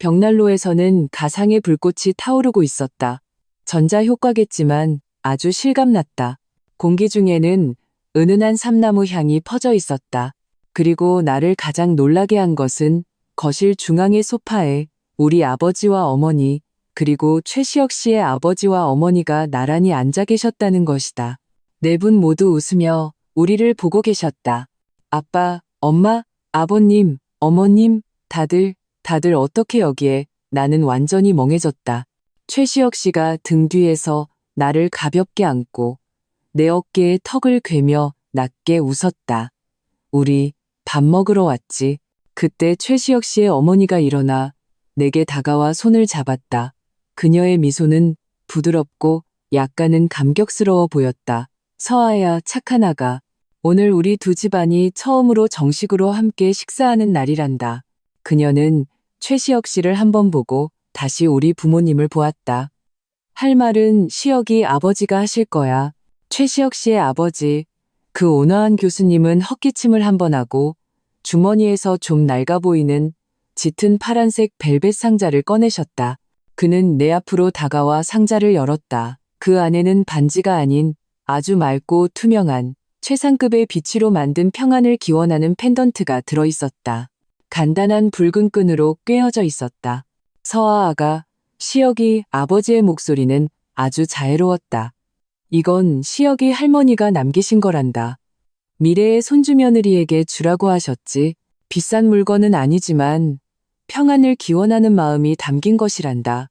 벽난로에서는 가상의 불꽃이 타오르고 있었다. 전자효과겠지만 아주 실감났다. 공기 중에는 은은한 삼나무 향이 퍼져 있었다. 그리고 나를 가장 놀라게 한 것은 거실 중앙의 소파에 우리 아버지와 어머니, 그리고 최시혁 씨의 아버지와 어머니가 나란히 앉아 계셨다는 것이다. 네 분 모두 웃으며 우리를 보고 계셨다. 아빠, 엄마, 아버님, 어머님, 다들 어떻게 여기에. 나는 완전히 멍해졌다. 최시혁 씨가 등 뒤에서 나를 가볍게 안고 내 어깨에 턱을 괴며 낮게 웃었다. 우리 밥 먹으러 왔지. 그때 최시혁 씨의 어머니가 일어나 내게 다가와 손을 잡았다. 그녀의 미소는 부드럽고 약간은 감격스러워 보였다. 서아야, 착한 아가. 오늘 우리 두 집안이 처음으로 정식으로 함께 식사하는 날이란다. 그녀는 최시혁 씨를 한번 보고 다시 우리 부모님을 보았다. 할 말은 시혁이 아버지가 하실 거야. 최시혁 씨의 아버지, 그 온화한 교수님은 헛기침을 한번 하고 주머니에서 좀 낡아 보이는 짙은 파란색 벨벳 상자를 꺼내셨다. 그는 내 앞으로 다가와 상자를 열었다. 그 안에는 반지가 아닌 아주 맑고 투명한 최상급의 비치로 만든 평안을 기원하는 펜던트가 들어있었다. 간단한 붉은 끈으로 꿰어져 있었다. 서아 아가, 시혁이 아버지의 목소리는 아주 자애로웠다. 이건 시혁이 할머니가 남기신 거란다. 미래의 손주며느리에게 주라고 하셨지. 비싼 물건은 아니지만 평안을 기원하는 마음이 담긴 것이란다.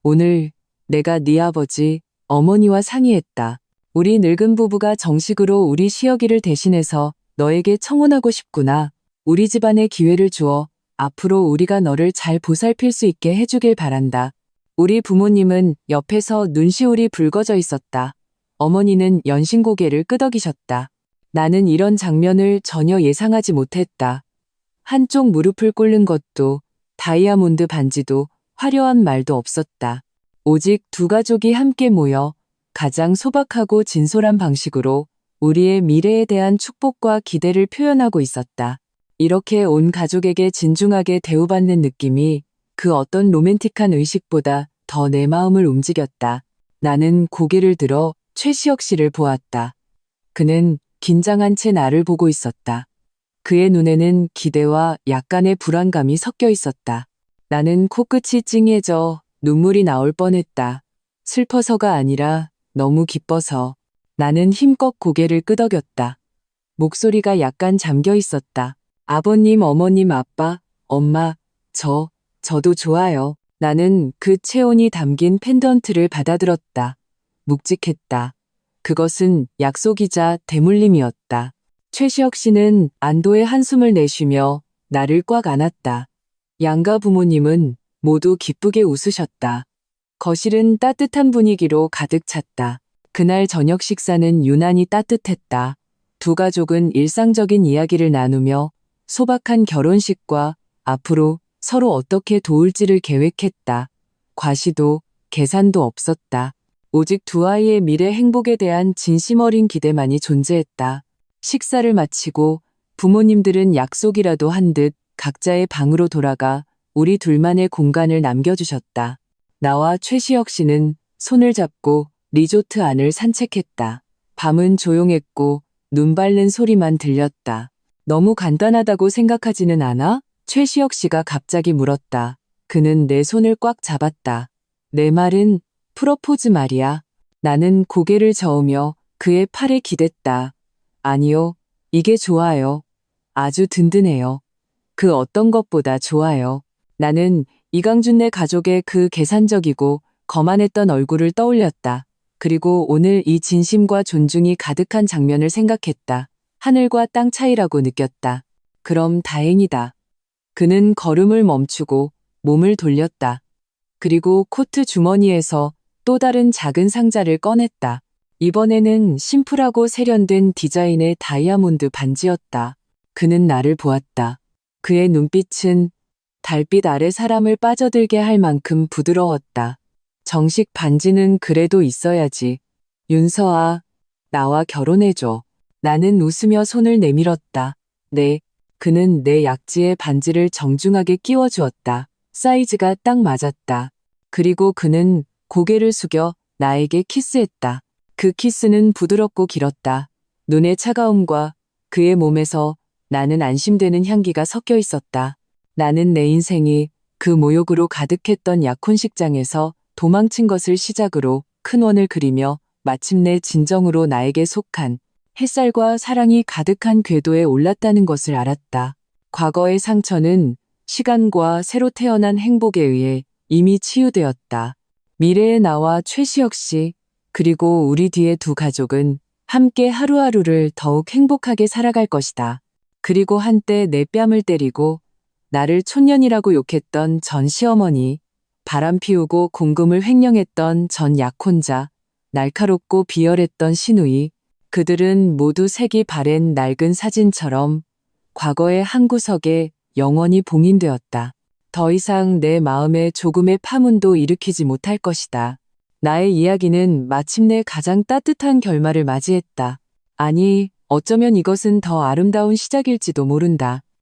오늘 내가 네 아버지, 어머니와 상의했다. 우리 늙은 부부가 정식으로 우리 시혁이를 대신해서 너에게 청혼하고 싶구나. 우리 집안에 기회를 주어 앞으로 우리가 너를 잘 보살필 수 있게 해주길 바란다. 우리 부모님은 옆에서 눈시울이 붉어져 있었다. 어머니는 연신고개를 끄덕이셨다. 나는 이런 장면을 전혀 예상하지 못했다. 한쪽 무릎을 꿇는 것도 다이아몬드 반지도 화려한 말도 없었다. 오직 두 가족이 함께 모여 가장 소박하고 진솔한 방식으로 우리의 미래에 대한 축복과 기대를 표현하고 있었다. 이렇게 온 가족에게 진중하게 대우받는 느낌이 그 어떤 로맨틱한 의식보다 더 내 마음을 움직였다. 나는 고개를 들어 최시혁 씨를 보았다. 그는 긴장한 채 나를 보고 있었다. 그의 눈에는 기대와 약간의 불안감이 섞여 있었다. 나는 코끝이 찡해져 눈물이 나올 뻔했다. 슬퍼서가 아니라 너무 기뻐서. 나는 힘껏 고개를 끄덕였다. 목소리가 약간 잠겨 있었다. 아버님, 어머님, 아빠, 엄마, 저도 좋아요. 나는 그 체온이 담긴 펜던트를 받아들었다. 묵직했다. 그것은 약속이자 대물림이었다. 최시혁 씨는 안도의 한숨을 내쉬며 나를 꽉 안았다. 양가 부모님은 모두 기쁘게 웃으셨다. 거실은 따뜻한 분위기로 가득 찼다. 그날 저녁 식사는 유난히 따뜻했다. 두 가족은 일상적인 이야기를 나누며 소박한 결혼식과 앞으로 서로 어떻게 도울지를 계획했다. 과시도 계산도 없었다. 오직 두 아이의 미래 행복에 대한 진심 어린 기대만이 존재했다. 식사를 마치고 부모님들은 약속이라도 한 듯 각자의 방으로 돌아가 우리 둘만의 공간을 남겨주셨다. 나와 최시혁 씨는 손을 잡고 리조트 안을 산책했다. 밤은 조용했고 눈 밟는 소리만 들렸다. 너무 간단하다고 생각하지는 않아? 최시혁 씨가 갑자기 물었다. 그는 내 손을 꽉 잡았다. 내 말은 프로포즈 말이야. 나는 고개를 저으며 그의 팔에 기댔다. 아니요, 이게 좋아요. 아주 든든해요. 그 어떤 것보다 좋아요. 나는 이강준네 가족의 그 계산적이고 거만했던 얼굴을 떠올렸다. 그리고 오늘 이 진심과 존중이 가득한 장면을 생각했다. 하늘과 땅 차이라고 느꼈다. 그럼 다행이다. 그는 걸음을 멈추고 몸을 돌렸다. 그리고 코트 주머니에서 또 다른 작은 상자를 꺼냈다. 이번에는 심플하고 세련된 디자인의 다이아몬드 반지였다. 그는 나를 보았다. 그의 눈빛은 달빛 아래 사람을 빠져들게 할 만큼 부드러웠다. 정식 반지는 그래도 있어야지. 윤서아, 나와 결혼해줘. 나는 웃으며 손을 내밀었다. 네. 그는 내 약지에 반지를 정중하게 끼워주었다. 사이즈가 딱 맞았다. 그리고 그는 고개를 숙여 나에게 키스했다. 그 키스는 부드럽고 길었다. 눈의 차가움과 그의 몸에서 나는 안심되는 향기가 섞여 있었다. 나는 내 인생이 그 모욕으로 가득했던 약혼식장에서 도망친 것을 시작으로 큰 원을 그리며 마침내 진정으로 나에게 속한 햇살과 사랑이 가득한 궤도에 올랐다는 것을 알았다. 과거의 상처는 시간과 새로 태어난 행복에 의해 이미 치유되었다. 미래의 나와 최시혁 씨, 그리고 우리 뒤의 두 가족은 함께 하루하루를 더욱 행복하게 살아갈 것이다. 그리고 한때 내 뺨을 때리고 나를 촌년이라고 욕했던 전 시어머니, 바람 피우고 공금을 횡령했던 전 약혼자, 날카롭고 비열했던 시누이, 그들은 모두 색이 바랜 낡은 사진처럼 과거의 한 구석에 영원히 봉인되었다. 더 이상 내 마음에 조금의 파문도 일으키지 못할 것이다. 나의 이야기는 마침내 가장 따뜻한 결말을 맞이했다. 아니, 어쩌면 이것은 더 아름다운 시작일지도 모른다.